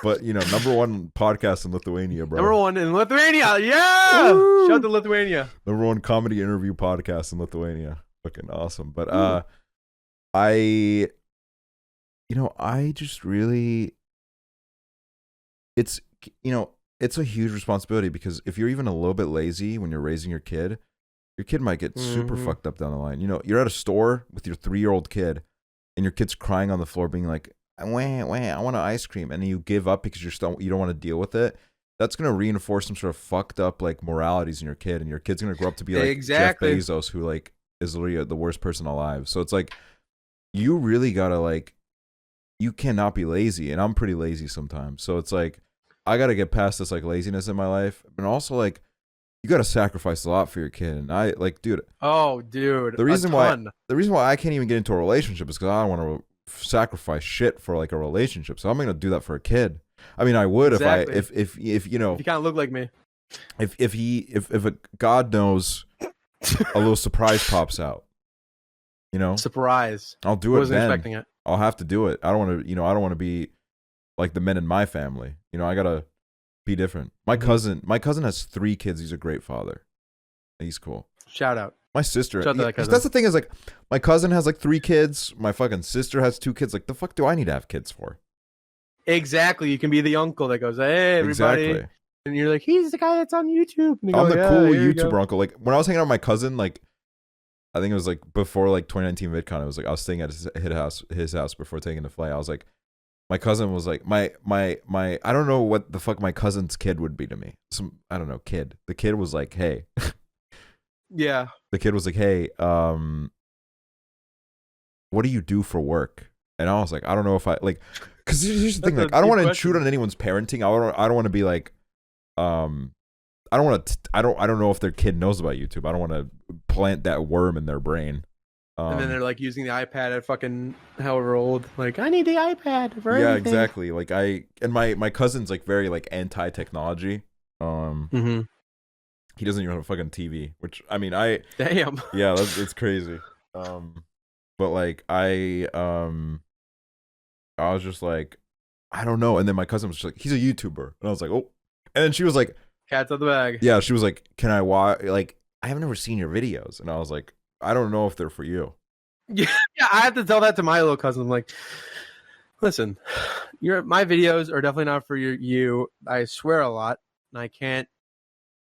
[SPEAKER 1] But number 1 podcast in Lithuania, bro.
[SPEAKER 2] Number 1 in Lithuania, yeah. Woo! Shout out to Lithuania.
[SPEAKER 1] Number 1 comedy interview podcast in Lithuania. Fucking awesome. But I just really, it's a huge responsibility because if you're even a little bit lazy when you're raising your kid might get super fucked up down the line. You're at a store with your 3-year-old kid, and your kid's crying on the floor, being like, I want an ice cream, and then you give up because you don't want to deal with it. That's gonna reinforce some sort of fucked up, like, moralities in your kid, and your kid's gonna grow up to be like Jeff Bezos, who, like, is literally the worst person alive. So it's like, you really gotta, like, you cannot be lazy, and I'm pretty lazy sometimes. So it's like, I gotta get past this, like, laziness in my life, and also, like, you gotta sacrifice a lot for your kid. And I, like, dude.
[SPEAKER 2] Oh, dude.
[SPEAKER 1] The reason why I can't even get into a relationship is because I don't want to sacrifice shit for, like, a relationship. So I'm gonna do that for a kid. I mean, I would if if
[SPEAKER 2] you kind of look like me.
[SPEAKER 1] If a God knows a little surprise pops out,
[SPEAKER 2] surprise.
[SPEAKER 1] I'll do it.
[SPEAKER 2] Wasn't expecting it.
[SPEAKER 1] I'll have to do it. I don't want to. I don't want to be like the men in my family. I gotta be different. My cousin has 3 kids. He's a great father. He's cool.
[SPEAKER 2] Shout out.
[SPEAKER 1] My sister.
[SPEAKER 2] Shout out to that cousin.
[SPEAKER 1] That's the thing is, like, my cousin has, like, 3 kids. My fucking sister has 2 kids. Like, the fuck do I need to have kids for?
[SPEAKER 2] Exactly. You can be the uncle that goes, hey, everybody. Exactly. And you're like, he's the guy that's on YouTube. And
[SPEAKER 1] I'm the cool YouTuber uncle. Like, when I was hanging out with my cousin, like, I think it was, like, before, like, 2019 VidCon, it was, like, I was staying at his house before taking the flight. I was like, my cousin was like, my I don't know what the fuck my cousin's kid would be to me. I don't know, kid. The kid was like, hey.
[SPEAKER 2] Yeah.
[SPEAKER 1] The kid was like, hey, what do you do for work? And I was like, I don't know if I, like, because here's the thing, like, I don't want to intrude on anyone's parenting. I don't want to be like, I don't know if their kid knows about YouTube. I don't want to plant that worm in their brain.
[SPEAKER 2] And then they're, like, using the iPad at fucking however old. Like, I need the iPad for everything.
[SPEAKER 1] Exactly. Like, my cousin's, like, very, like, anti-technology. He doesn't even have a fucking TV, which I mean,
[SPEAKER 2] Damn.
[SPEAKER 1] yeah, it's crazy. But like I was just like, I don't know. And then my cousin was just like, he's a YouTuber, and I was like, oh. And then she was like,
[SPEAKER 2] cat's out the bag.
[SPEAKER 1] Yeah, she was like, can I watch? Like, I have never seen your videos, and I was like, I don't know if they're for you.
[SPEAKER 2] Yeah, I have to tell that to my little cousin. I'm like, listen, my videos are definitely not for you. I swear a lot, and I can't.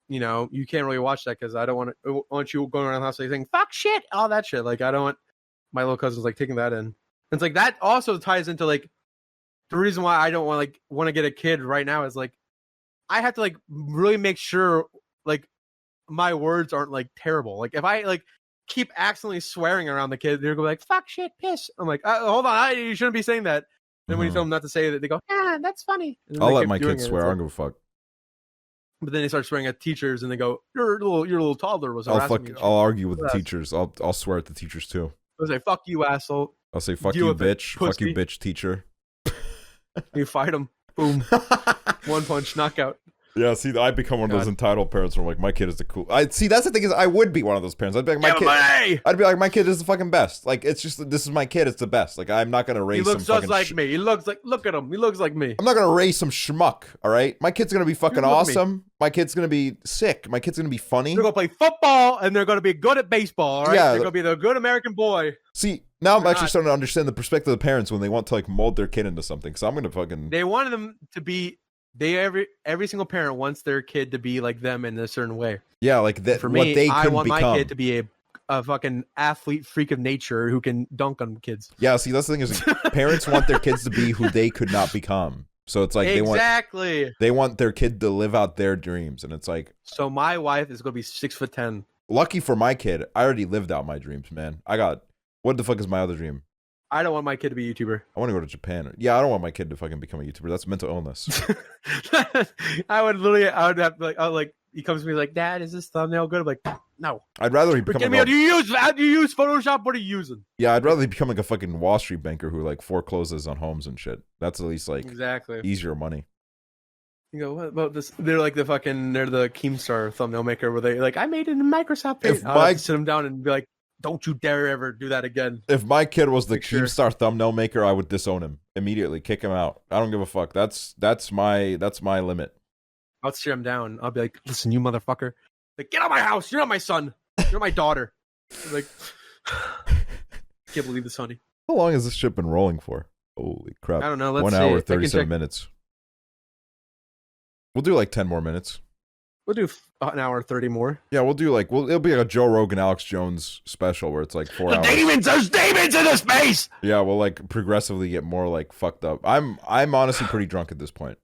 [SPEAKER 2] You can't really watch that because I don't want you going around the house saying fuck shit, all that shit. Like, I don't want my little cousins like taking that in. And it's like that also ties into like the reason why I don't want to get a kid right now is like I have to like really make sure like my words aren't like terrible. Like if I like keep accidentally swearing around the kid, they're going to be like fuck shit piss. I'm like hold on, you shouldn't be saying that. Then when you tell them not to say that, they go that's funny.
[SPEAKER 1] I'll let my kids swear. I don't give a fuck.
[SPEAKER 2] But then they start swearing at teachers, and they go, "Your little toddler was harassing me."
[SPEAKER 1] I'll argue with the teachers. I'll swear at the teachers too.
[SPEAKER 2] I'll say, "Fuck you, asshole."
[SPEAKER 1] I'll say, "Fuck you, bitch." Fuck you, bitch, teacher.
[SPEAKER 2] You fight them. Boom. One punch, knockout.
[SPEAKER 1] Yeah, see, I become one of those entitled parents where I'm like, my kid is the cool. See, that's the thing is, I would be one of those parents. I'd be like, my kid is the fucking best. Like, it's just, this is my kid. It's the best. Like, I'm not gonna raise. He
[SPEAKER 2] looks just like me. He looks like. Look at him. He looks like me.
[SPEAKER 1] I'm not gonna raise some schmuck. All right, my kid's gonna be fucking awesome. My kid's gonna be sick. My kid's gonna be funny.
[SPEAKER 2] They're gonna play football and they're gonna be good at baseball. All right, yeah, they're gonna be the good American boy.
[SPEAKER 1] See, now I'm actually starting to understand the perspective of the parents when they want to like mold their kid into something. Because I'm gonna fucking.
[SPEAKER 2] They wanted them to be. Every single parent wants their kid to be like them in a certain way.
[SPEAKER 1] Yeah, like that.
[SPEAKER 2] For me, what they I want become. My kid to be a fucking athlete freak of nature who can dunk on kids.
[SPEAKER 1] Yeah, see, that's the thing is like, parents want their kids to be who they could not become. So it's like they want their kid to live out their dreams, and it's like.
[SPEAKER 2] So my wife is gonna be 6'10".
[SPEAKER 1] Lucky for my kid, I already lived out my dreams, man. What the fuck is my other dream?
[SPEAKER 2] I don't want my kid to be a YouTuber.
[SPEAKER 1] I want to go to Japan. Yeah, I don't want my kid to fucking become a YouTuber. That's mental illness.
[SPEAKER 2] I would have like he comes to me like, Dad, is this thumbnail good? I'm like, no.
[SPEAKER 1] I'd rather he become
[SPEAKER 2] how do you use Photoshop? What are you using?
[SPEAKER 1] Yeah, I'd rather he become like a fucking Wall Street banker who like forecloses on homes and shit. That's at least like easier money.
[SPEAKER 2] You go, what about this? They're like they're the Keemstar thumbnail maker where they like, I made it in Microsoft Paint. I'll sit them down and be like, don't you dare ever do that again. If my kid was the Keemstar thumbnail maker, I would disown him immediately, kick him out. I don't give a fuck. That's my limit. I'll steer him down. I'll be like, listen, you motherfucker. Like, get out of my house. You're not my son. You're my daughter. Like, can't believe this, honey. How long has this shit been rolling for? Holy crap. I don't know. Let's 1 hour, 37 minutes. We'll do like 10 more minutes. We'll do an hour 30 more. Yeah, we'll do like it'll be like a Joe Rogan, Alex Jones special where it's like 4 hours. There's demons in the space. Yeah, we'll like progressively get more like fucked up. I'm honestly pretty drunk at this point.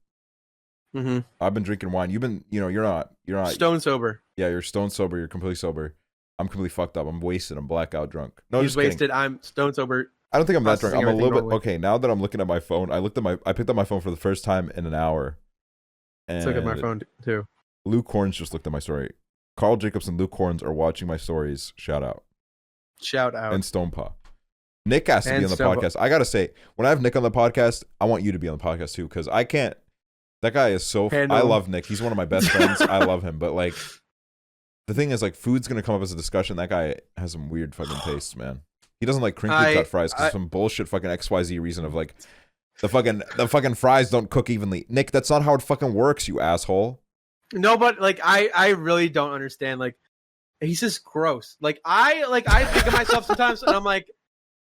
[SPEAKER 2] Mm-hmm. I've been drinking wine. You've been, you're not stone sober. Yeah, you're stone sober. You're completely sober. I'm completely fucked up. I'm wasted. I'm blackout drunk. No, he's wasted. Kidding. I'm stone sober. I don't think I'm that drunk. I'm a little bit. Okay, now that I'm looking at my phone, I picked up my phone for the first time in an hour. And look at my phone too. Luke Horns just looked at my story. Carl Jacobs and Luke Horns are watching my stories. Shout out. And Stonepaw. Nick has to be on the podcast. I gotta say, when I have Nick on the podcast, I want you to be on the podcast too, because I can't. That guy is so. I love Nick. He's one of my best friends. I love him, but like, the thing is, like, food's gonna come up as a discussion. That guy has some weird fucking tastes, man. He doesn't like crinkly cut fries because some bullshit fucking XYZ reason of like, the fucking fries don't cook evenly. Nick, that's not how it fucking works, you asshole. No, but like I really don't understand. Like, he's just gross. Like I think of myself sometimes, and I'm like,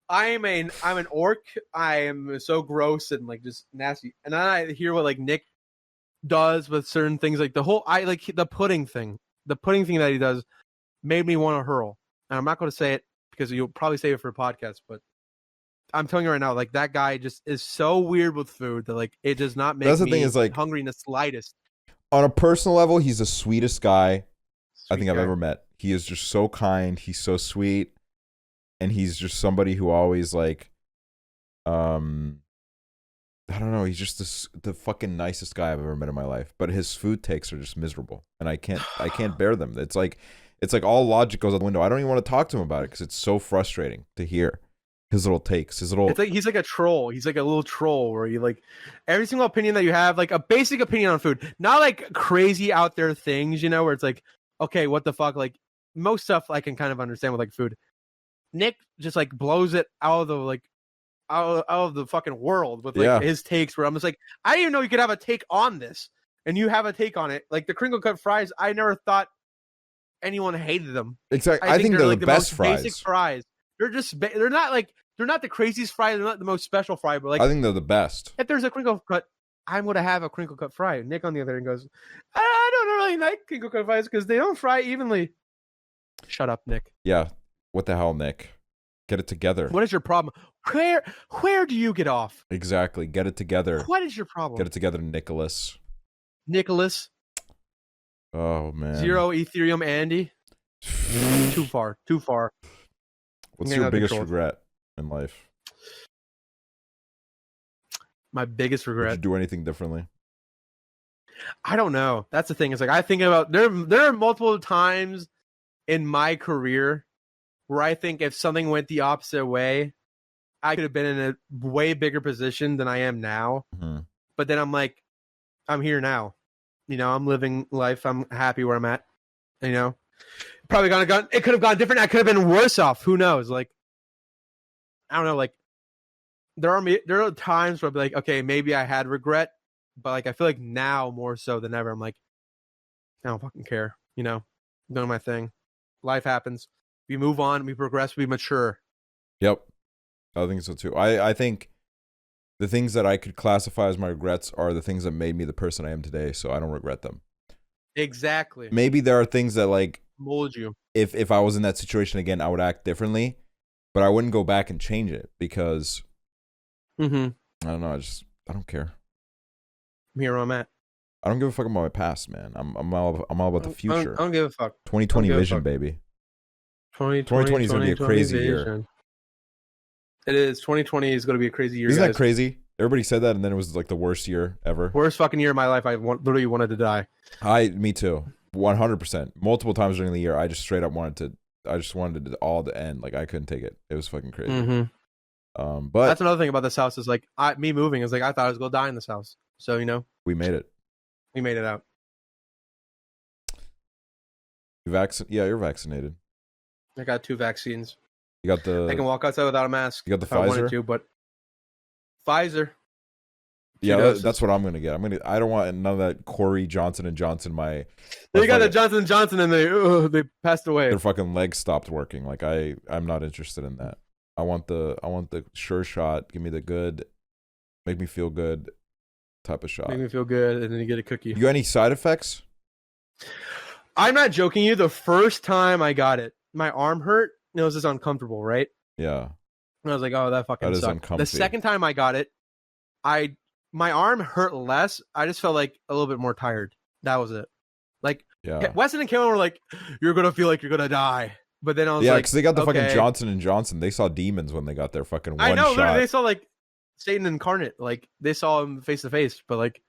[SPEAKER 2] I'm an orc. I am so gross and like just nasty. And then I hear what like Nick does with certain things, like the pudding thing. The pudding thing that he does made me want to hurl. And I'm not going to say it because you'll probably save it for a podcast, but I'm telling you right now, like that guy just is so weird with food that like it does not make me hungry in the slightest. On a personal level, he's the sweetest guy I think I've ever met. He is just so kind. He's so sweet. And he's just somebody who always like, I don't know. He's just the fucking nicest guy I've ever met in my life. But his food takes are just miserable. And I can't bear them. It's like all logic goes out the window. I don't even want to talk to him about it because it's so frustrating to hear. His little takes, it's like he's like a troll. He's like a little troll where you like every single opinion that you have, like a basic opinion on food, not like crazy out there things, where it's like, okay, what the fuck? Like most stuff I can kind of understand with like food. Nick just like blows it out of the like out of the fucking world with like his takes. Where I'm just like, I didn't even know you could have a take on this, and you have a take on it. Like the crinkle cut fries, I never thought anyone hated them.
[SPEAKER 1] Exactly. I think they're like the best
[SPEAKER 2] most
[SPEAKER 1] fries.
[SPEAKER 2] Basic fries. They're just they're not the craziest fry. They're not the most special fry, but like
[SPEAKER 1] I think they're the best.
[SPEAKER 2] If there's a crinkle cut, I'm gonna have a crinkle cut fry. Nick on the other end goes, I don't really like crinkle cut fries because they don't fry evenly. Shut up, Nick.
[SPEAKER 1] Yeah. What the hell, Nick? Get it together.
[SPEAKER 2] What is your problem? Where do you get off?
[SPEAKER 1] Exactly. Get it together.
[SPEAKER 2] What is your problem?
[SPEAKER 1] Get it together, Nicholas.
[SPEAKER 2] Nicholas.
[SPEAKER 1] Oh man.
[SPEAKER 2] 0 Ethereum Andy. Too far.
[SPEAKER 1] What's your biggest regret in life?
[SPEAKER 2] My biggest regret.
[SPEAKER 1] Did you do anything differently?
[SPEAKER 2] I don't know. That's the thing. It's like I think about there are multiple times in my career where I think if something went the opposite way, I could have been in a way bigger position than I am now.
[SPEAKER 1] Mm-hmm.
[SPEAKER 2] But then I'm like, I'm here now. You know, I'm living life. I'm happy where I'm at. You know, probably it could have gone different. I could have been worse off. Who knows? Like, I don't know. Like, there are times where I'll be like, okay, maybe I had regret, but like I feel like now more so than ever, I'm like, I don't fucking care. You know, I'm doing my thing. Life happens. We move on. We progress. We mature.
[SPEAKER 1] Yep, I think so too. I think the things that I could classify as my regrets are the things that made me the person I am today. So I don't regret them.
[SPEAKER 2] Exactly.
[SPEAKER 1] Maybe there are things that like
[SPEAKER 2] mold you.
[SPEAKER 1] If I was in that situation again, I would act differently, but I wouldn't go back and change it because I don't know. I don't care.
[SPEAKER 2] I'm here where I'm at.
[SPEAKER 1] I don't give a fuck about my past, man. I'm all about the future.
[SPEAKER 2] I don't give a fuck.
[SPEAKER 1] 2020 vision, baby. 2020 is gonna be a crazy year.
[SPEAKER 2] It is. 2020 is gonna be a crazy year.
[SPEAKER 1] Isn't that crazy? Everybody said that, and then it was like the worst year ever.
[SPEAKER 2] Worst fucking year of my life. I literally wanted to die.
[SPEAKER 1] Me too. 100%. Multiple times during the year, I just straight up wanted it all to end. Like I couldn't take it. It was fucking crazy. But
[SPEAKER 2] that's another thing about this house is like me moving is like I thought I was gonna die in this house. So you know,
[SPEAKER 1] we made it.
[SPEAKER 2] We made it out.
[SPEAKER 1] Yeah, you're vaccinated.
[SPEAKER 2] I got 2 vaccines.
[SPEAKER 1] You got the.
[SPEAKER 2] I can walk outside without a mask.
[SPEAKER 1] You got the
[SPEAKER 2] Pfizer.
[SPEAKER 1] Pfizer.
[SPEAKER 2] I wanted to, but Pfizer.
[SPEAKER 1] Yeah, that's what I'm gonna get. I don't want none of that Koury Johnson & Johnson.
[SPEAKER 2] They got the Johnson & Johnson and they passed away.
[SPEAKER 1] Their fucking legs stopped working. Like I'm not interested in that. I want the sure shot. Give me the good, make me feel good type of shot.
[SPEAKER 2] Make me feel good, and then you get a cookie.
[SPEAKER 1] You got any side effects?
[SPEAKER 2] I'm not joking you. The first time I got it, my arm hurt. And it was just uncomfortable, right?
[SPEAKER 1] Yeah.
[SPEAKER 2] And I was like, oh, that fucking sucked. The second time I got it, my arm hurt less. I just felt like a little bit more tired. That was it. Like, Weston and Kalynn were like, you're going to feel like you're going to die. But then I was like,
[SPEAKER 1] because they got the fucking Johnson & Johnson. They saw demons when they got their fucking one shot.
[SPEAKER 2] Literally, they saw like Satan incarnate. Like, they saw him face to face. But like,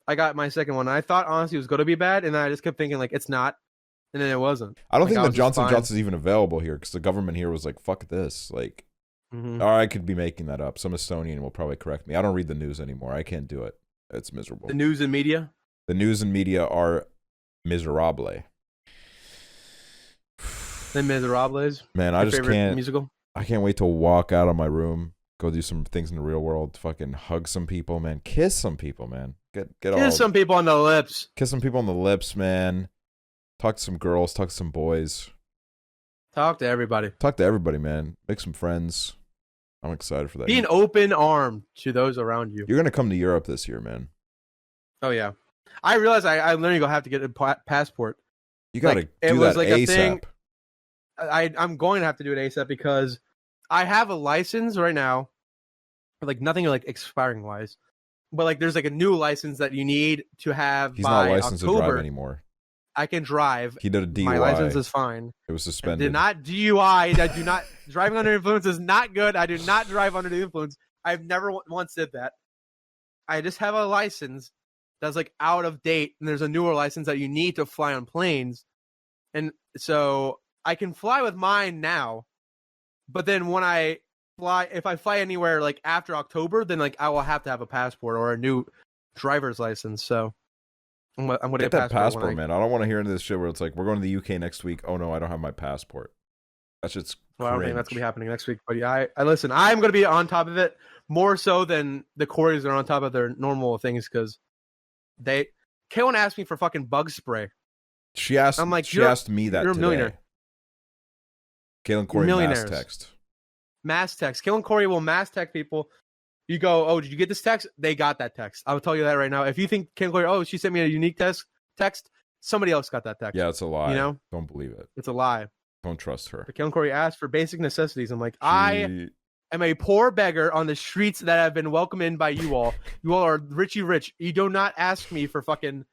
[SPEAKER 2] I got my second one. I thought, honestly, it was going to be bad. And then I just kept thinking, like, it's not. And then it wasn't.
[SPEAKER 1] I don't think the Johnson & Johnson is even available here because the government here was like, fuck this. Like, or I could be making that up. Some Estonian will probably correct me. I don't read the news anymore. I can't do it. It's miserable.
[SPEAKER 2] The news and media?
[SPEAKER 1] The news and media are miserable.
[SPEAKER 2] The Miserables?
[SPEAKER 1] Man, I just can't.
[SPEAKER 2] Musical?
[SPEAKER 1] I can't wait to walk out of my room, go do some things in the real world, fucking hug some people, man. Kiss some people, man.
[SPEAKER 2] Kiss some people on the lips.
[SPEAKER 1] Kiss some people on the lips, man. Talk to some girls, talk to some boys.
[SPEAKER 2] Talk to everybody.
[SPEAKER 1] Talk to everybody, man. Make some friends. I'm excited for that.
[SPEAKER 2] Be an open arm to those around you.
[SPEAKER 1] You're going to come to Europe this year, man.
[SPEAKER 2] Oh, yeah. I realized I literally going to have to get a passport.
[SPEAKER 1] You got to do that ASAP.
[SPEAKER 2] I'm going to have to do it ASAP because I have a license right now. Like, nothing like expiring wise. But like, there's like a new license that you need to have
[SPEAKER 1] He's
[SPEAKER 2] by
[SPEAKER 1] not licensed
[SPEAKER 2] October.
[SPEAKER 1] to drive anymore.
[SPEAKER 2] I can drive.
[SPEAKER 1] He did a DUI.
[SPEAKER 2] My license is fine.
[SPEAKER 1] It was suspended.
[SPEAKER 2] I did not DUI. I do not. Driving under influence is not good. I do not drive under the influence. I've never once did that. I just have a license that's like out of date, and there's a newer license that you need to fly on planes. And so I can fly with mine now, but then when I fly, if I fly anywhere like after October, then like I will have to have a passport or a new driver's license. So I'm gonna
[SPEAKER 1] Get that passport, man. I don't want to hear into this shit where it's like, we're going to the UK next week. Oh no, I don't have my passport. That shit's
[SPEAKER 2] Well, I don't think that's gonna be happening next week. But yeah, I listen. I'm gonna be on top of it more so than the Coreys are on top of their normal things because Kaylin asked me for fucking bug spray.
[SPEAKER 1] She asked. I'm like, she asked me that. You're a millionaire. Kalynn Koury mass text.
[SPEAKER 2] Mass text. Kalynn Koury will mass text people. You go, oh, did you get this text? They got that text. I'll tell you that right now. If you think Kalynn Koury, oh, she sent me a unique text, somebody else got that text.
[SPEAKER 1] Yeah, it's a lie.
[SPEAKER 2] You know,
[SPEAKER 1] don't believe it.
[SPEAKER 2] It's a lie.
[SPEAKER 1] Don't trust her.
[SPEAKER 2] But Kalynn Koury asked for basic necessities. I'm like, I am a poor beggar on the streets that have been welcomed in by you all. You all are richy rich. You do not ask me for fucking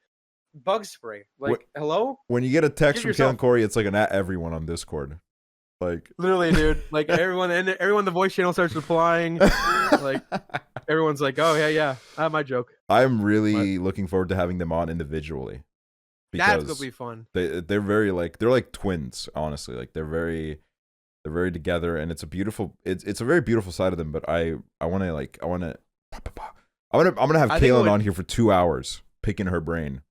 [SPEAKER 2] bug spray. Like, hello?
[SPEAKER 1] When you get a text from Kalynn Koury, it's like an at everyone on Discord. Like
[SPEAKER 2] literally, dude. Like everyone the voice channel starts replying. Like everyone's like, oh yeah, I have my joke.
[SPEAKER 1] I'm really looking forward to having them on individually.
[SPEAKER 2] That's gonna be fun.
[SPEAKER 1] They're very they're like twins, honestly. Like they're very together, and it's a very beautiful side of them. But I'm gonna have Kalynn on here for 2 hours picking her brain.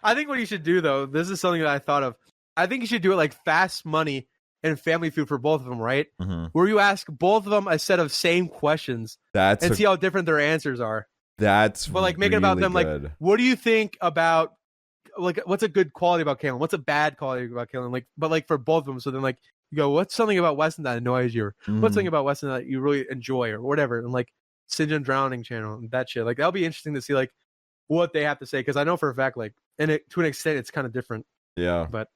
[SPEAKER 2] I think what you should do though, this is something that I thought of. I think you should do it like Fast Money and Family Feud for both of them, right?
[SPEAKER 1] Mm-hmm.
[SPEAKER 2] Where you ask both of them a set of same questions see how different their answers are.
[SPEAKER 1] But
[SPEAKER 2] like make it about them.
[SPEAKER 1] Good.
[SPEAKER 2] Like, what do you think about like what's a good quality about Kalynn? What's a bad quality about Kalynn? Like, but like for both of them. So then like you go, what's something about Weston that annoys you? Or what's something about Weston that you really enjoy or whatever? And like Singe and Drowning channel and that shit. Like that'll be interesting to see like what they have to say because I know for a fact like to an extent it's kind of different.
[SPEAKER 1] Yeah,
[SPEAKER 2] but.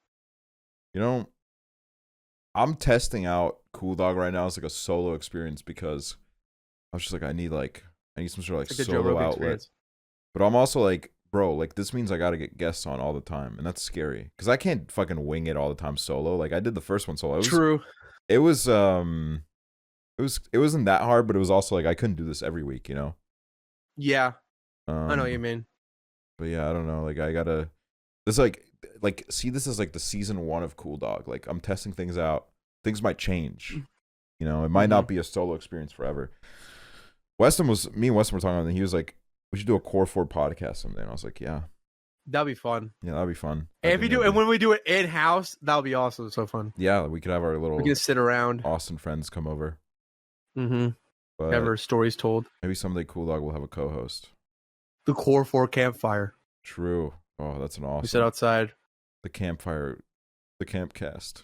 [SPEAKER 1] You know, I'm testing out COOLDOG right now as like a solo experience because I was just like, I need some sort of like solo outlet. Experience. But I'm also like, bro, like this means I gotta get guests on all the time, and that's scary because I can't fucking wing it all the time solo. Like I did the first one solo.
[SPEAKER 2] True.
[SPEAKER 1] It wasn't that hard, but it was also like I couldn't do this every week, you know.
[SPEAKER 2] Yeah, I know what you mean.
[SPEAKER 1] But yeah, I don't know. Like I gotta. This see this is like the season 1 of COOLDOG. Like I'm testing things out. Things might change. You know, it might not be a solo experience forever. Me and Weston were talking about it, and he was like, we should do a Core 4 podcast someday. And I was like, yeah.
[SPEAKER 2] That'd be fun.
[SPEAKER 1] Yeah, that'd be fun.
[SPEAKER 2] And when we do it in house, that'll be awesome. So fun.
[SPEAKER 1] Yeah, we could have our
[SPEAKER 2] we can sit around.
[SPEAKER 1] Austin friends come over.
[SPEAKER 2] Have our stories told.
[SPEAKER 1] Maybe someday COOLDOG will have a co-host.
[SPEAKER 2] The Core 4 campfire.
[SPEAKER 1] True. Oh, that's an awesome.
[SPEAKER 2] We sit outside.
[SPEAKER 1] The campfire, the campcast.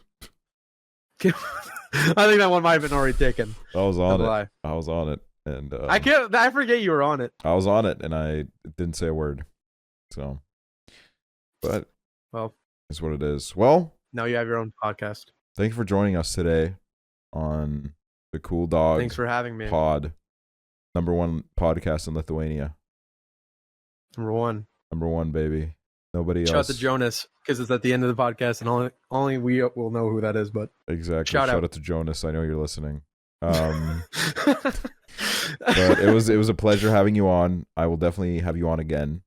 [SPEAKER 2] I think that one might have been already taken.
[SPEAKER 1] I was on it. I was on it, and
[SPEAKER 2] I forget you were on it.
[SPEAKER 1] I was on it, and I didn't say a word. So, but it's what it is. Well,
[SPEAKER 2] now you have your own podcast.
[SPEAKER 1] Thank you for joining us today on the COOLDOG.
[SPEAKER 2] Thanks for having me.
[SPEAKER 1] Pod, #1 podcast in Lithuania.
[SPEAKER 2] Number one, baby.
[SPEAKER 1] Nobody else.
[SPEAKER 2] Shout out to Jonas because it's at the end of the podcast, and only we will know who that is. But
[SPEAKER 1] exactly. Shout out to Jonas. I know you're listening. But it was a pleasure having you on. I will definitely have you on again.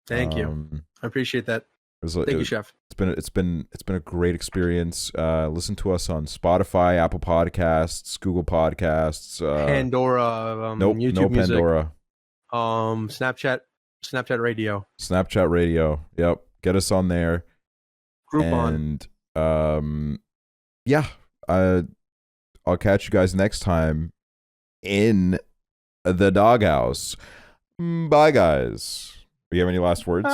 [SPEAKER 2] Thank you. I appreciate that. Thank you, Chef.
[SPEAKER 1] It's been a great experience. Listen to us on Spotify, Apple Podcasts, Google Podcasts,
[SPEAKER 2] Pandora, YouTube
[SPEAKER 1] no
[SPEAKER 2] Music,
[SPEAKER 1] Pandora,
[SPEAKER 2] Snapchat Radio.
[SPEAKER 1] Snapchat Radio. Yep. Get us on there.
[SPEAKER 2] Groupon.
[SPEAKER 1] And yeah, I'll catch you guys next time in the doghouse. Bye, guys. Do you have any last words?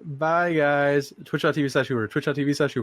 [SPEAKER 2] Bye, guys. Twitch.tv/Hoover. Twitch.tv/Hoover.